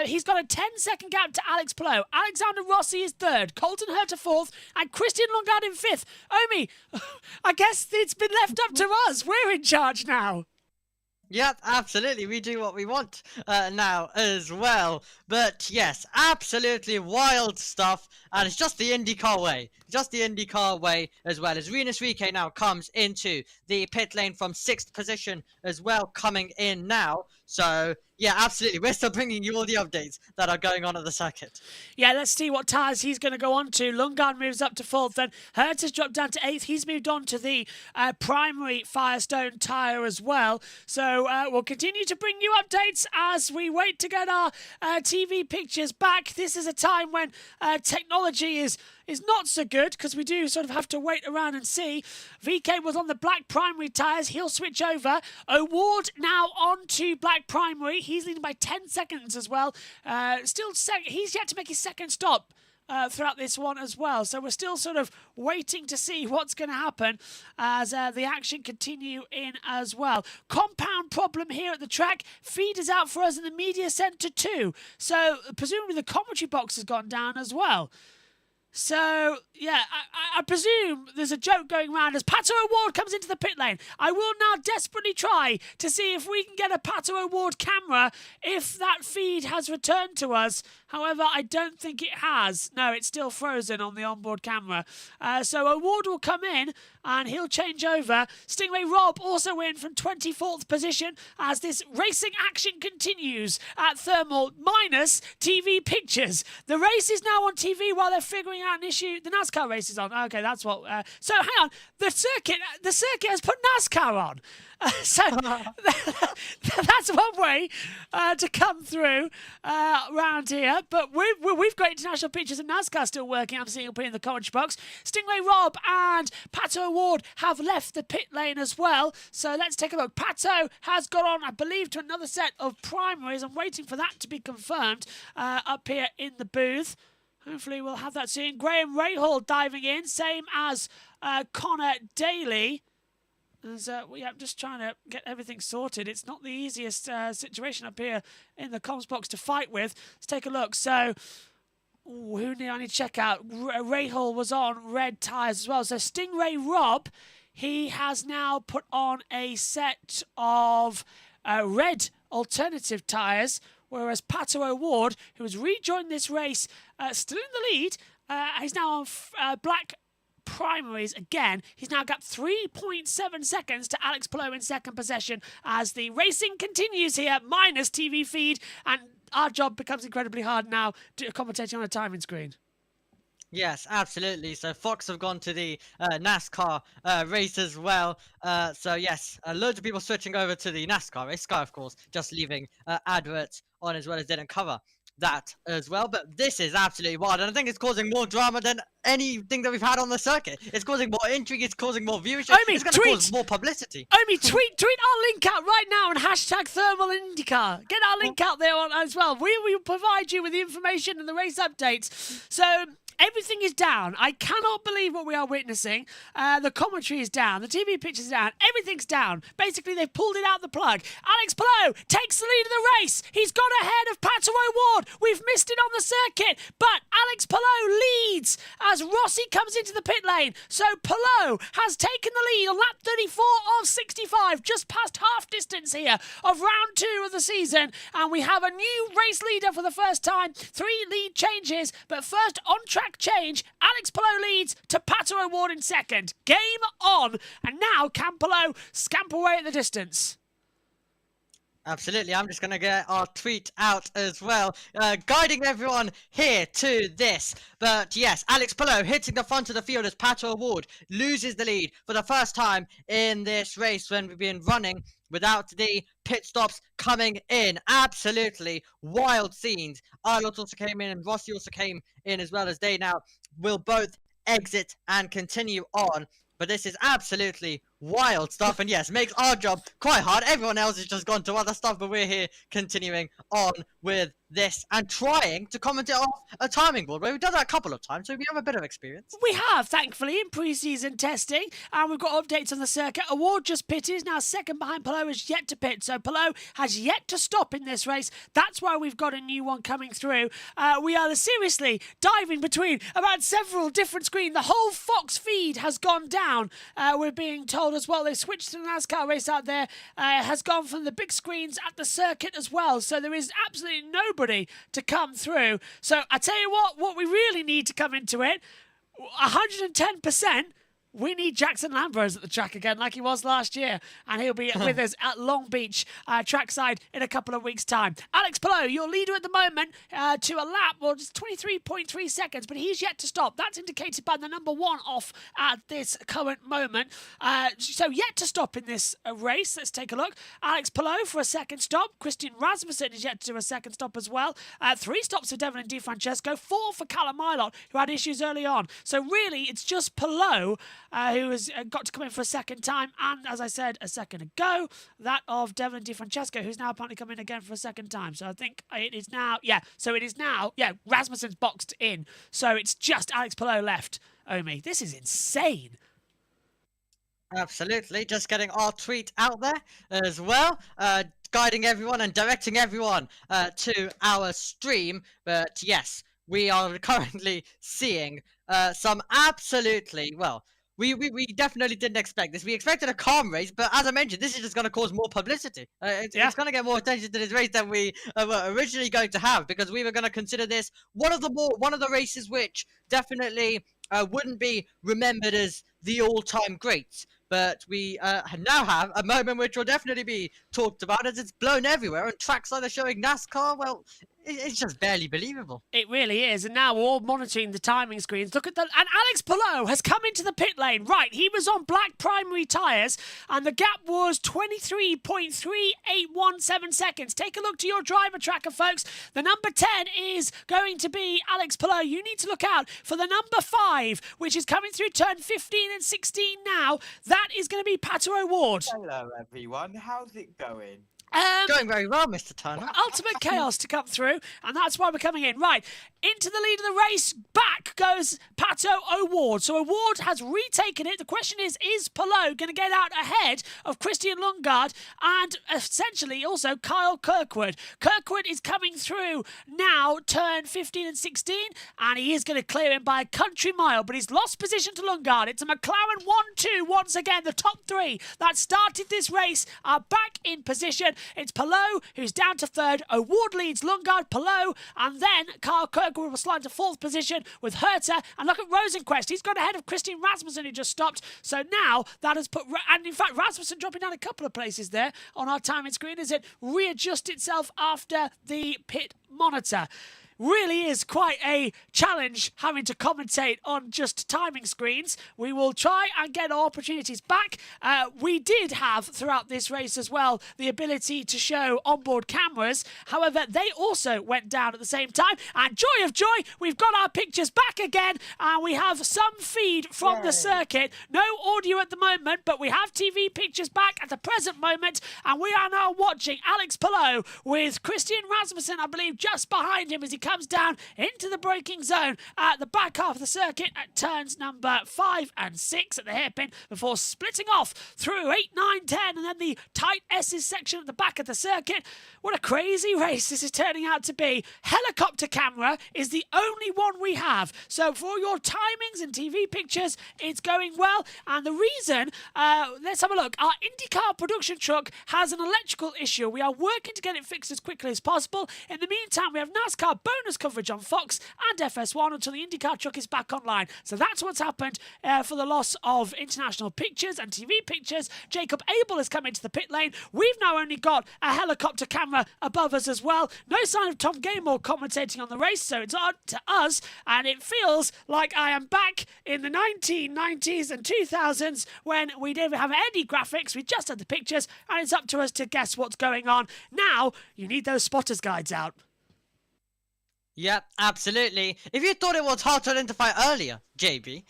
He's got a 10-second gap to Alex Palou. Alexander Rossi is third. Colton Hurt fourth. And Christian Longard in fifth. Omi, I guess it's been left up to us. We're in charge now. Yep, absolutely. We do what we want now as well. But yes, absolutely wild stuff. And it's just the INDYCAR way. Just the INDYCAR way as well. As Rinus Rieke now comes into the pit lane from 6th position as well, coming in now. So, yeah, absolutely. We're still bringing you all the updates that are going on at the circuit. Yeah, let's see what tyres he's going to go on to. Lundgaard moves up to 4th, then Hertz has dropped down to 8th. He's moved on to the primary Firestone tyre as well. So we'll continue to bring you updates as we wait to get our TV pictures back. This is a time when technology is not so good because we do sort of have to wait around and see. VK was on the black primary tyres. He'll switch over. O'Ward now on to black primary. He's leading by 10 seconds as well. He's yet to make his second stop throughout this one as well. So we're still sort of waiting to see what's going to happen as the action continue in as well. Compound problem here at the track. Feed is out for us in the media centre too. So presumably the commentary box has gone down as well. So, yeah, I presume there's a joke going around as Pato O'Ward comes into the pit lane. I will now desperately try to see if we can get a Pato O'Ward camera if that feed has returned to us. However, I don't think it has. No, it's still frozen on the onboard camera. So O'Ward will come in and he'll change over. Stingray Rob also in from 24th position as this racing action continues at Thermal minus TV pictures. The race is now on TV while they're figuring out an issue. The NASCAR race is on. Okay, that's what. So hang on. The circuit has put NASCAR on. So that's one way to come through around here. But we've got international pictures of NASCAR still working. I'm seeing up in the commentary box. Stingray Rob and Pato O'Ward have left the pit lane as well. So let's take a look. Pato has got on, I believe, to another set of primaries. I'm waiting for that to be confirmed up here in the booth. Hopefully we'll have that soon. Graham Rahal diving in, same as Connor Daly. As, I'm just trying to get everything sorted. It's not the easiest situation up here in the comms box to fight with. Let's take a look. So, who do I need to check out? Rahal was on red tyres as well. So, Stingray Rob, he has now put on a set of red alternative tyres, whereas Pato O'Ward, who has rejoined this race, still in the lead, he's now on black primaries again. He's now got 3.7 seconds to Alex Palou in second possession as the racing continues here, minus TV feed, and our job becomes incredibly hard now commentating on a timing screen. Yes, absolutely. So Fox have gone to the NASCAR race as well. So yes, loads of people switching over to the NASCAR race. Sky, of course, just leaving adverts on as well as didn't cover that as well. But this is absolutely wild, and I think it's causing more drama than anything that we've had on the circuit. It's causing more intrigue. It's causing more viewership. It's going to cause more publicity. Omi, tweet our link out right now and hashtag Thermal IndyCar. Get our link out there as well. We will provide you with the information and the race updates. So everything is down. I cannot believe what we are witnessing. The commentary is down. The TV pictures are down. Everything's down. Basically, they've pulled it out the plug. Alex Palou takes the lead of the race. He's got ahead of Pato O'Ward. We've missed it on the circuit, but Alex Palou leads as Rossi comes into the pit lane. So Palou has taken the lead on lap 34 of 65, just past half distance here of round 2 of the season. And we have a new race leader for the first time. 3 lead changes, but first on track change, Alex Palou leads to Pato O'Ward in second. Game on, and now can Palou scamper away at the distance? Absolutely, I'm just going to get our tweet out as well, guiding everyone here to this. But yes, Alex Palou hitting the front of the field as Pato O'Ward loses the lead for the first time in this race when we've been running without the pit stops coming in. Absolutely wild scenes. Arlott also came in and Rossi also came in as well, as they now will both exit and continue on. But this is absolutely wild stuff, and yes, makes our job quite hard. Everyone else has just gone to other stuff, but we're here continuing on with this and trying to commentate off a timing board, where we've done that a couple of times, so we have a bit of experience. We have, thankfully, in pre-season testing, and we've got updates on the circuit. O'Ward just pitted, is now second behind Palou, is yet to pit, so Palou has yet to stop in this race. That's why we've got a new one coming through. We are seriously diving between about several different screens. The whole Fox feed has gone down, we're being told as well. They switched to the NASCAR race out there, has gone from the big screens at the circuit as well, so there is absolutely nobody to come through. So I tell you what we really need to come into it, 110%. We need Jackson Lambros at the track again like he was last year, and he'll be with us at Long Beach trackside in a couple of weeks' time. Alex Palou, your leader at the moment, to a lap, well, just 23.3 seconds, but he's yet to stop. That's indicated by the number 1 off at this current moment. So yet to stop in this race. Let's take a look. Alex Palou for a second stop. Christian Rasmussen is yet to do a second stop as well. 3 stops for Devlin DiFrancesco, 4 for Callum Milot, who had issues early on. So really, it's just Palou who has got to come in for a second time, and as I said a second ago, that of Devlin DiFrancesco, who's now apparently come in again for a second time. So I think it is now, Rasmussen's boxed in, so it's just Alex Palou left. Omi, this is insane. Absolutely, just getting our tweet out there as well, guiding everyone and directing everyone to our stream. But yes, we are currently seeing some absolutely, well, we definitely didn't expect this. We expected a calm race, but as I mentioned, this is just going to cause more publicity. It's going to get more attention to this race than we were originally going to have, because we were going to consider this one of the races which definitely wouldn't be remembered as the all-time greats. But we now have a moment which will definitely be talked about, as it's blown everywhere, and tracks like they're showing NASCAR, well, it's just barely believable. It really is, and now we're all monitoring the timing screens. Look at and Alex Palou has come into the pit lane. Right, he was on black primary tyres, and the gap was 23.3817 seconds. Take a look to your driver tracker, folks. The number 10 is going to be Alex Palou. You need to look out for the number 5, which is coming through turn 15 and 16 now. That is going to be Pato O'Ward. Hello, everyone. How's it going? Going very well, Mr. Turner. Ultimate chaos to come through, and that's why we're coming in. Right, into the lead of the race, back goes Pato O'Ward. So O'Ward has retaken it. The question is Palou going to get out ahead of Christian Lundgaard and essentially also Kyle Kirkwood? Kirkwood is coming through now, turn 15 and 16, and he is going to clear him by a country mile, but he's lost position to Lundgaard. It's a McLaren 1-2 once again. The top three that started this race are back in position. It's Palou who's down to third. O'Ward leads Lundgaard, Palou, and then Kyle Kirkwood will slide to fourth position with Herter. And look at Rosenquist. He's got ahead of Christian Rasmussen, who just stopped. So now that has put... And in fact, Rasmussen dropping down a couple of places there on our timing screen as it readjusts itself after the pit monitor. Really is quite a challenge having to commentate on just timing screens. We will try and get our opportunities back. We did have throughout this race as well the ability to show onboard cameras. However, they also went down at the same time. And joy of joy, we've got our pictures back again, and we have some feed from the circuit. No audio at the moment, but we have TV pictures back at the present moment, and we are now watching Alex Palou with Christian Rasmussen, I believe, just behind him as he comes down into the braking zone at the back half of the circuit at turns number 5 and 6 at the hairpin before splitting off through 8, 9, 10 and then the tight S's section at the back of the circuit. What a crazy race this is turning out to be. Helicopter camera is the only one we have. So for your timings and TV pictures, it's going well. And the reason, let's have a look. Our INDYCAR production truck has an electrical issue. We are working to get it fixed as quickly as possible. In the meantime, we have NASCAR bonus coverage on Fox and FS1 until the INDYCAR truck is back online. So that's what's happened for the loss of international pictures and TV pictures. Jacob Abel has come into the pit lane. We've now only got a helicopter camera above us as well. No sign of Tom Gaymore commentating on the race, so it's on to us, and it feels like I am back in the 1990s and 2000s when we didn't have any graphics. We just had the pictures, and it's up to us to guess what's going on. Now, you need those spotters guides out. Yep, absolutely. If you thought it was hard to identify earlier, JB,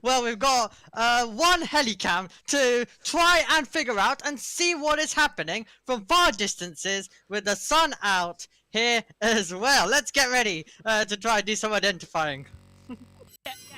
well, we've got one helicam to try and figure out and see what is happening from far distances with the sun out here as well. Let's get ready to try and do some identifying.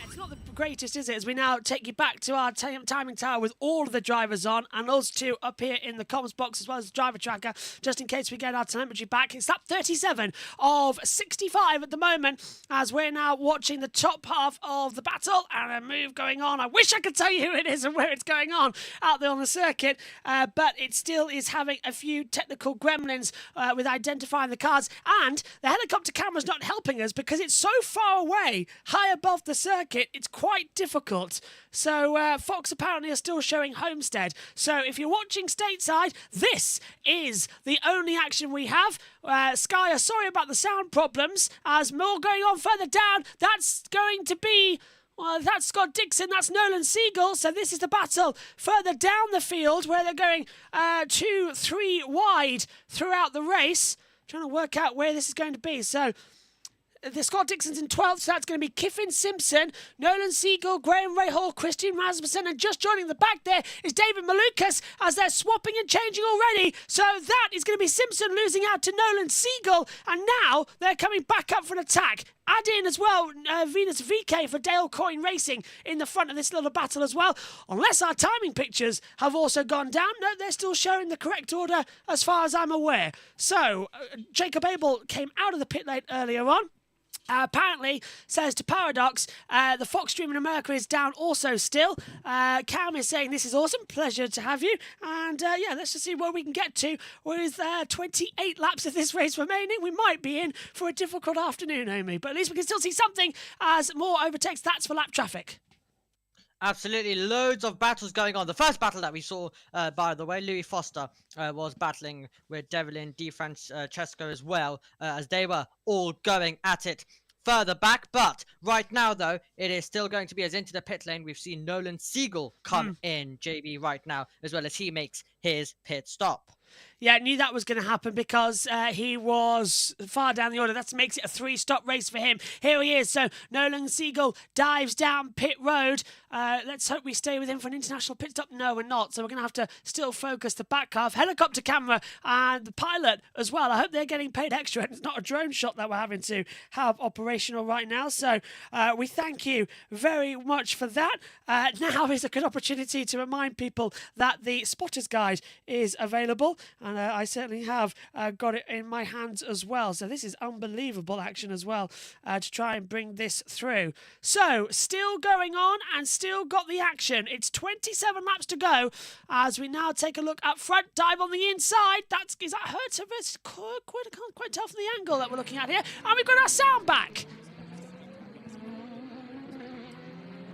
It's not the greatest, is it, as we now take you back to our timing tower with all of the drivers on, and us two up here in the comms box as well as the driver tracker, just in case we get our telemetry back. It's lap 37 of 65 at the moment, as we're now watching the top half of the battle and a move going on. I wish I could tell you who it is and where it's going on out there on the circuit, but it still is having a few technical gremlins with identifying the cars, and the helicopter camera's not helping us because it's so far away, high above the circuit. It's quite difficult. So Fox apparently are still showing Homestead. So if you're watching stateside, this is the only action we have. Sky are sorry about the sound problems, as more going on further down. That's going to be... Well, that's Scott Dixon, that's Nolan Siegel, so this is the battle further down the field where they're going 2, 3 wide throughout the race. Trying to work out where this is going to be. So... The Scott Dixon's in 12th, so that's going to be Kiffin Simpson, Nolan Siegel, Graham Rahal, Christian Rasmussen, and just joining the back there is David Malukas as they're swapping and changing already. So that is going to be Simpson losing out to Nolan Siegel, and now they're coming back up for an attack. Add in as well Venus VK for Dale Coyne Racing in the front of this little battle as well. Unless our timing pictures have also gone down. No, they're still showing the correct order as far as I'm aware. So Jacob Abel came out of the pit lane earlier on. Apparently, says to Paradox, the Fox stream in America is down also still. Cam is saying, this is awesome, pleasure to have you. And yeah, let's just see where we can get to. With 28 laps of this race remaining, we might be in for a difficult afternoon, Omi. But at least we can still see something as more overtakes. That's for lap traffic. Absolutely, loads of battles going on. The first battle that we saw, by the way, Louis Foster was battling with Devlin DiFrancesco as well, as they were all going at it further back. But right now, though, it is still going to be as into the pit lane. We've seen Nolan Siegel come in, JB, right now, as well as he makes his pit stop. Yeah, I knew that was going to happen because he was far down the order. That makes it a 3-stop race for him. Here he is. So Nolan Siegel dives down pit road. Let's hope we stay with him for an international pit stop. No, we're not. So we're going to have to still focus the back half. Helicopter camera and the pilot as well. I hope they're getting paid extra. It's not a drone shot that we're having to have operational right now. So we thank you very much for that. Now is a good opportunity to remind people that the Spotter's Guide is available. And I certainly have got it in my hands as well. So this is unbelievable action as well to try and bring this through. So still going on and still got the action. It's 27 laps to go as we now take a look up front. Dive on the inside. Is that hurt? It's quite, I can't quite tell from the angle that we're looking at here. And we've got our sound back.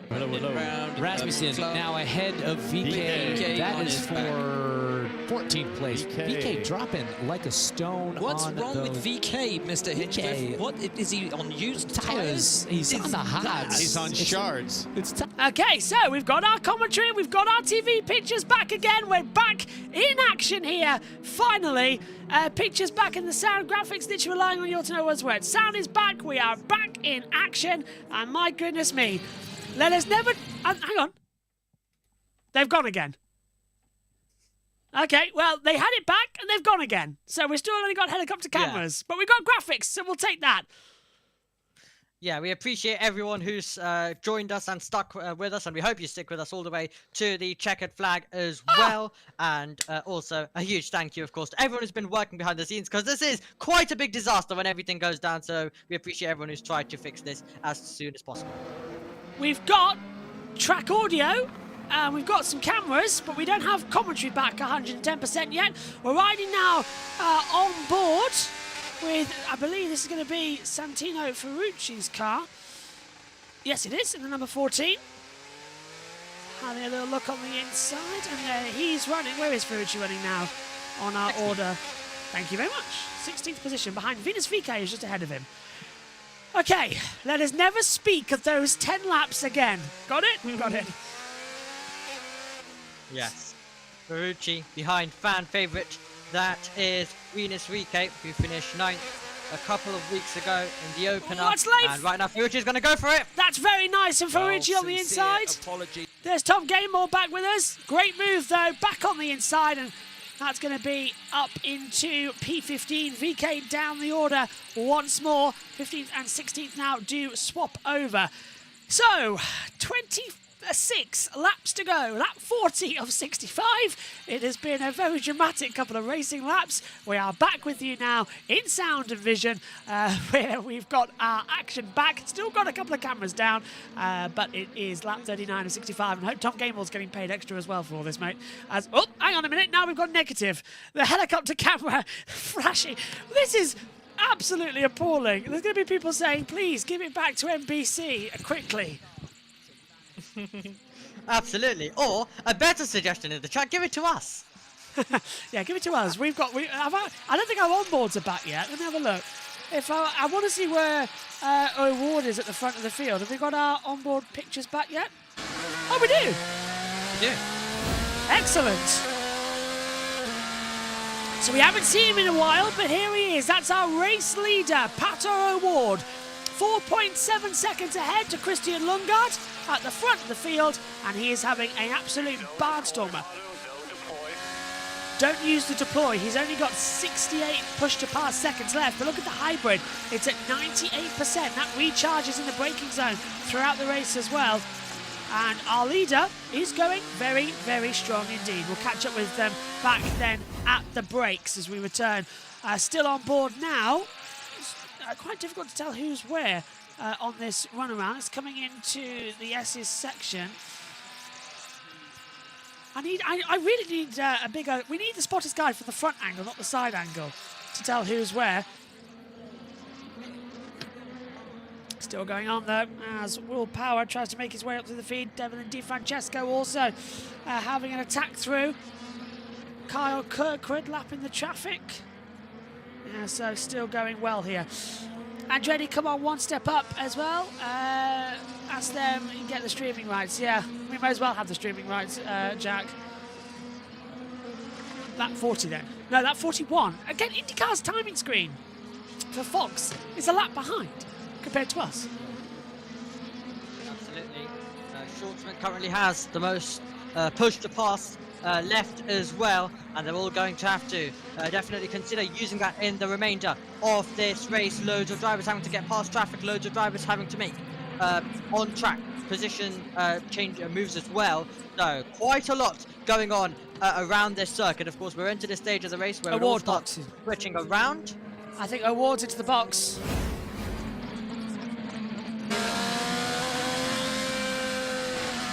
Rasmussen now ahead of VK. That is for 14th place. VK dropping like a stone. What's wrong with VK, Mr. Hinchcliffe? What is he on? Used tires? He's on the hards. He's on shards. Okay, so we've got our commentary, we've got our TV pictures back again. We're back in action here. Finally, pictures back in the sound, graphics that you're relying on you to know what's where. Sound is back. We are back in action, and my goodness me. Let us never... hang on. They've gone again. Okay, well, they had it back and they've gone again. So we've still only got helicopter cameras. But we've got graphics, so we'll take that. Yeah, we appreciate everyone who's joined us and stuck with us, and we hope you stick with us all the way to the checkered flag as well. And also a huge thank you, of course, to everyone who's been working behind the scenes, because this is quite a big disaster when everything goes down. So we appreciate everyone who's tried to fix this as soon as possible. We've got track audio, and we've got some cameras, but we don't have commentary back 110% yet. We're riding now on board with, I believe this is going to be Santino Ferrucci's car. Yes, it is, in the number 14. Having a little look on the inside, and he's running. Where is Ferrucci running now on our order? Thank you very much. 16th position behind Venus VK, is just ahead of him. Okay, let us never speak of those 10 laps again. Got it? Got it. Yes. Ferrucci behind fan favourite. That is Venus VK, who finished 9th a couple of weeks ago in the opener. Oh, that's late. And right now Ferrucci's going to go for it. That's very nice of Ferrucci on the inside. There's Tom Gamemore back with us. Great move, though. Back on the inside, and that's going to be up into P15. VK down the order once more. 15th and 16th now do swap over. So, 26 laps to go. Lap 40 of 65. It has been a very dramatic couple of racing laps. We are back with you now in sound and vision, where we've got our action back. Still got a couple of cameras down, but it is lap 39 of 65. And I hope Tom Gamemore's getting paid extra as well for all this, mate. Oh, hang on a minute. Now we've got negative. The helicopter camera flashing. This is absolutely appalling. There's going to be people saying, please give it back to NBC quickly. Absolutely. Or a better suggestion in the chat, give it to us. Yeah, give it to us. I don't think our onboards are back yet. Let me have a look. If I want to see where O'Ward is at the front of the field. Have we got our onboard pictures back yet? Oh, we do. We do. Excellent. So we haven't seen him in a while, but here he is. That's our race leader, Pato O'Ward. 4.7 seconds ahead to Christian Lundgaard at the front of the field, and he is having an absolute barnstormer. Don't use the deploy. He's only got 68 push-to-pass seconds left, but look at the hybrid. It's at 98%. That recharges in the braking zone throughout the race as well. And our leader is going very, very strong indeed. We'll catch up with them back then at the brakes as we return. Still on board now. Quite difficult to tell who's where on this runaround. It's coming into the S's section. I really need a bigger... We need the spotter's guide for the front angle, not the side angle, to tell who's where. Still going on, though, as Will Power tries to make his way up to the feed. Devlin Di Francesco also having an attack through. Kyle Kirkwood lapping the traffic. Yeah, so still going well here. Andretti, come on, one step up as well. Ask them and get the streaming rights. Yeah, we might as well have the streaming rights, Jack. lap 40 then. No, lap 41. Again, INDYCAR's timing screen for Fox is a lap behind compared to us. Absolutely. Shortsman currently has the most push to pass left as well, and they're all going to have to definitely consider using that in the remainder of this race. Loads of drivers having to get past traffic, loads of drivers having to make on track position change moves as well. So quite a lot going on around this circuit. Of course, we're into this stage of the race where it all starts switching around. I think Award's into the box.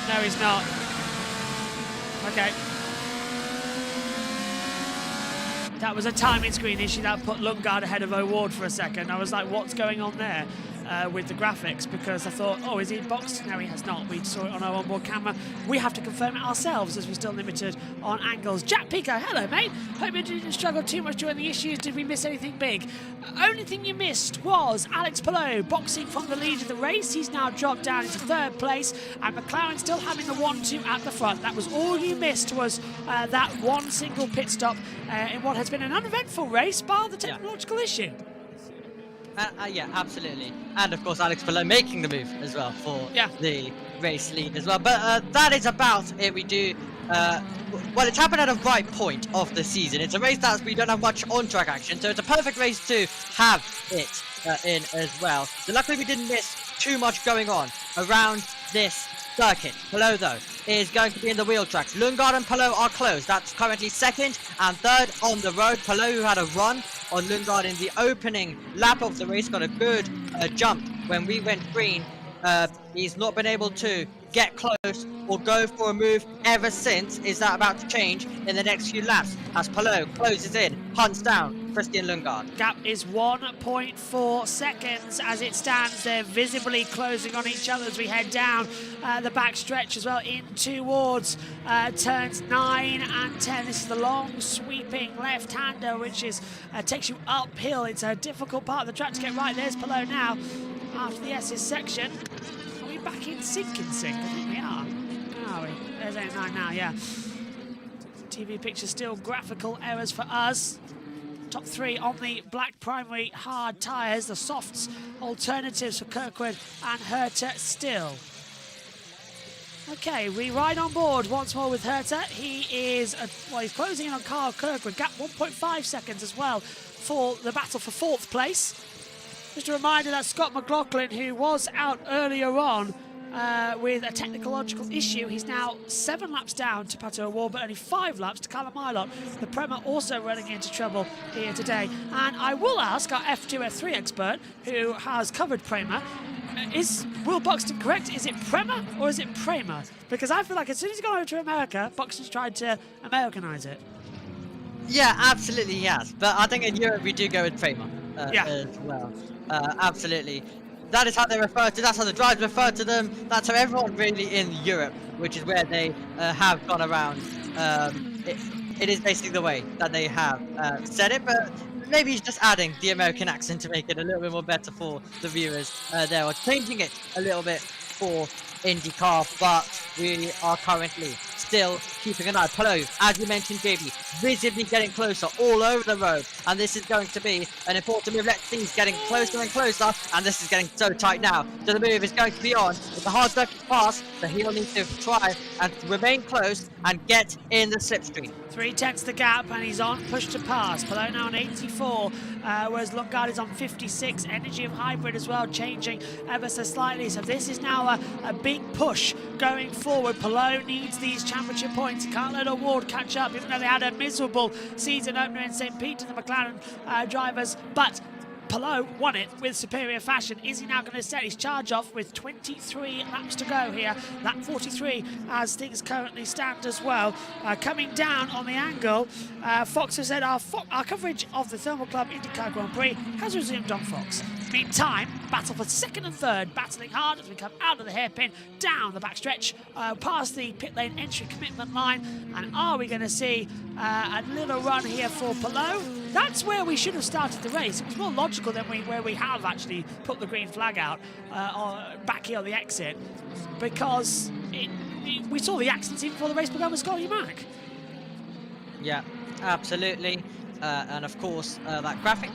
No, he's not. Okay. That was a timing screen issue that put Lundgaard ahead of Award for a second. I was like, what's going on there with the graphics? Because I thought, oh, is he boxed? No, he has not. We saw it on our onboard camera. We have to confirm it ourselves as we're still limited on angles. Jack Pico, hello, mate. Hope you didn't struggle too much during the issues. Did we miss anything big? Only thing you missed was Alex Palou boxing from the lead of the race. He's now dropped down into 3rd place, and McLaren still having the 1-2 at the front. That was all you missed, was that one single pit stop in what has been an uneventful race, bar the technological issue. Yeah, absolutely. And of course, Alex Palou making the move as well for the race lead as well. But that is about it. We do, well, it's happened at a right point of the season. It's a race that we don't have much on-track action, so it's a perfect race to have it in as well. So luckily we didn't miss too much going on around this circuit. Palou, though, is going to be in the wheel tracks. Lundgaard and Palou are close. That's currently 2nd and 3rd on the road. Palou, who had a run on Lundgaard in the opening lap of the race, got a good jump when we went green. He's not been able to get close or go for a move ever since. Is that about to change in the next few laps as Palou closes in, hunts down Christian Lundgaard? Gap is 1.4 seconds as it stands. They're visibly closing on each other as we head down the back stretch as well in towards turns 9 and 10. This is the long sweeping left-hander, which is takes you uphill. It's a difficult part of the track to get right. There's Palou now after the S's section. Are we back in sync? I think we are. Are we? There's 8-9 now, yeah. TV picture still graphical errors for us. Top 3 on the black primary hard tyres. The softs alternatives for Kirkwood and Herta still. Okay, we ride on board once more with Herta. He is, well, he's closing in on Carl Kirkwood. Gap 1.5 seconds as well for the battle for 4th place. Just a reminder that Scott McLaughlin, who was out earlier on with a technological issue, he's now 7 laps down to Pato O'Ward, but only 5 laps to Callum Ilott. The Prema also running into trouble here today. And I will ask our F2, F3 expert, who has covered Prema, is Will Buxton correct? Is it Prema or is it Prema? Because I feel like as soon as he's gone over to America, Buxton's tried to Americanise it. Yeah, absolutely he has. But I think in Europe we do go with Prema as well. Absolutely. That is how they refer to, that's how the drivers refer to them. That's how everyone really in Europe, which is where they have gone around. It is basically the way that they have said it, but maybe he's just adding the American accent to make it a little bit more better for the viewers there, or changing it a little bit for INDYCAR, but we are currently still keeping an eye. Palou, as you mentioned, JB, visibly getting closer all over the road, and this is going to be an important move. Let's see, he's getting closer and closer, and this is getting so tight now. So the move is going to be on. It's a hard circuit pass, so he'll need to try and remain close and get in the slipstream. 3/10 the gap, and he's on push to pass. Palou now on 84, whereas Lundgaard is on 56. Energy of hybrid as well, changing ever so slightly. So this is now a big push going forward. Palou needs these championship points. Can't let O'Ward catch up, even though they had a miserable season opener in St. Peter, the McLaren drivers. But Palou won it with superior fashion. Is he now going to set his charge off with 23 laps to go here? Lap 43 as things currently stand as well. Coming down on the angle, Fox has said our coverage of the Thermal Club INDYCAR Grand Prix has resumed on Fox. Meantime, battle for 2nd and 3rd, battling hard as we come out of the hairpin, down the backstretch, past the pit lane entry commitment line. And are we going to see a little run here for Palou? That's where we should have started the race. It was more logical than where we have actually put the green flag out back here on the exit, because we saw the accidents even before the race began with Scotty Mack. Yeah, absolutely. And of course, that graphic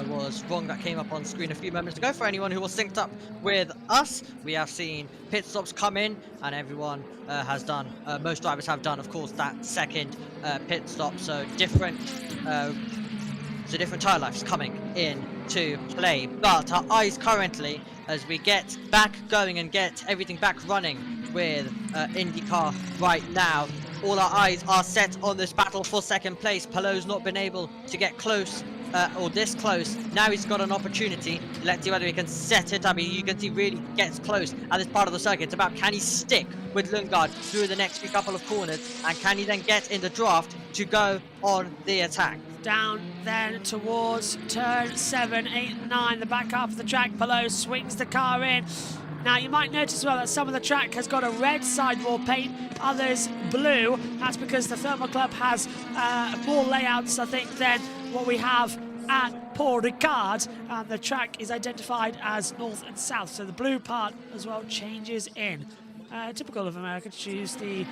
was wrong that came up on screen a few moments ago. For anyone who was synced up with us, we have seen pit stops come in, and everyone has done, most drivers have done, of course, that second pit stop. So different tire lives coming into play. But our eyes currently, as we get back going and get everything back running with INDYCAR right now, all our eyes are set on this battle for second place. Pallou's not been able to get close, or this close. Now he's got an opportunity. Let's see whether he can set it up. You can see really gets close at this part of the circuit. It's about, can he stick with Lundgaard through the next few couple of corners, and can he then get in the draft to go on the attack? Down then towards turn 7, 8, and 9, the back half of the track. Palou swings the car in. Now you might notice as well that some of the track has got a red sidewall paint, others blue. That's because the Thermal Club has more layouts, I think, than what we have at Paul Ricard, and the track is identified as north and south, so the blue part as well changes in. Typical of America to choose the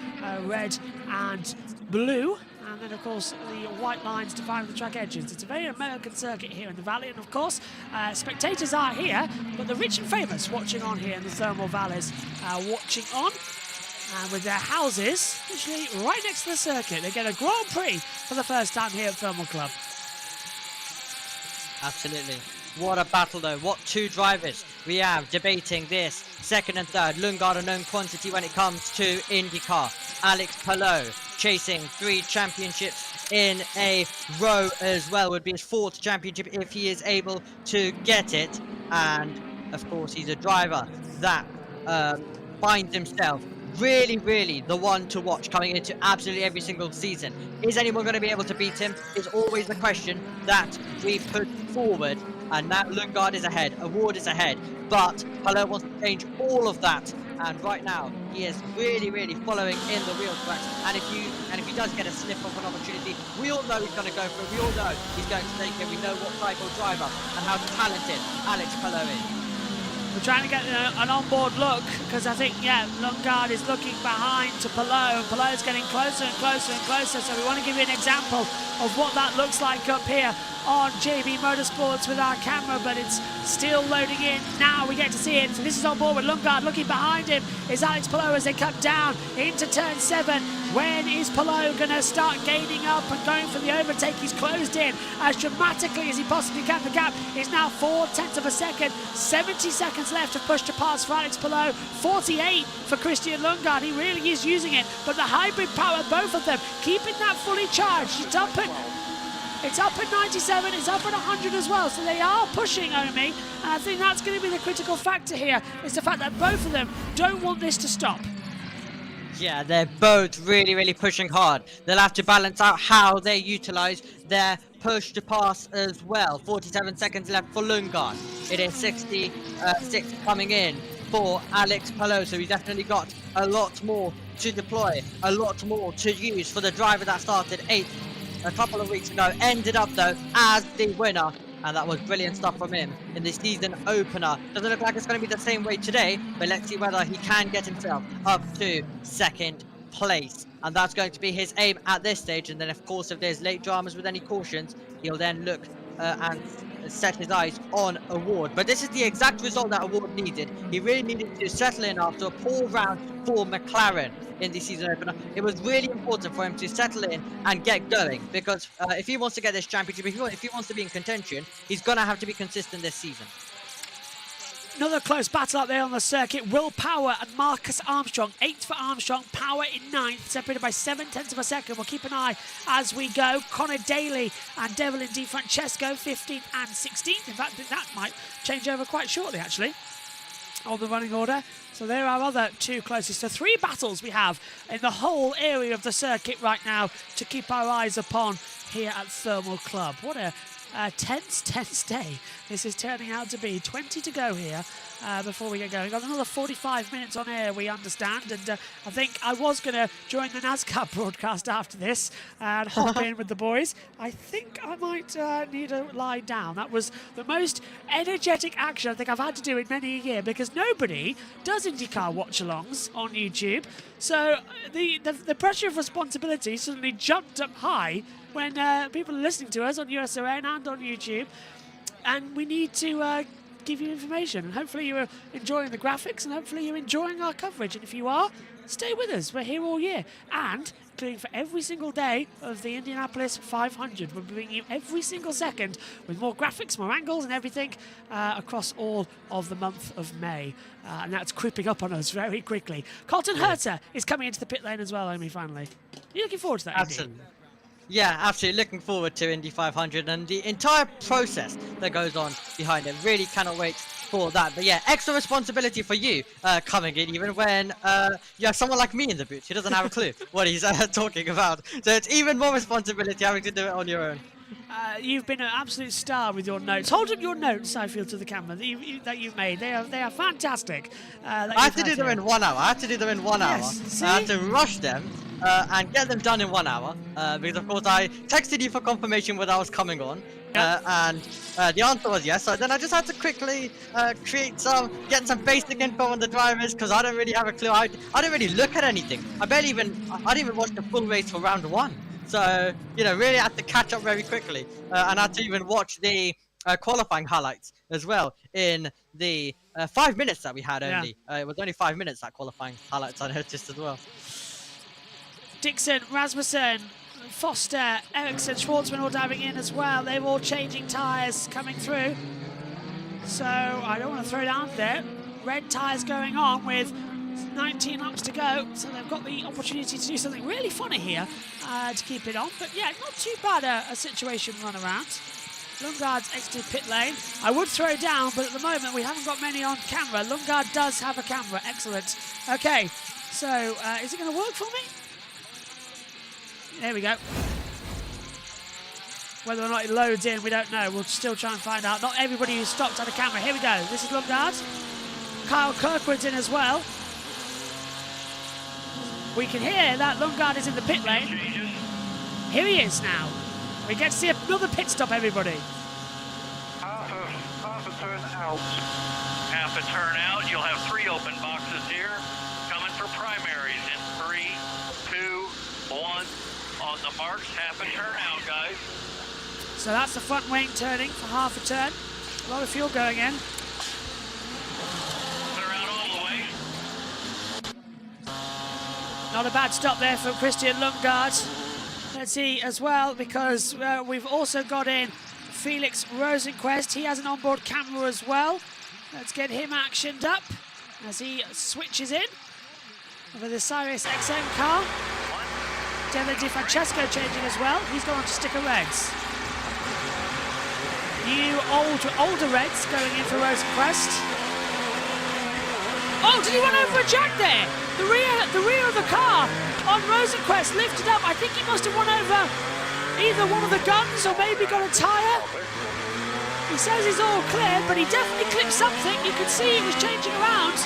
red and blue, and then of course the white lines define the track edges. It's a very American circuit here in the Valley, and of course spectators are here, but the rich and famous watching on here in the thermal valleys, watching on, and with their houses literally right next to the circuit. They get a Grand Prix for the first time here at Thermal Club. Absolutely. What a battle though. What two drivers we have debating this second and third. Lundgaard a known quantity when it comes to INDYCAR. Alex Palou chasing 3 championships in a row as well. Would be his 4th championship if he is able to get it. And of course he's a driver that finds himself really the one to watch coming into absolutely every single season. Is anyone going to be able to beat him is always the question that we put forward. And now Lundgaard is ahead, Award is ahead, but Palou wants to change all of that. And right now he is really following in the wheel tracks. And if he does get a sniff of an opportunity, we all know he's going to go for it. We all know he's going to take it. We know what type of driver and how talented Alex Palou is. We're trying to get an onboard look, because I think, yeah, Lundgaard is looking behind to Palou, and Palou's getting closer and closer and closer, so we want to give you an example of what that looks like up here on JB Motorsports with our camera, but it's still loading in. Now we get to see it. So this is on board with Lundgaard. Looking behind him is Alex Palou as they come down into turn 7. When is Palou going to start gaining up and going for the overtake? He's closed in as dramatically as he possibly can. The gap is now 0.4 of a second. 70 seconds left to push to pass for Alex Palou. 48 for Christian Lundgaard. He really is using it, but the hybrid power, both of them, keeping that fully charged. It's up at 97, it's up at 100 as well, so they are pushing Omi, and I think that's going to be the critical factor here, is the fact that both of them don't want this to stop. Yeah, they're both really pushing hard. They'll have to balance out how they utilize their push to pass as well. 47 seconds left for Lundgaard. It is 66 coming in for Alex Palou, so he's definitely got a lot more to deploy, a lot more to use for the driver that started 8th a couple of weeks ago, ended up though as the winner, and that was brilliant stuff from him in the season opener. Doesn't look like it's going to be the same way today, but let's see whether he can get himself up to second place, and that's going to be his aim at this stage. And then of course, if there's late dramas with any cautions, he'll then look and set his eyes on Award. But this is the exact result that Award needed. He really needed to settle in after a poor round for McLaren in the season opener. It was really important for him to settle in and get going, because if he wants to get this championship, if he wants to be in contention, he's going to have to be consistent this season. Another close battle up there on the circuit. Will Power and Marcus Armstrong. 8th for Armstrong, Power in 9th, separated by 0.7 of a second. We'll keep an eye as we go. Connor Daly and Devlin Di Francesco, 15th and 16th. In fact, that might change over quite shortly, actually, on the running order. So there are other 2 closest. So 3 battles we have in the whole area of the circuit right now to keep our eyes upon here at Thermal Club. What a tense day this is turning out to be. 20 to go here before we get going. Got another 45 minutes on air, we understand, and I think I was going to join the NASCAR broadcast after this and hop in with the boys. I think I might need to lie down. That was the most energetic action I think I've had to do in many a year, because nobody does IndyCar watch-alongs on YouTube. So the pressure of responsibility suddenly jumped up high when people are listening to us on USON and on YouTube, and we need to give you information, and hopefully you're enjoying the graphics, and hopefully you're enjoying our coverage, and if you are, stay with us. We're here all year, and including for every single day of the Indianapolis 500. We're bringing you every single second with more graphics, more angles and everything across all of the month of May. And that's creeping up on us very quickly. Colton Herter is coming into the pit lane as well, Omi, finally. Are you looking forward to that, Absolutely. Yeah, absolutely. Looking forward to Indy 500 and the entire process that goes on behind it. Really cannot wait for that. But yeah, extra responsibility for you coming in, even when you have someone like me in the booth who doesn't have a clue what he's talking about. So it's even more responsibility having to do it on your own. You've been an absolute star with your notes. Hold up your notes, I feel, to the camera that you've made. They are fantastic. I had to do them in 1 hour. I had to do them in 1 hour. See? I had to rush them and get them done in 1 hour because, of course, I texted you for confirmation whether I was coming on. And the answer was yes. So then I just had to quickly get some basic info on the drivers, because I don't really have a clue. I didn't really look at anything. I didn't even watch the full race for round 1. So, you know, really had to catch up very quickly. And I had to even watch the qualifying highlights as well in the 5 minutes that we had only. It was only 5 minutes, that qualifying highlights, I noticed as well. Dixon, Rasmussen, Foster, Ericsson, Schwartzman all diving in as well. They're all changing tyres coming through. So I don't want to throw down there. Red tyres going on with 19 laps to go. So they've got the opportunity to do something really funny here to keep it on. But yeah, not too bad a situation run around. Lundgaard's exited pit lane. I would throw down, but at the moment we haven't got many on camera. Lundgaard does have a camera. Excellent. Okay, so is it going to work for me? There we go. Whether or not it loads in, we don't know. We'll still try and find out. Not everybody who's stopped had a camera. Here we go. This is Lundgaard. Kyle Kirkwood's in as well. We can hear that Lundgaard is in the pit lane. Here he is now. We get to see another pit stop, everybody. Half a turn out. Half a turn out. You'll have 3 open boxes here. Coming for primaries in 3, 2, 1. On the marks, half a turn out, guys. So that's the front wing turning for half a turn. A lot of fuel going in. Clear out all the way. Not a bad stop there from Christian Lundgaard. Let's see as well, because we've also got in Felix Rosenquist. He has an onboard camera as well. Let's get him actioned up as he switches in with the Cyrus XM car. Devin DiFrancesco changing as well. He's gone on to sticker reds. New older reds going in for Rosenquist. Oh, did he run over a jack there? The rear of the car on Rosenquist lifted up. I think he must have run over either one of the guns or maybe got a tyre. He says he's all clear, but he definitely clipped something. You can see it was changing around.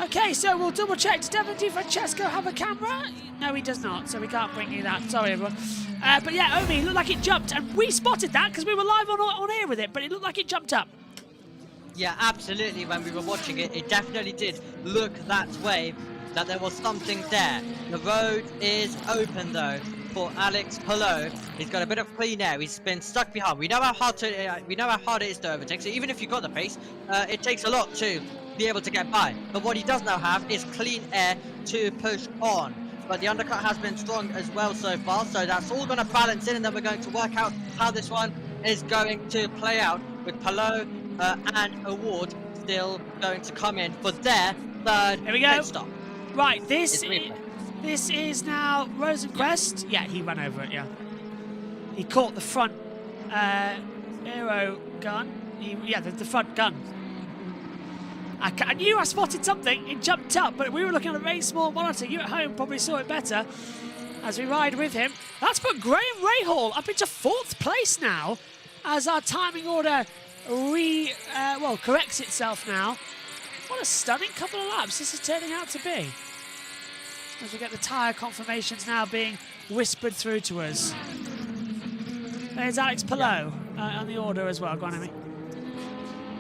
Okay, so we'll double check. Does Devin DiFrancesco have a camera? No, he does not, so we can't bring you that. Sorry, everyone. But yeah, Omi, it looked like it jumped, and we spotted that because we were live on air with it, but it looked like it jumped up. Yeah, absolutely. When we were watching it, it definitely did look that way, that there was something there. The road is open, though, for Alex Palou. He's got a bit of clean air. He's been stuck behind. We know how hard it is to overtake. So even if you've got the pace, it takes a lot to be able to get by. But what he does now have is clean air to push on. But the undercut has been strong as well so far, so that's all going to balance in, and then we're going to work out how this one is going to play out, with Palou and Award still going to come in for their third pit stop. Right, this is now Rosenquist. Yeah, he ran over it, yeah. He caught the front aero gun. The front gun. I knew I spotted something. It jumped up, but we were looking at a very small monitor. You at home probably saw it better. as we ride with him. That's put Graham Rahal up into 4th place now as our timing order corrects itself now. What a stunning couple of laps this is turning out to be. As we get the tyre confirmations now being whispered through to us. There's Alex Palou on the order as well. Go on, Amy.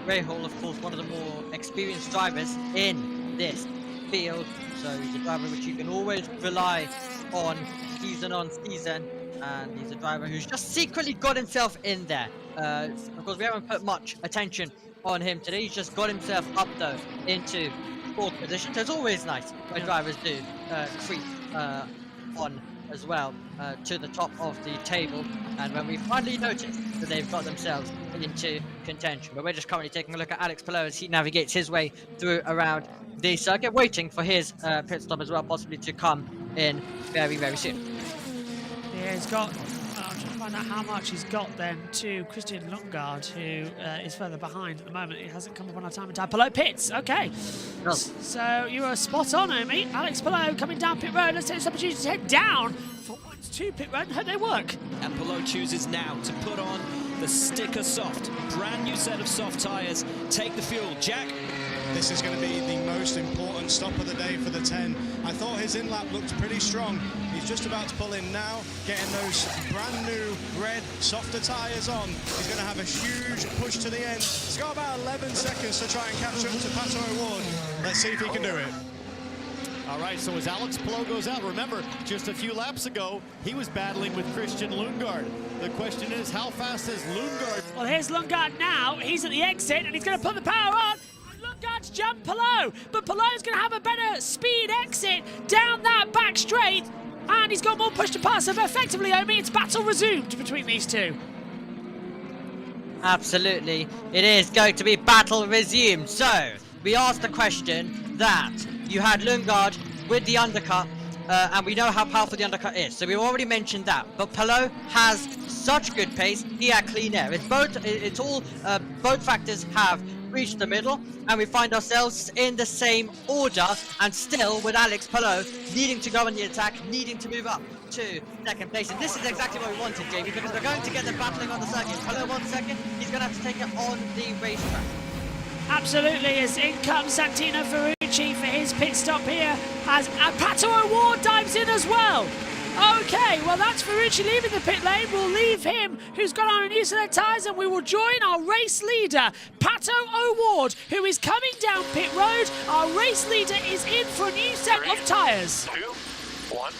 Rahal, of course, one of the more experienced drivers in this field. So he's a driver which you can always rely on season on season. And he's a driver who's just secretly got himself in there. Of course, we haven't put much attention on him today. He's just got himself up, though, into 4th position. So it's always nice when drivers do creep on as well to the top of the table. And when we finally notice that they've got themselves into contention. But we're just currently taking a look at Alex Palou as he navigates his way through around the circuit, waiting for his pit stop as well, possibly to come in very, very soon. Yeah, he's got, I'm trying to find out how much he's got then to Christian Lundgaard, who is further behind at the moment. He hasn't come up on our time and time. Palou pits, okay. No. So you were spot on, Amy. Alex Palou coming down pit road. Let's take this opportunity to head down for 1-2 pit road and hope they work. And Palou chooses now to put on the Sticker Soft. Brand new set of soft tyres. Take the fuel. Jack. This is going to be the most important stop of the day for the 10. I thought his in-lap looked pretty strong. He's just about to pull in now, getting those brand new red, softer tyres on. He's going to have a huge push to the end. He's got about 11 seconds to try and catch up to Pato O'Ward. Let's see if he can do it. All right, so as Alex Palou goes out, remember, just a few laps ago, he was battling with Christian Lundgaard. The question is, how fast is Lundgaard? Well, here's Lundgaard now. He's at the exit, and he's going to put the power on. Lundgaard's jump Palou, but Palou's going to have a better speed exit down that back straight, and he's got more push to pass. So effectively, Omi, it's battle resumed between these two. Absolutely, it is going to be battle resumed. So we asked the question that you had Lundgaard with the undercut, and we know how powerful the undercut is. So we've already mentioned that, but Palou has such good pace. He had clean air. Both factors have reached the middle, and we find ourselves in the same order, and still with Alex Palou needing to go on the attack, needing to move up to 2nd place. And this is exactly what we wanted, Jamie, because we're going to get them battling on the circuit. Palou 1 second, he's going to have to take it on the racetrack. Absolutely, as in comes Santino Ferrucci for his pit stop here, as Pato O'Ward dives in as well. Okay, well that's Ferrucci leaving the pit lane. We'll leave him, who's got on a new set of tyres, and we will join our race leader, Pato O'Ward, who is coming down pit road. Our race leader is in for a new set of tyres. 2, 1,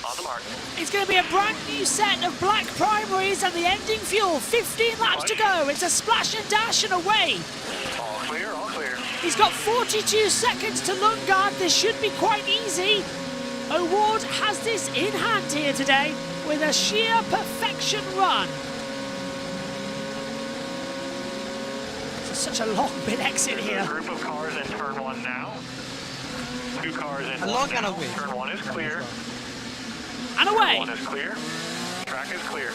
on the mark. It's going to be a brand new set of black primaries and the ending fuel. 15 laps to go. It's a splash and dash and away. All clear, all clear. He's got 42 seconds to Lundgaard. This should be quite easy. O'Ward has this in hand here today with a sheer perfection run. It's such a long bit exit here. A group of cars in turn 1 now. 2 cars in a long and a win. Turn 1 is clear. And away. Turn 1 is clear. Track is clear.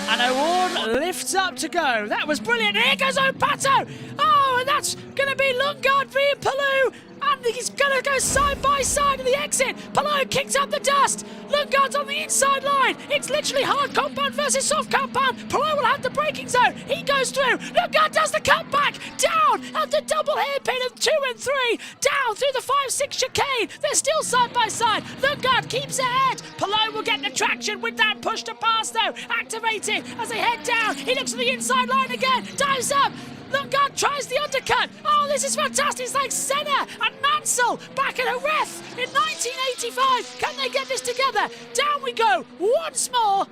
And O'Ward lifts up to go. That was brilliant. Here goes Pato. Oh, and that's going to be Lundgaard v Palou. And he's going to go side by side of the exit. Palou kicks up the dust. Lundgaard's on the inside line. It's literally hard compound versus soft compound. Palou will have the braking zone. He goes through. Lundgaard does the cutback. Down at the double hairpin of 2 and 3. Down through the 5-6 chicane. They're still side by side. Lundgaard keeps ahead. Palou will get the traction with that push to pass though. Activated as they head down. He looks at the inside line again. Dives up. Lundgaard tries the undercut. Oh, this is fantastic. It's like Senna and Mansell back at a ref in 1985. Can they get this together? Down we go once more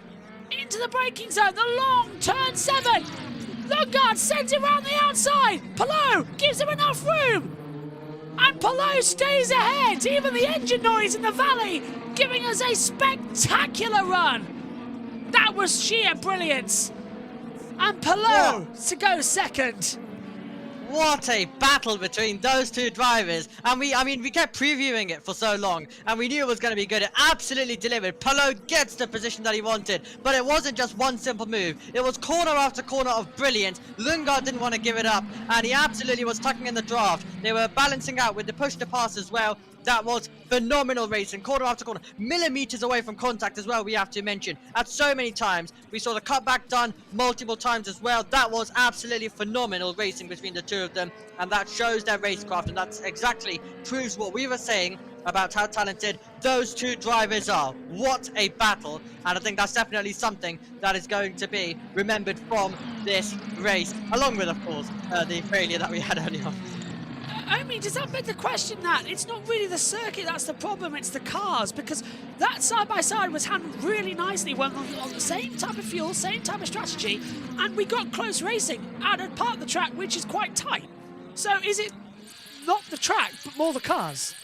into the braking zone. The long turn 7. Lundgaard sends it round the outside. Palou gives him enough room. And Palou stays ahead. Even the engine noise in the valley giving us a spectacular run. That was sheer brilliance. And Palou to go second. What a battle between those two drivers. And we kept previewing it for so long, and we knew it was going to be good. It absolutely delivered. Palou gets the position that he wanted, but it wasn't just one simple move. It was corner after corner of brilliance. Lundgaard didn't want to give it up, and he absolutely was tucking in the draft. They were balancing out with the push to pass as well. That was phenomenal racing, corner after corner, millimeters away from contact as well, we have to mention. At so many times, we saw the cutback done multiple times as well. That was absolutely phenomenal racing between the two of them, and that shows their racecraft, and that's exactly proves what we were saying about how talented those two drivers are. What a battle, and I think that's definitely something that is going to be remembered from this race, along with, of course, the failure that we had earlier on. I mean, does that beg the question that it's not really the circuit that's the problem, it's the cars? Because that side-by-side was handled really nicely, on the same type of fuel, same type of strategy, and we got close racing at a part of the track which is quite tight. So is it not the track, but more the cars?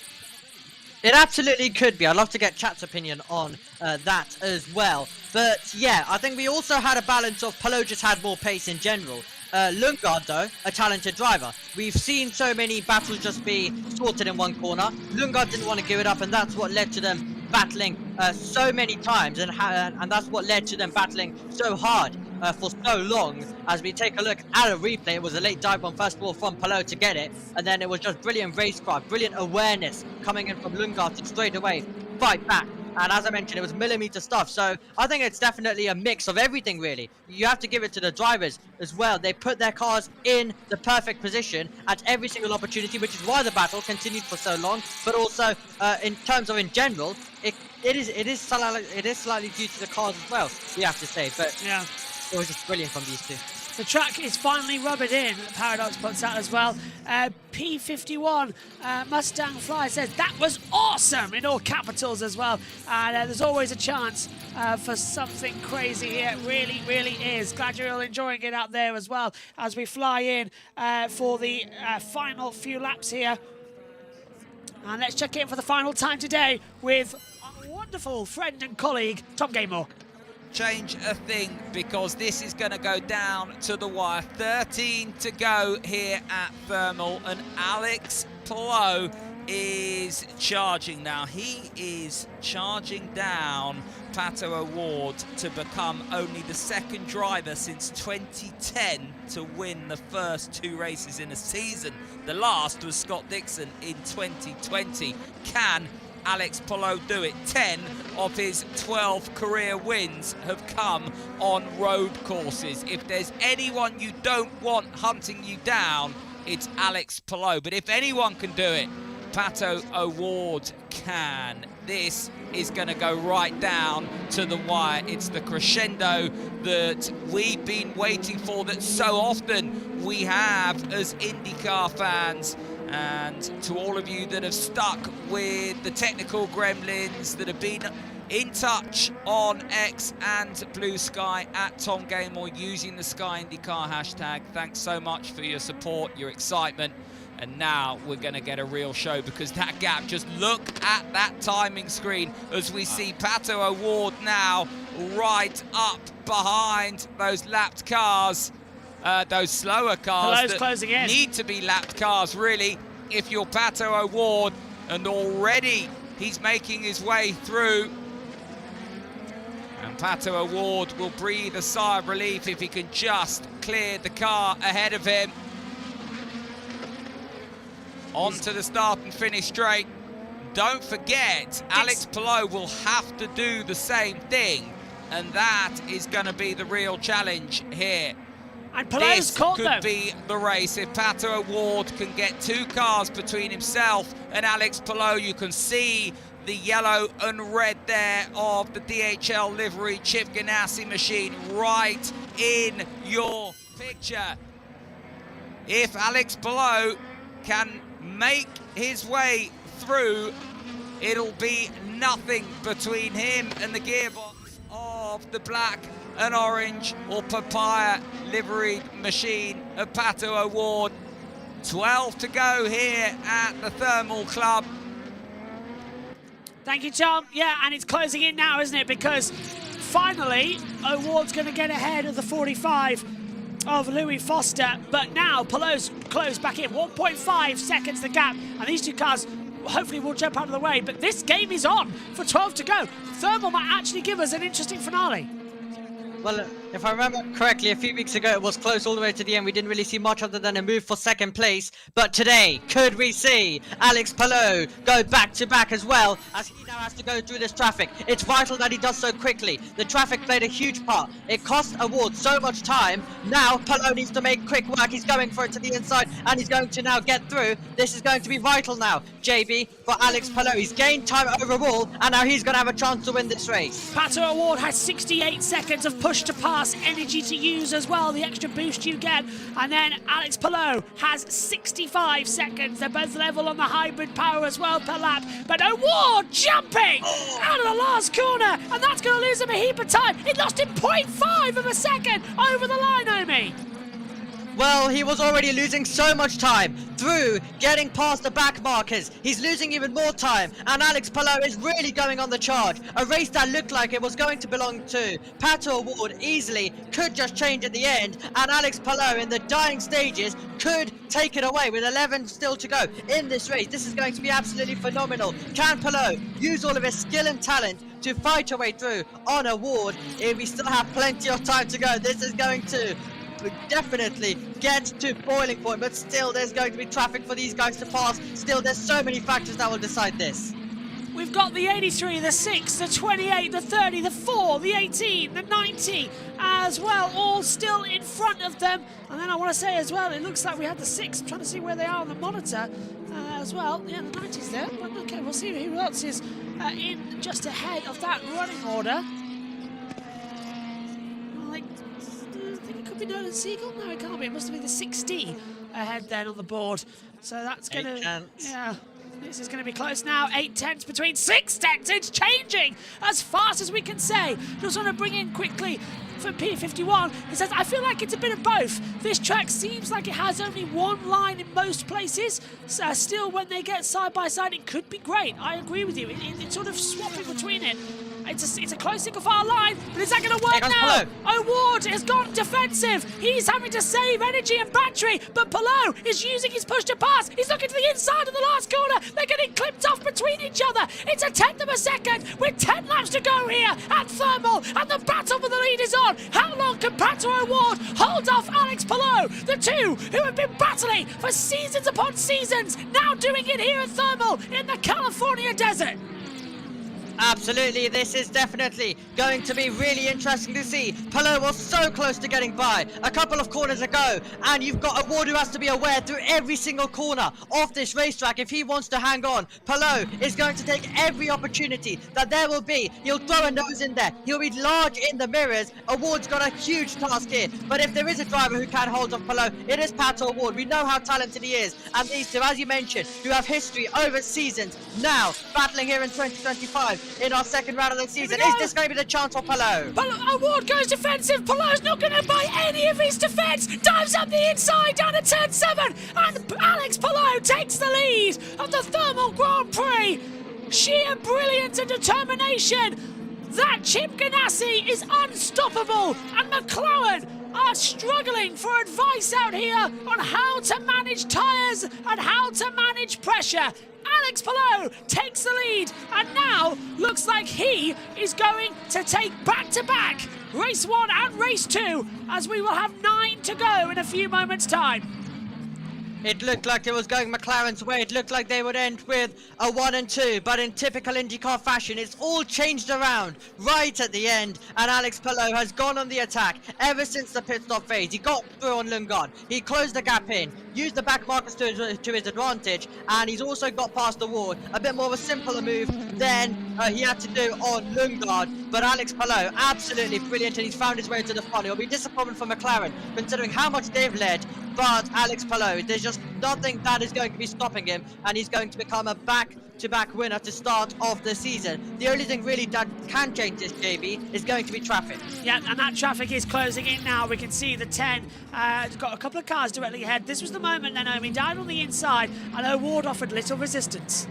It absolutely could be. I'd love to get chat's opinion on that as well. But yeah, I think we also had a balance of Palou just had more pace in general. Lundgaard, though, a talented driver. We've seen so many battles just be sorted in one corner. Lundgaard didn't want to give it up, and that's what led to them battling so many times, and that's what led to them battling so hard for so long. As we take a look at a replay, it was a late dive bomb first of all from Palou to get it, and then it was just brilliant racecraft, brilliant awareness coming in from Lundgaard to straight away fight back. And as I mentioned, it was millimeter stuff. So I think it's definitely a mix of everything, really. You have to give it to the drivers as well. They put their cars in the perfect position at every single opportunity, which is why the battle continued for so long. But also, in terms of in general, it is slightly due to the cars as well, we have to say. But yeah, it was just brilliant from these two. The track is finally rubbing in, Paradox puts out as well. P51 Mustang Fly says, that was awesome, in all capitals as well. And there's always a chance for something crazy here. It really, really is. Glad you're all enjoying it out there as well as we fly in for the final few laps here. And let's check in for the final time today with our wonderful friend and colleague, Tom Gaymore. Change a thing, because this is going to go down to the wire. 13 to go here at Thermal, and Alex Palou is charging now. He is charging down Pato O'Ward to become only the second driver since 2010 to win the first two races in a season. The last was Scott Dixon in 2020. Can Alex Palou do it? 10 of his 12 career wins have come on road courses. If there's anyone you don't want hunting you down, it's Alex Palou. But if anyone can do it, Pato O'Ward can. This is going to go right down to the wire. It's the crescendo that we've been waiting for, that so often we have as IndyCar fans. And to all of you that have stuck with the technical gremlins, that have been in touch on X and BlueSky at Tom Gaymore using the Sky IndyCar hashtag, thanks so much for your support, your excitement. And now we're going to get a real show, because that gap, just look at that timing screen as we see Pato O'Ward now right up behind those lapped cars. Those slower cars that need to be lapped cars, really, if you're Pato O'Ward, and already he's making his way through. And Pato O'Ward will breathe a sigh of relief if he can just clear the car ahead of him. Onto the start and finish straight. Don't forget, Alex Palou will have to do the same thing, and that is going to be the real challenge here. And Palou's caught them. This could be the race if Pato O'Ward can get two cars between himself and Alex Palou. You can see the yellow and red there of the DHL livery Chip Ganassi machine right in your picture. If Alex Palou can make his way through, it'll be nothing between him and the gearbox of the black and orange or papaya liveried machine of Pato O'Ward. 12 to go here at the Thermal Club. Thank you, Tom. Yeah, and it's closing in now, isn't it? Because finally, O'Ward's going to get ahead of the 45 of Louis Foster. But now, Palou's closed back in. 1.5 seconds the gap. And these two cars hopefully will jump out of the way. But this game is on for 12 to go. Thermal might actually give us an interesting finale. Well, if I remember correctly, a few weeks ago it was close all the way to the end. We didn't really see much other than a move for second place. But today, could we see Alex Palou go back-to-back as well, as he now has to go through this traffic? It's vital that he does so quickly. The traffic played a huge part. It cost Award so much time. Now, Palou needs to make quick work. He's going for it to the inside, and he's going to now get through. This is going to be vital now, JB, for Alex Palou. He's gained time overall, and now he's going to have a chance to win this race. Pato Award has 68 seconds of push to pass, energy to use as well, the extra boost you get. And then Alex Palou has 65 seconds. They're both level on the hybrid power as well per lap. But Award jumping out of the last corner, and that's going to lose him a heap of time. It lost him 0.5 of a second over the line, Omi. Well, he was already losing so much time through getting past the back markers. He's losing even more time, and Alex Palou is really going on the charge. A race that looked like it was going to belong to Pato Award easily could just change at the end, and Alex Palou in the dying stages could take it away with 11 still to go in this race. This is going to be absolutely phenomenal. Can Palou use all of his skill and talent to fight her way through on Award? If we still have plenty of time to go, this is going to definitely get to boiling point, but still there's going to be traffic for these guys to pass. Still, there's so many factors that will decide this. We've got the 83, the 6, the 28, the 30, the 4, the 18, the 90 as well, all still in front of them. And then I want to say as well, it looks like we had the 6. I'm trying to see where they are on the monitor as well. Yeah, the 90's there, but okay, we'll see who else is in just ahead of that running order. Nolan Siegel? No, it can't be. It must have been the 60 ahead then on the board. So that's going to... Yeah, this is going to be close now. 8 tenths between 6 tenths. It's changing as fast as we can say. Just want to bring in quickly from P51. It says, I feel like it's a bit of both. This track seems like it has only one line in most places. So still, when they get side by side, it could be great. I agree with you. It's sort of swapping between it. It's a close single file line, but is that going to work now? Award has gone defensive. He's having to save energy and battery, but Palou is using his push to pass. He's looking to the inside of the last corner. They're getting clipped off between each other. It's a tenth of a second with 10 laps to go here at Thermal, and the battle for the lead is on. How long can Pato Award hold off Alex Palou? The two who have been battling for seasons upon seasons, now doing it here at Thermal in the California desert. Absolutely, this is definitely going to be really interesting to see. Palou was so close to getting by a couple of corners ago, and you've got Award who has to be aware through every single corner of this racetrack if he wants to hang on. Palou is going to take every opportunity that there will be. He'll throw a nose in there. He'll be large in the mirrors. Award's got a huge task here, but if there is a driver who can hold off Palou, it is Pato Award. We know how talented he is, and these two, as you mentioned, who have history over seasons, now battling here in 2025. In our second round of the season. Is this going to be the chance for Palou? Award goes defensive. Palou's not going to buy any of his defense. Dives up the inside down to turn 7. And Alex Palou takes the lead of the Thermal Grand Prix. Sheer brilliance and determination. That Chip Ganassi is unstoppable. And McLaren are struggling for advice out here on how to manage tyres and how to manage pressure. Alex Palou takes the lead, and now looks like he is going to take back-to-back race 1 and race 2, as we will have 9 to go in a few moments' time. It looked like it was going McLaren's way. It looked like they would end with a 1 and 2, but in typical IndyCar fashion, it's all changed around right at the end, and Alex Palou has gone on the attack ever since the pit stop phase. He got through on Lundgaard. He closed the gap in, used the back markers to his advantage, and he's also got past the wall. A bit more of a simpler move than he had to do on Lundgaard, but Alex Palou, absolutely brilliant, and he's found his way to the front. It'll be disappointment for McLaren, considering how much they've led, but Alex Palou, there's just nothing that is going to be stopping him, and he's going to become a back-to-back winner to start off the season. The only thing really that can change this, JB, is going to be traffic. Yeah, and that traffic is closing in now. We can see the 10 got a couple of cars directly ahead. This was the moment then, Omi died on the inside, and Award offered little resistance.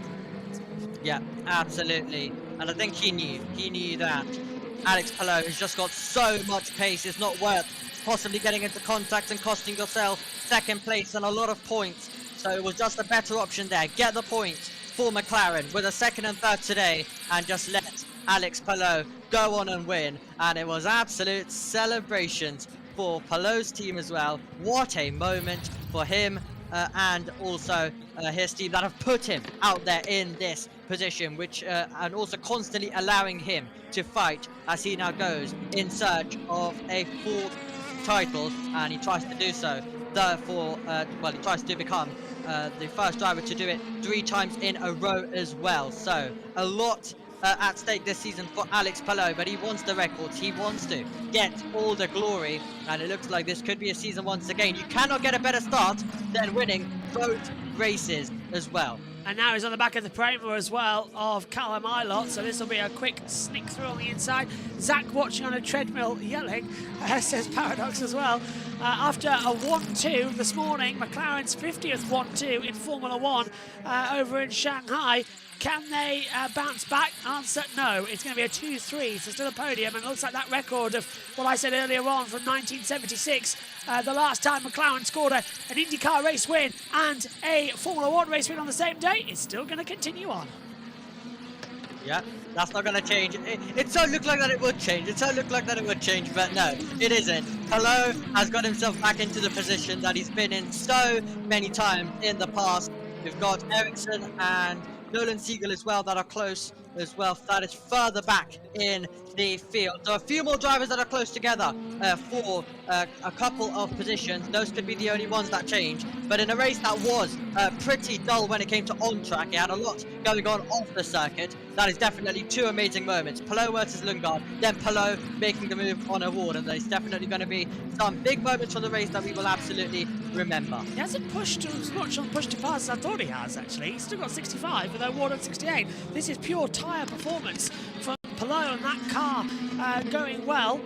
Yeah, absolutely. And I think he knew that Alex Palou has just got so much pace, it's not worth possibly getting into contact and costing yourself second place and a lot of points. So it was just a better option there. Get the points for McLaren with a second and third today, and just let Alex Palou go on and win, and it was absolute celebrations for Palou's team as well. What a moment for him and also his team that have put him out there in this position, which and also constantly allowing him to fight as he now goes in search of a 4th title, and he tries to do so. Therefore, well, he tries to become the first driver to do it 3 times in a row as well. So a lot at stake this season for Alex Palou, but he wants the records, he wants to get all the glory, and it looks like this could be a season once again. You cannot get a better start than winning both races as well. And now he's on the back of the Prima as well of Callum Ilott, so this will be a quick sneak through on the inside. Zach watching on a treadmill yelling, says Paradox as well. After a 1-2 this morning, McLaren's 50th 1-2 in Formula 1 over in Shanghai. Can they bounce back? Answer, no. It's going to be a 2-3, so still a podium, and it looks like that record of what I said earlier on from 1976, the last time McLaren scored an INDYCAR race win and a Formula 1 race win on the same day, is still going to continue on. Yeah, that's not going to change. It so looked like that it would change. It so looked like that it would change, but no, it isn't. Palou has got himself back into the position that he's been in so many times in the past. We've got Ericsson and Nolan Siegel as well that are close as well. That is further back in the field. So a few more drivers that are close together for a couple of positions. Those could be the only ones that change. But in a race that was pretty dull when it came to on track, it had a lot going on off the circuit. That is definitely 2 amazing moments. Palou versus Lundgaard, then Palou making the move on award, and there's definitely going to be some big moments from the race that we will absolutely remember. He hasn't pushed as much on push to pass as I thought he has, actually. He's still got 65 with award at 68. This is pure tyre performance from Palou and that car going well.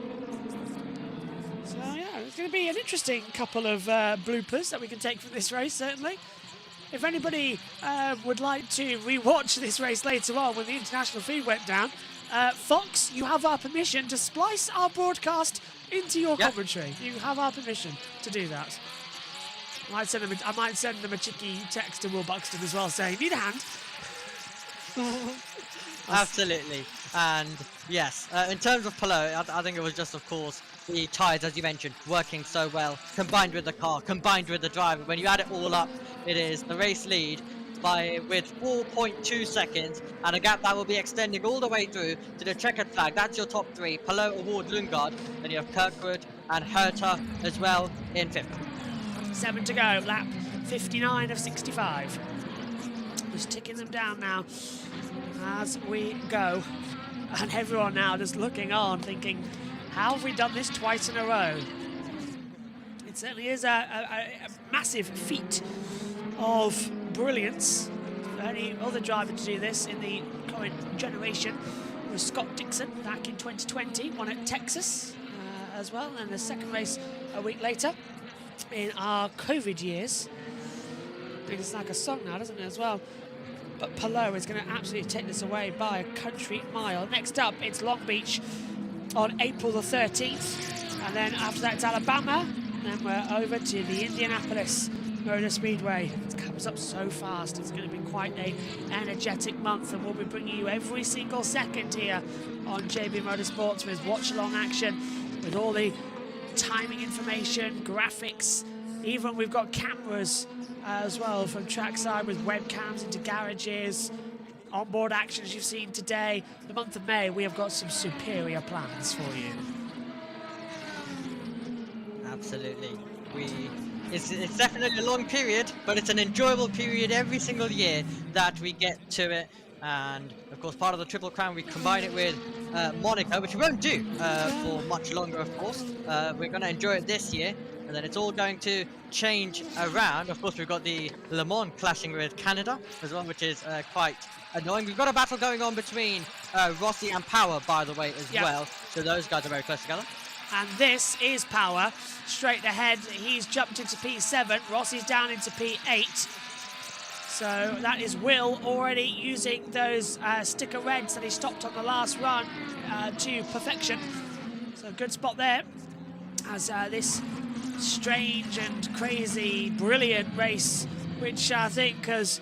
So yeah, it's going to be an interesting couple of bloopers that we can take from this race, certainly. If anybody would like to re-watch this race later on when the international feed went down, Fox, you have our permission to splice our broadcast into your commentary. You have our permission to do that. I might send them a cheeky text to Will Buxton as well saying, need a hand? Absolutely. And yes, in terms of Palou, I think it was just, of course, the tyres, as you mentioned, working so well, combined with the car, combined with the driver. When you add it all up, it is the race lead with 4.2 seconds, and a gap that will be extending all the way through to the checkered flag. That's your top 3, Palou, Award, Lundgaard. Then you have Kirkwood and Herta as well in 5th. 7 to go, lap 59 of 65. Just ticking them down now as we go. And everyone now just looking on, thinking, how have we done this twice in a row? It certainly is a massive feat of brilliance. The only other driver to do this in the current generation was Scott Dixon back in 2020, won at Texas as well, and the second race a week later in our COVID years. I think it's like a song now, doesn't it, as well? But Palou is going to absolutely take this away by a country mile. Next up, it's Long Beach on April the 13th. And then after that, it's Alabama. And then we're over to the Indianapolis Motor Speedway. It comes up so fast. It's going to be quite an energetic month. And we'll be bringing you every single second here on JB Motorsports with watch-along action, with all the timing information, graphics. Even we've got cameras as well from trackside with webcams into garages, onboard action as you've seen today. The month of May, we have got some superior plans for you. Absolutely. It's definitely a long period, but it's an enjoyable period every single year that we get to it. And of course, part of the Triple Crown, we combine it with Monaco, which we won't do for much longer, of course. We're going to enjoy it this year, and then it's all going to change around. Of course, we've got the Le Mans clashing with Canada as well, which is quite annoying. We've got a battle going on between Rossi and Power, by the way, as well. So those guys are very close together. And this is Power straight ahead. He's jumped into P7. Rossi's down into P8. So that is Will already using those sticker reds that he stopped on the last run to perfection. So good spot there as this strange and crazy, brilliant race, which I think has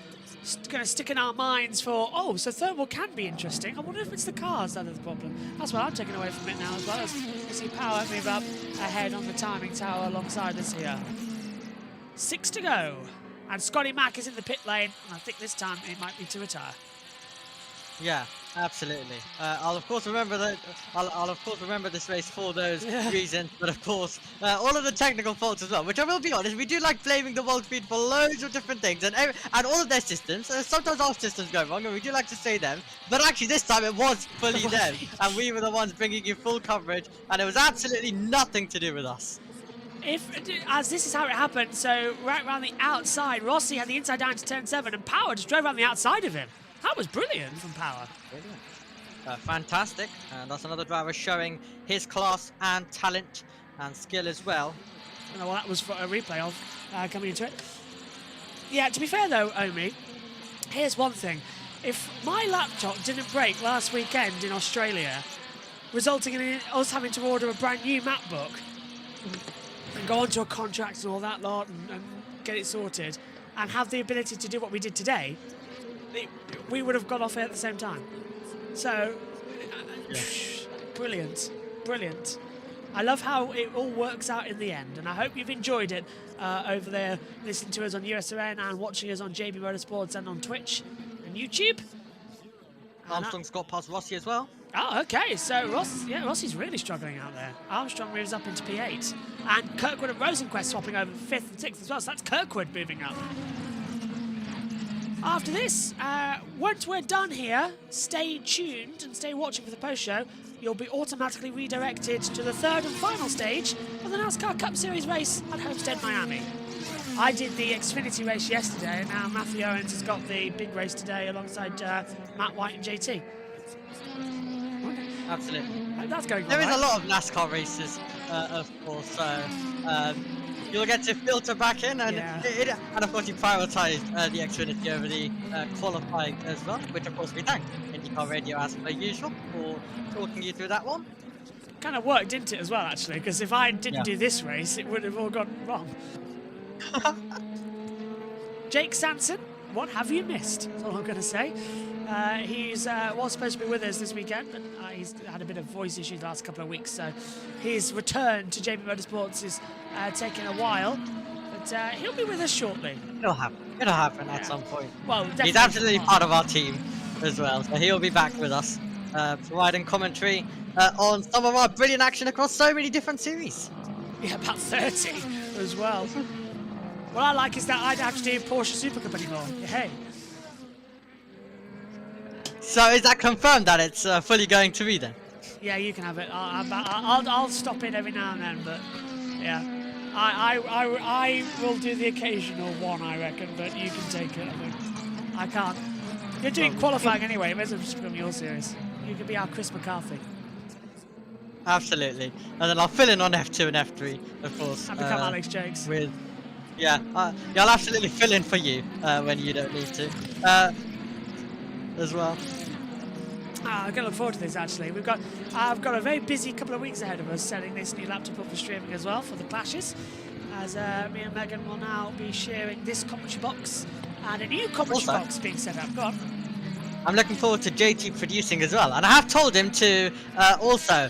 going to stick in our minds for, oh, so thermal can be interesting. I wonder if it's the cars that are the problem. That's what I'm taking away from it now as well. As we see Power move up ahead on the timing tower alongside us here. 6 to go. And Scotty Mack is in the pit lane. And I think this time it might be to retire. Yeah, absolutely. I'll of course remember that. I'll of course remember this race for those reasons, but of course all of the technical faults as well. Which I will be honest, we do like blaming the World Speed for loads of different things and all of their systems. Sometimes our systems go wrong, and we do like to say them. But actually, this time it was fully them, and we were the ones bringing you full coverage, and it was absolutely nothing to do with us. As this is how it happened, so right around the outside, Rossi had the inside down to turn 7, and Power just drove around the outside of him. That was brilliant from Power. Brilliant. Fantastic. And that's another driver showing his class and talent and skill as well. I don't know what that was for a replay of coming into it. Yeah, to be fair though, Omi, here's one thing. If my laptop didn't break last weekend in Australia, resulting in us having to order a brand new MacBook and go onto a contract and all that lot and get it sorted and have the ability to do what we did today, we would have got off here at the same time. So, brilliant, brilliant. I love how it all works out in the end, and I hope you've enjoyed it over there, listening to us on USRN and watching us on JB Motorsports and on Twitch and YouTube. Armstrong's got past Rossi as well. Oh, okay. So Rossi's really struggling out there. Armstrong moves up into P8, and Kirkwood and Rosenquist swapping over 5th and 6th as well. So that's Kirkwood moving up. After this, once we're done here, stay tuned and stay watching for the post-show. You'll be automatically redirected to the 3rd and final stage of the NASCAR Cup Series race at Homestead, Miami. I did the Xfinity race yesterday, and now Matthew Owens has got the big race today alongside Matt White and JT. Absolutely. That's going There on, is a lot of NASCAR races, of course, so you'll get to filter back in, and and of course you prioritise the Xfinity over the qualifying as well, which of course we thank INDYCAR Radio as per usual for talking you through that one. Kind of worked, didn't it, as well, actually? Because if I didn't do this race, it would have all gone wrong. Jake Sanson, what have you missed? That's all I'm going to say. He's was supposed to be with us this weekend, but he's had a bit of voice issues the last couple of weeks, so his return to JB Motorsports is taking a while, but he'll be with us shortly. It'll happen at some point. Well, he's absolutely part of our team as well, so he'll be back with us, providing commentary on some of our brilliant action across so many different series. Yeah, about 30 as well. What I like is that I don't have to do Porsche Super Cup anymore. Hey. So is that confirmed that it's fully going to be then? Yeah, you can have it. I'll stop in every now and then, but yeah, I will do the occasional one, I reckon. But you can take it. I think I can't. You're doing qualifying anyway. It may as well just become your series. You can be our Chris McCarthy. Absolutely, and then I'll fill in on F2 and F3, of course. And become Alex Jakes. Yeah, I'll absolutely fill in for you when you don't need to, as well. I'm going to look forward to this, actually. I've got a very busy couple of weeks ahead of us setting this new laptop up for streaming as well for the clashes, as me and Megan will now be sharing this commentary box and a new commentary box being set up. Go on. I'm looking forward to JT producing as well, and I have told him to also.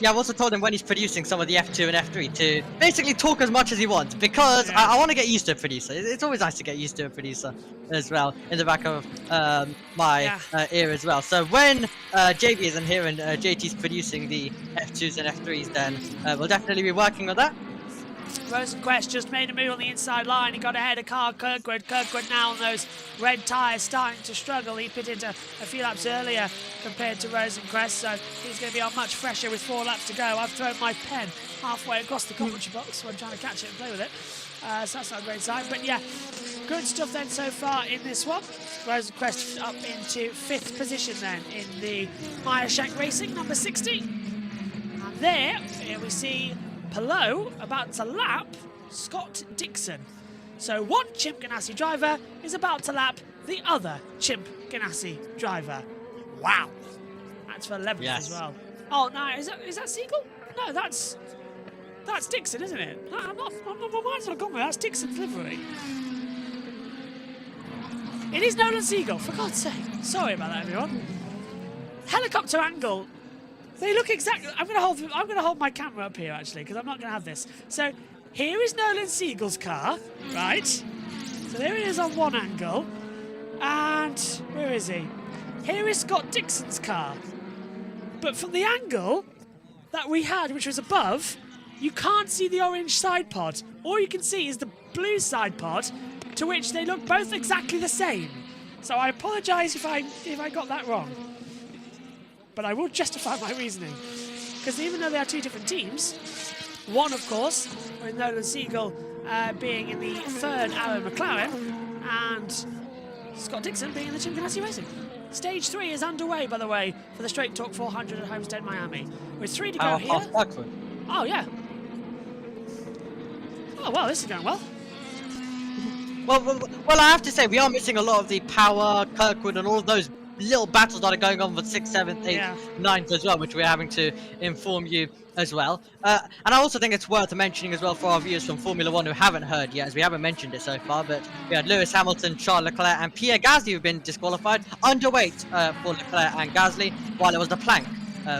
I've also told him when he's producing some of the F2 and F3 to basically talk as much as he wants, because I want to get used to a producer. It's always nice to get used to a producer as well in the back of my ear as well. So when JB isn't here and JT's producing the F2s and F3s, then we'll definitely be working with that. Rosenquist just made a move on the inside line. He got ahead of Carl Kirkwood. Kirkwood now on those red tyres starting to struggle. He pitted a few laps earlier compared to Rosenquist, so he's going to be on much fresher with 4 laps to go. I've thrown my pen halfway across the commentary box, so I'm trying to catch it and play with it. So that's not a great sign. But yeah, good stuff then so far in this one. Rosenquist up into 5th position then in the Meyershank Racing, number 60. And there we see Pelot about to lap Scott Dixon. So one Chimp Ganassi driver is about to lap the other Chimp Ganassi driver. Wow. That's for 11th as well. Oh, no, is that Siegel? No, that's Dixon, isn't it? No, my mind's not gone there. That's Dixon's livery. It is Nolan Siegel, for God's sake. Sorry about that, everyone. Helicopter angle. They look exactly. I'm gonna hold my camera up here actually, because I'm not gonna have this. So here is Nolan Siegel's car, right? So there he is on one angle, and where is he? Here is Scott Dixon's car. But from the angle that we had, which was above, you can't see the orange side pod. All you can see is the blue side pod, to which they look both exactly the same. So I apologise if I got that wrong. But I will justify my reasoning. Because even though they are two different teams, one, of course, with Nolan Siegel being in the third Arrow McLaren, and Scott Dixon being in the Team Ganassi Racing. Stage 3 is underway, by the way, for the Straight Talk 400 at Homestead, Miami. With 3 to go here. Oh, yeah. Oh, well, this is going well. Well, I have to say, we are missing a lot of the power, Kirkwood, and all of those little battles that are going on for 6th, 7th, 8th, 9th as well, which we're having to inform you as well. And I also think it's worth mentioning as well for our viewers from Formula 1 who haven't heard yet, as we haven't mentioned it so far, but we had Lewis Hamilton, Charles Leclerc and Pierre Gasly who've been disqualified, underweight for Leclerc and Gasly, while it was the plank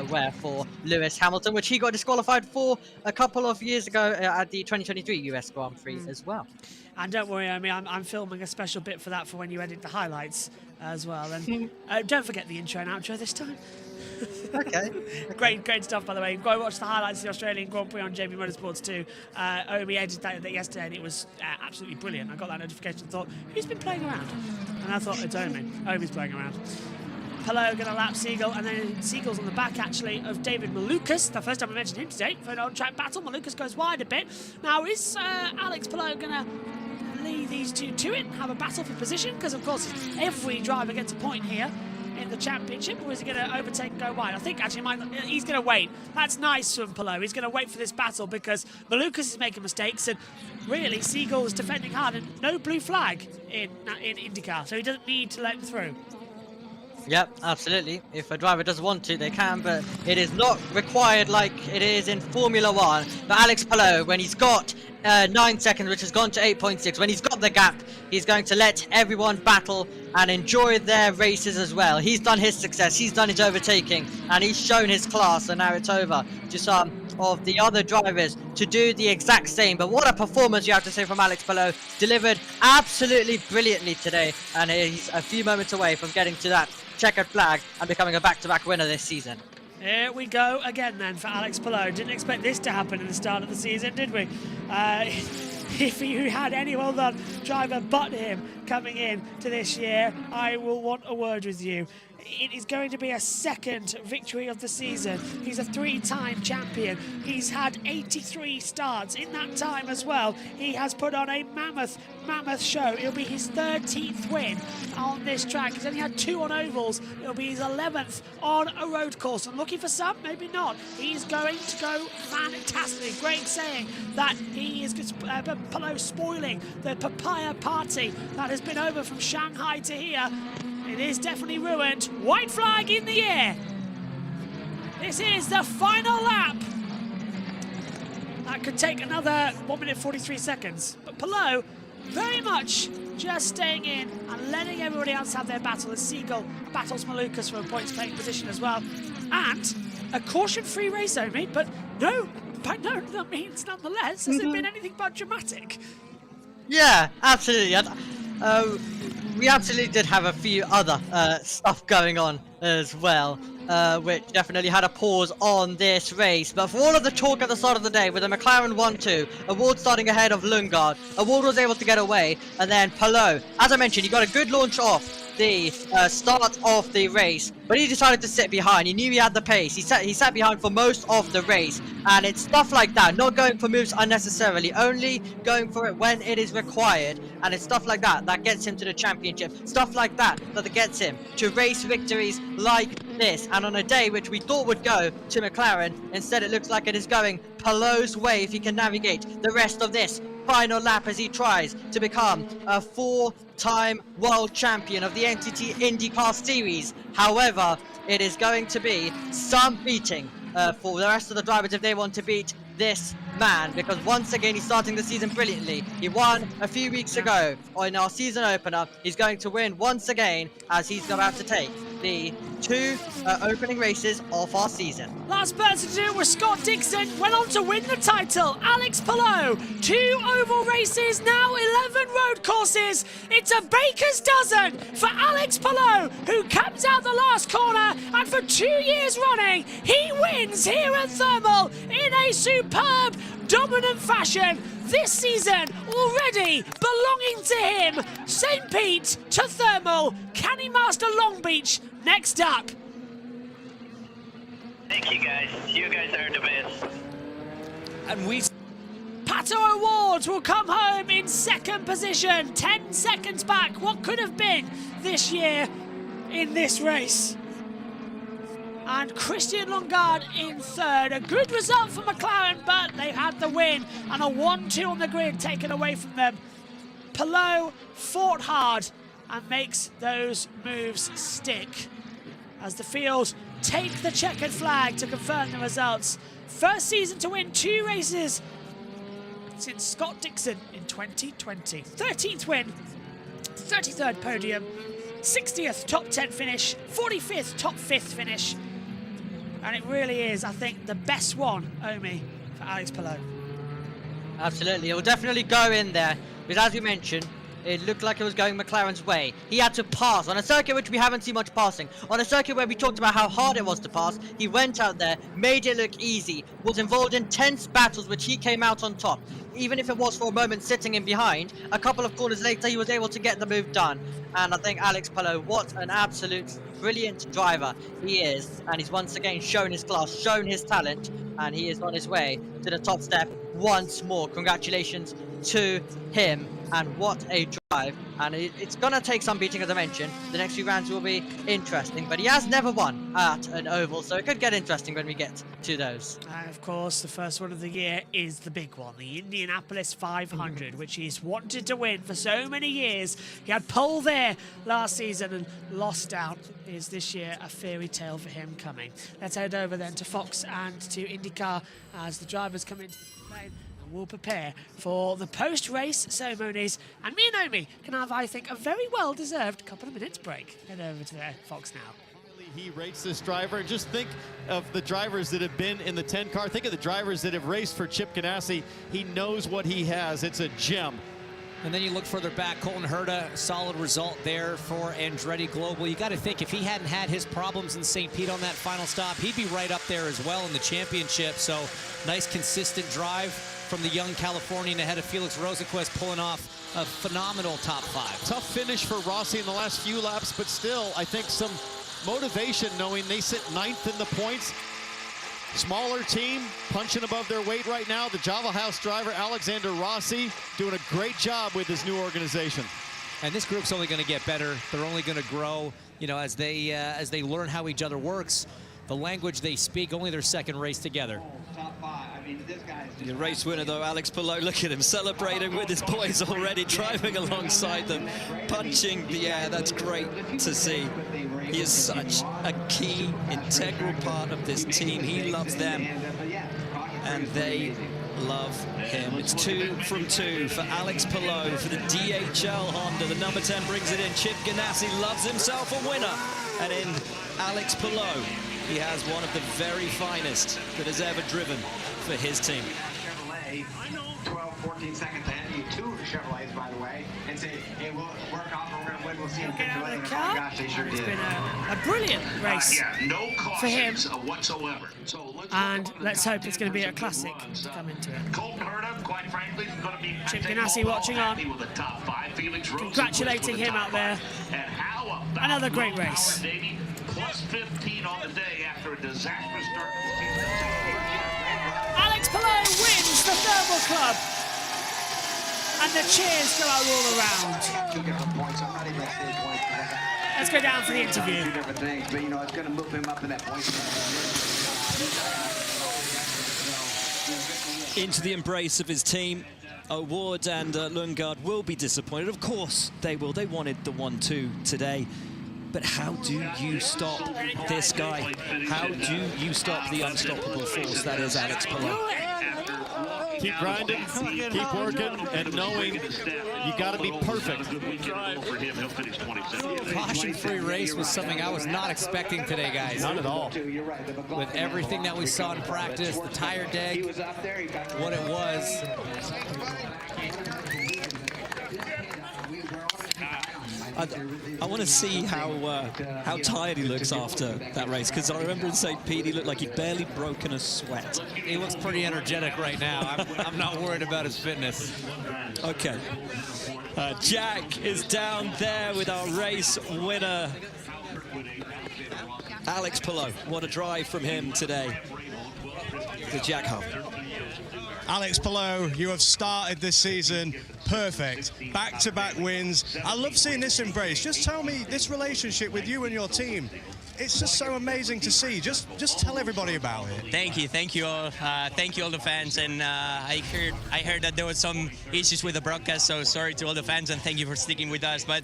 wear for Lewis Hamilton, which he got disqualified for a couple of years ago at the 2023 US Grand Prix as well. And don't worry, I mean, I'm filming a special bit for that for when you edit the highlights as well. And don't forget the intro and outro this time. Okay. Great stuff, by the way. Go watch the highlights of the Australian Grand Prix on JB Motorsports too. Omi edited that yesterday, and it was absolutely brilliant. I got that notification and thought, who's been playing around? And I thought, it's Omi. Omi's playing around. Pelot going to lap Siegel, and then Siegel's on the back, actually, of David Malukas. The first time we mentioned him today for an on-track battle. Malukas goes wide a bit. Now, is Alex Pelot going to lead these two to it and have a battle for position? Because, of course, every driver gets a point here in the championship, or is he going to overtake and go wide? I think, actually, he's going to wait. That's nice from Pelot. He's going to wait for this battle because Malukas is making mistakes, and really, Siegel is defending hard, and no blue flag in IndyCar, so he doesn't need to let him through. Yep, absolutely. If a driver does want to, they can, but it is not required like it is in Formula 1. But Alex Pelot, when he's got 9 seconds, which has gone to 8.6, when he's got the gap, he's going to let everyone battle and enjoy their races as well. He's done his success, he's done his overtaking, and he's shown his class, and now it's over to some of the other drivers to do the exact same. But what a performance, you have to say, from Alex Pelot. Delivered absolutely brilliantly today, and he's a few moments away from getting to that checkered flag and becoming a back-to-back winner this season. Here we go again then for Alex Pelot. Didn't expect this to happen in the start of the season, did we? If you had any well-done driver but him coming in to this year, I will want a word with you. It is going to be a second victory of the season. He's a 3-time champion. He's had 83 starts in that time as well. He has put on a mammoth show. It'll be his 13th win on this track. He's only had 2 on ovals. It'll be his 11th on a road course. I'm looking for some, maybe not. He's going to go fantastic. Greg saying that he is Pelot spoiling the papaya party that has been over from Shanghai to here. It is definitely ruined. White flag in the air. This is the final lap. That could take another 1 minute 43 seconds. But Pelot very much just staying in and letting everybody else have their battle as Siegel battles Malukas for a points-paying position as well. And a caution-free race only, but no, by no means nonetheless has it been anything but dramatic. Yeah, absolutely. We absolutely did have a few other stuff going on as well, which definitely had a pause on this race. But for all of the talk at the start of the day, with the McLaren 1-2, Award starting ahead of Lundgaard, Award was able to get away, and then Pelot, as I mentioned, he got a good launch off the start of the race, but he decided to sit behind. He knew he had the pace. He sat behind for most of the race, and it's stuff like that, not going for moves unnecessarily, only going for it when it is required, and it's stuff like that that gets him to the championship, stuff like that that gets him to race victories like this. And on a day which we thought would go to McLaren, instead it looks like it is going Pelot's way if he can navigate the rest of this final lap as he tries to become a 4-time world champion of the NTT IndyCar Series. However, it is going to be some beating for the rest of the drivers if they want to beat this man, because once again he's starting the season brilliantly. He won a few weeks ago in our season opener. He's going to win once again as he's about to take the 2 opening races of our season. Last person to do it was Scott Dixon, went on to win the title. Alex Palou, 2 oval races, now 11 road courses. It's a baker's dozen for Alex Palou, who comes out the last corner, and for 2 years running, he wins here at Thermal in a superb, dominant fashion. This season already belonging to him. St. Pete to Thermal. Can he master Long Beach? Next up. Thank you guys. You guys are the best. And we... Pato Awards will come home in 2nd position. 10 seconds back. What could have been this year in this race? And Christian Lungard in 3rd. A good result for McLaren, but they've had the win and a 1-2 on the grid taken away from them. Palou fought hard and makes those moves stick as the field take the checkered flag to confirm the results. First season to win 2 races since Scott Dixon in 2020. 13th win, 33rd podium, 60th top 10 finish, 45th top 5th finish. And it really is, I think, the best one, Omi, for Alex Palou. Absolutely, it will definitely go in there, because as we mentioned, it looked like it was going McLaren's way. He had to pass on a circuit which we haven't seen much passing. On a circuit where we talked about how hard it was to pass, he went out there, made it look easy, was involved in tense battles which he came out on top. Even if it was for a moment sitting in behind, a couple of corners later he was able to get the move done. And I think Alex Palou, what an absolute brilliant driver he is. And he's once again shown his class, shown his talent, and he is on his way to the top step once more. Congratulations to him, and what a drive. And it's gonna take some beating, as I mentioned. The next few rounds will be interesting, but he has never won at an oval, so it could get interesting when we get to those. And of course, the first one of the year is the big one, the Indianapolis 500, which he's wanted to win for so many years. He had pole there last season and lost out. Is this year a fairy tale for him coming? Let's head over then to Fox and to INDYCAR as the drivers come into the lane. We'll prepare for the post-race ceremonies, and me and Omi can have, I think, a very well-deserved couple of minutes break. Head over to Fox now. He rates this driver. Just think of the drivers that have been in the 10 car. Think of the drivers that have raced for Chip Ganassi. He knows what he has. It's a gem. And then you look further back, Colton Herta, solid result there for Andretti Global. You got to think, if he hadn't had his problems in St. Pete on that final stop, he'd be right up there as well in the championship. So nice, consistent drive from the young Californian ahead of Felix Rosenquist, pulling off a phenomenal top 5. Tough finish for Rossi in the last few laps, but still, I think some motivation knowing they sit 9th in the points. Smaller team, punching above their weight right now. The Java House driver, Alexander Rossi, doing a great job with his new organization. And this group's only going to get better. They're only going to grow, you know, as they learn how each other works. The language they speak, only their 2nd race together. The race winner, though, Alex Palou, look at him celebrating with his boys already, driving alongside them, punching the air. That's great to see. He is such a key, integral part of this team. He loves them, and they love him. It's 2 from 2 for Alex Palou for the DHL Honda. The number 10 brings it in. Chip Ganassi loves himself a winner, and in Alex Palou, he has one of the very finest that has ever driven for his team. Chevrolet, 12, 14 seconds ahead of you. 2 Chevrolets, by the way, and say, hey, we'll work off, we're going to win, we'll see him get out of the car. Gosh, they sure did. It's been a brilliant race no for him. Whatsoever. So and let's hope it's going to be a classic to come into it. Colton Herta, quite frankly, is going to be Chip Ganassi watching on, congratulating him out there. Another great race. Plus 15 on the day after a disastrous start. Alex Palou wins the Thermal Club. And the cheers go out all around. 2 different points. I'm not even at 3 points. Let's go down for the interview. 2 different things, but you know, it's going to move him up in that point. Into the embrace of his team. Ward and Lundgaard will be disappointed. Of course they will. They wanted the 1-2 today. But how do you stop this guy? How do you stop the unstoppable force that is Alex Palou? Keep grinding, keep working, and knowing you got to be perfect. Caution-free race was something I was not expecting today, guys. Not at all. With everything that we saw in practice, the tire deck, what it was. I want to see how tired he looks after that race, because I remember in St. Pete he looked like he'd barely broken a sweat. He looks pretty energetic right now. I'm not worried about his fitness. Okay. Jack is down there with our race winner, Alex Palou. What a drive from him today. The Jack Huff. Alex Palou, you have started this season perfect. Back-to-back wins. I love seeing this embrace. Just tell me this relationship with you and your team. It's just so amazing to see. Just tell everybody about it. Thank you all. Thank you all the fans. And I heard that there was some issues with the broadcast, so sorry to all the fans and thank you for sticking with us. But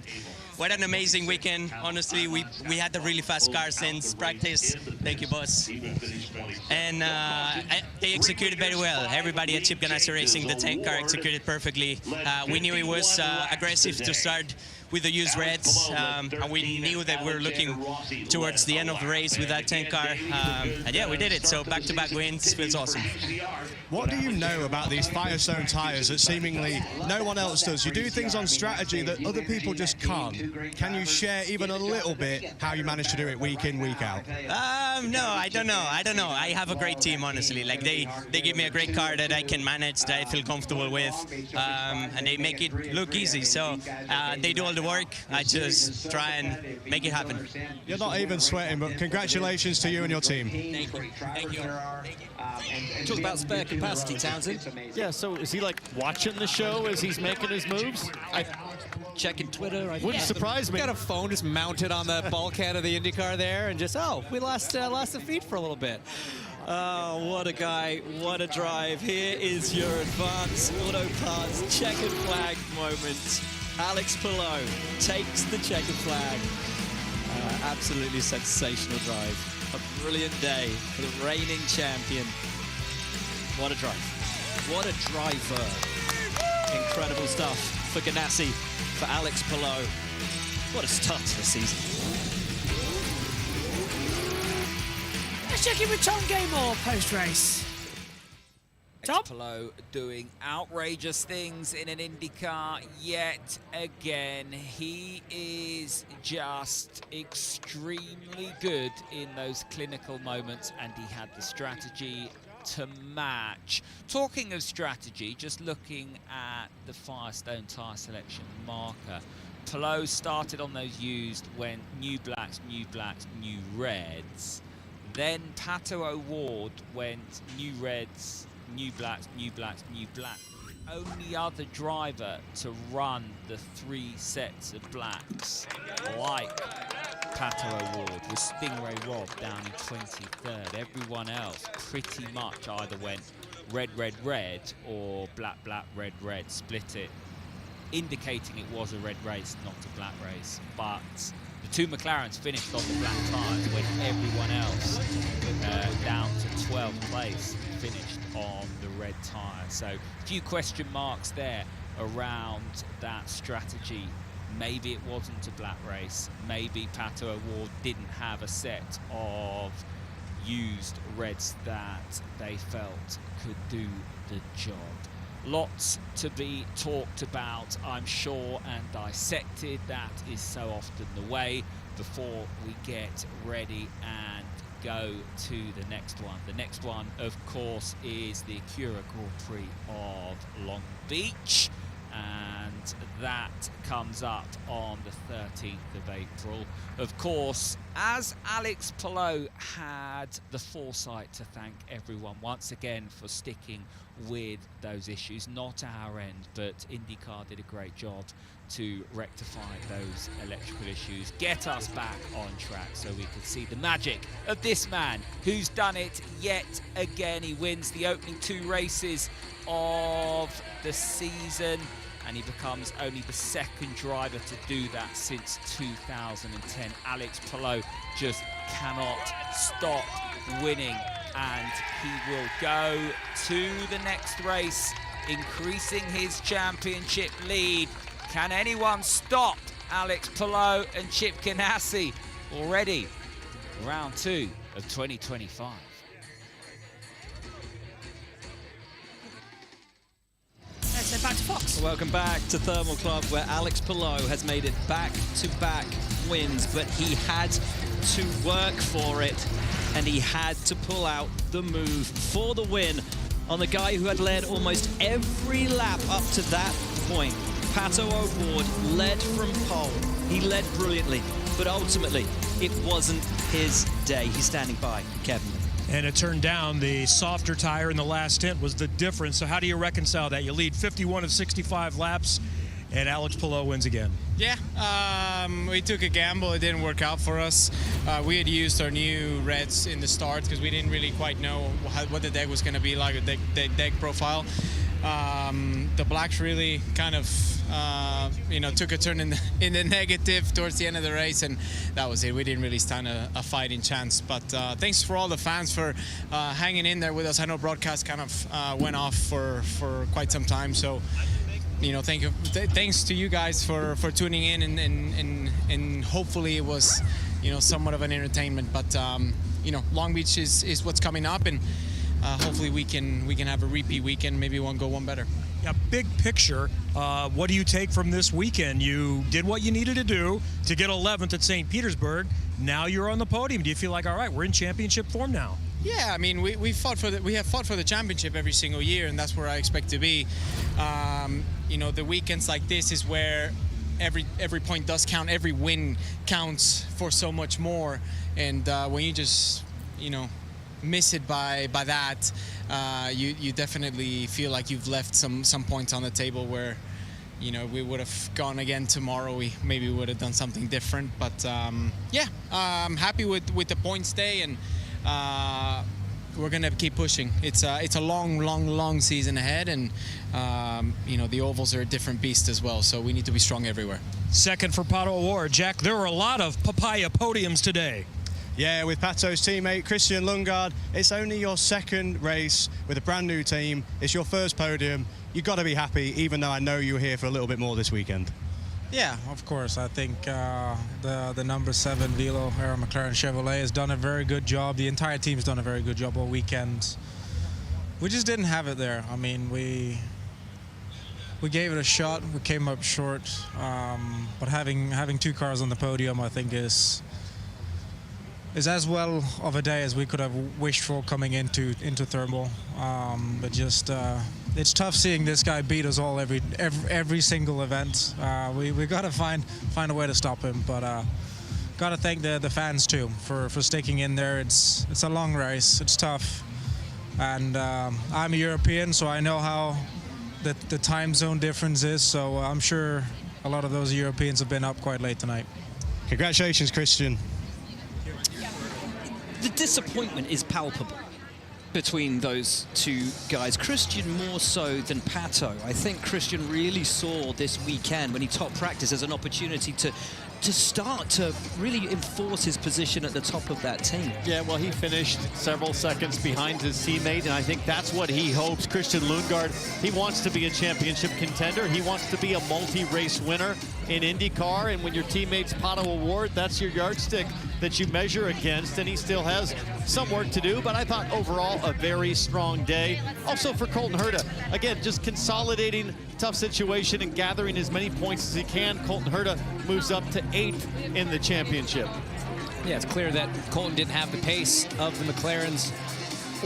what an amazing weekend. Honestly, we had a really fast car since practice. Thank you, boss. And they executed very well. Everybody at Chip Ganassi Racing, the tank car executed perfectly. We knew it was aggressive to start with the used reds, and we knew that we were looking towards the end of the race with that tank car, and yeah, we did it. So back-to-back wins feels awesome. What do you know about these Firestone tires that seemingly no one else does? You do things on strategy that other people just can't. Can you share even a little bit how you manage to do it week in, week out? No, I don't know. I have a great team, honestly. Like they give me a great car that I can manage, that I feel comfortable with, and they make it look easy. So they do all the work. I just try and make it happen. You're not even sweating, but congratulations to you and your team. Thank you. Thank you. Talk about spare capacity, Townsend. Yeah, so is he like watching the show as he's making his moves? Checking Twitter. Wouldn't surprise me. Got a phone just mounted on the bulkhead of the IndyCar there, and just we lost the feed for a little bit. Oh, what a guy, what a drive. Here is your Advanced Auto Parts checkered flag moment. Alex Palou takes the checkered flag. Absolutely sensational drive. A brilliant day for the reigning champion. What a drive. What a driver. Incredible stuff for Ganassi, for Alex Palou. What a start to the season. Let's check in with Tom Gaymore post-race. Tom? Palou doing outrageous things in an IndyCar yet again. He is just extremely good in those clinical moments, and he had the strategy to match. Talking of strategy, just looking at the Firestone tyre selection marker, Palou started on those used, went new blacks, new reds. Then Pato O'Ward went new reds, new blacks, new blacks, new blacks. The only other driver to run the 3 sets of blacks like Pato O'Ward was Stingray Rob down in 23rd. Everyone else pretty much either went red, red, red or black, black, red, red, split it, indicating it was a red race, not a black race. But the 2 McLarens finished on the black tyres when everyone else down to 12th place finished on the red tyre. So a few question marks there around that strategy. Maybe it wasn't a black race. Maybe Pato O'Ward didn't have a set of used reds that they felt could do the job. Lots to be talked about, I'm sure, and dissected. That is so often the way before we get ready and go to the next one. The next one, of course, is the Acura Grand Prix of Long Beach, and that comes up on the 13th of April. Of course, as Alex Palou had the foresight to thank everyone once again for sticking with those issues, not our end, but IndyCar did a great job to rectify those electrical issues, get us back on track so we could see the magic of this man who's done it yet again. He wins the opening 2 races of the season, and he becomes only the 2nd driver to do that since 2010. Alex Palou just cannot stop winning and he will go to the next race, increasing his championship lead. Can anyone stop Alex Palou and Chip Ganassi? Already round 2 of 2025. Let's head back to Fox. Welcome back to Thermal Club, where Alex Palou has made it back-to-back wins, but he had to work for it, and he had to pull out the move for the win on the guy who had led almost every lap up to that point. Pato O'Ward led from pole. He led brilliantly, but ultimately, it wasn't his day. He's standing by, Kevin. And it turned down. The softer tire in the last stint was the difference. So how do you reconcile that? You lead 51 of 65 laps, and Alex Palou wins again. Yeah, we took a gamble. It didn't work out for us. We had used our new reds in the start because we didn't really quite know what the deck was going to be like, the deck profile. The blacks really kind of, took a turn in the negative towards the end of the race, and that was it. We didn't really stand a fighting chance. But thanks for all the fans for hanging in there with us. I know broadcast kind of went off for quite some time, so thanks to you guys for tuning in, and hopefully it was somewhat of an entertainment. But Long Beach is what's coming up, and hopefully we can have a repeat weekend. Maybe one go one better. Yeah, big picture, what do you take from this weekend? You did what you needed to do to get 11th at St. Petersburg. Now you're on the podium. Do you feel like, all right, we're in championship form now? Yeah, I mean, we have fought for the championship every single year, and that's where I expect to be. The weekends like this is where every point does count. Every win counts for so much more, and when you just miss it by that, you definitely feel like you've left some points on the table where we would have gone again tomorrow. We maybe would have done something different, but I'm happy with the points day, and we're gonna keep pushing. It's a long season ahead, and the ovals are a different beast as well, so we need to be strong everywhere. Second for Pato O'Ward. Jack, there were a lot of papaya podiums today. Yeah, with Pato's teammate Christian Lundgaard, it's only your second race with a brand new team. It's your first podium. You've got to be happy, even though I know you're here for a little bit more this weekend. Yeah, of course. I think the number 7 Velo, Aero McLaren Chevrolet, has done a very good job. The entire team's done a very good job all weekend. We just didn't have it there. I mean, we gave it a shot. We came up short, but having 2 cars on the podium, I think, is as well of a day as we could have wished for coming into Thermal. But just it's tough seeing this guy beat us all every single event. We got to find a way to stop him, but got to thank the fans too for sticking in there. It's a long race. It's tough, and I'm a European, so I know how the time zone difference is. So I'm sure a lot of those Europeans have been up quite late tonight. Congratulations, Christian. The disappointment is palpable between those two guys. Christian more so than Pato. I think Christian really saw this weekend when he top practice as an opportunity to start to really enforce his position at the top of that team. Yeah, well, he finished several seconds behind his teammate, and I think that's what he hopes. Christian Lundgaard, he wants to be a championship contender. He wants to be a multi-race winner in IndyCar, and when your teammate's Pato O'Ward, that's your yardstick that you measure against, and he still has some work to do, but I thought overall a very strong day. Also for Colton Herta, again, just consolidating tough situation and gathering as many points as he can. Colton Herta moves up to 8th in the championship. Yeah, it's clear that Colton didn't have the pace of the McLarens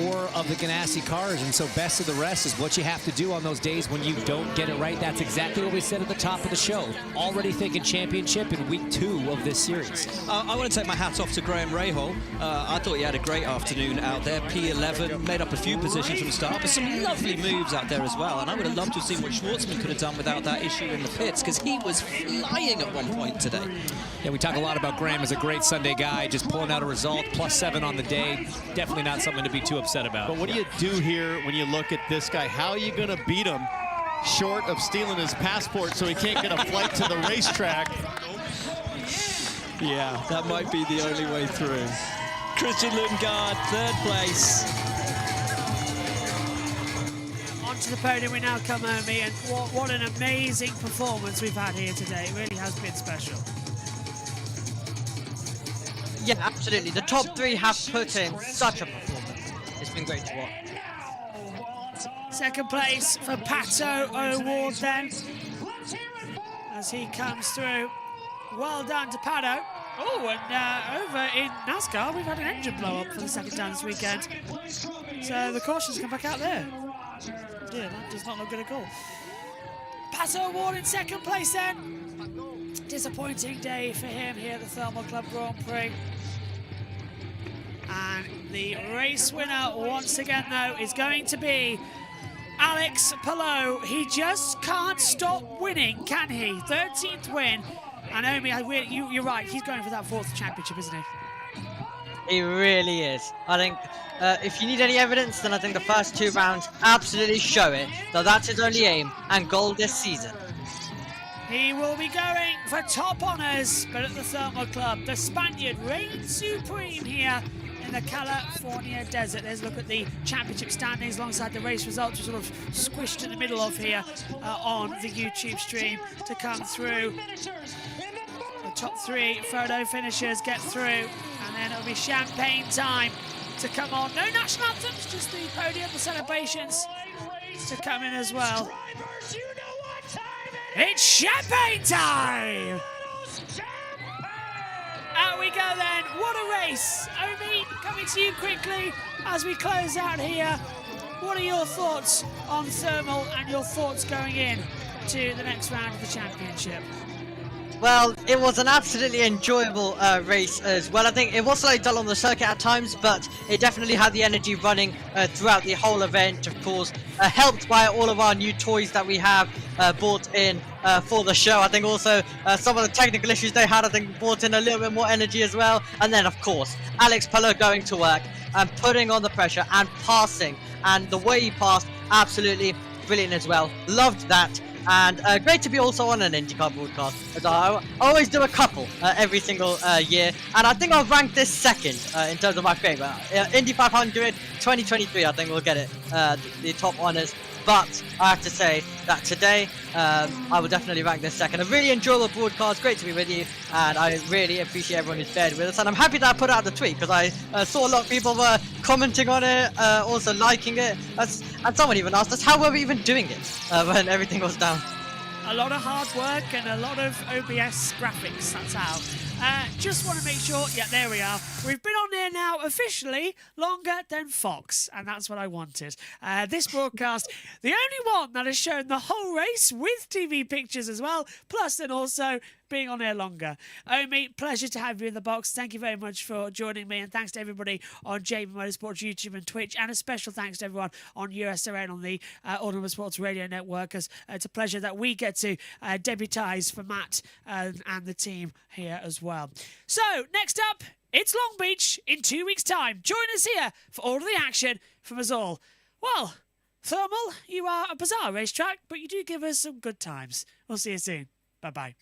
or of the Ganassi cars, and so best of the rest is what you have to do on those days when you don't get it right. That's exactly what we said at the top of the show. Already thinking championship in week 2 of this series. I want to take my hat off to Graham Rahal. I thought he had a great afternoon out there. P11, made up a few positions from the start, but some lovely moves out there as well. And I would have loved to have seen what Schwartzman could have done without that issue in the pits, because he was flying at one point today. Yeah, we talk a lot about Graham as a great Sunday guy, just pulling out a result, +7 on the day. Definitely not something to be too upset about. But what do you do here when you look at this guy? How are you going to beat him short of stealing his passport so he can't get a flight to the racetrack? Yeah, that might be the only way through. Christian Lundgaard, third place. Onto the podium we now come, Omi, and what an amazing performance we've had here today. It really has been special. Yeah, absolutely. The top three have put in such a performance. It's been great to watch. Second place for Pato O'Ward then, as he comes through. Well done to Pato. Oh, and over in NASCAR, we've had an engine blow up for the second time this weekend. So the cautions come back out there. Yeah, that does not look good at all. Pato O'Ward in second place then. Disappointing day for him here at the Thermal Club Grand Prix. And the race winner once again, though, is going to be Alex Palou. He just can't stop winning, can he? 13th win. And Omi, you're right, he's going for that 4th championship, isn't he? He really is. I think if you need any evidence, then I think the first 2 rounds absolutely show it, that that's his only aim and goal this season. He will be going for top honours, but at the Thermal Club, the Spaniard reigns supreme here in the California desert. There's a look at the championship standings alongside the race results, we're sort of squished in the middle of here on the YouTube stream to come through. The top 3 photo finishers get through, and then it'll be champagne time to come on. No national anthems, just the podium, the celebrations to come in as well. It's champagne time! Out we go then. What a race. Omi, coming to you quickly as we close out here. What are your thoughts on Thermal and your thoughts going in to the next round of the championship? Well, it was an absolutely enjoyable race as well. I think it was slightly dull on the circuit at times, but it definitely had the energy running throughout the whole event, of course, helped by all of our new toys that we have brought in for the show. I think also some of the technical issues they had, I think, brought in a little bit more energy as well. And then, of course, Alex Palou going to work and putting on the pressure and passing. And the way he passed, absolutely brilliant as well. Loved that. And great to be also on an IndyCar broadcast, as I always do a couple every single year. And I think I'll rank this second in terms of my favourite. Indy 500 2023, I think we'll get it, the top honours. But I have to say that today, I will definitely rank this second. A really enjoyable broadcast, great to be with you, and I really appreciate everyone who's bared with us. And I'm happy that I put out the tweet, because I saw a lot of people were commenting on it, also liking it. And someone even asked us how were we even doing it when everything was down. A lot of hard work and a lot of OBS graphics, that's how. Just want to make sure, yeah, there we are. We've been on there now officially longer than Fox, and that's what I wanted. This broadcast, the only one that has shown the whole race with TV pictures as well, plus then also being on air longer. Omi, pleasure to have you in the box. Thank you very much for joining me, and thanks to everybody on JBMotorsports YouTube and Twitch, and a special thanks to everyone on USRN on the Autumn Sports Radio Network, as it's a pleasure that we get to debutise for Matt and the team here as well. So, next up, it's Long Beach in 2 weeks' time. Join us here for all of the action from us all. Well, Thermal, you are a bizarre racetrack, but you do give us some good times. We'll see you soon. Bye-bye.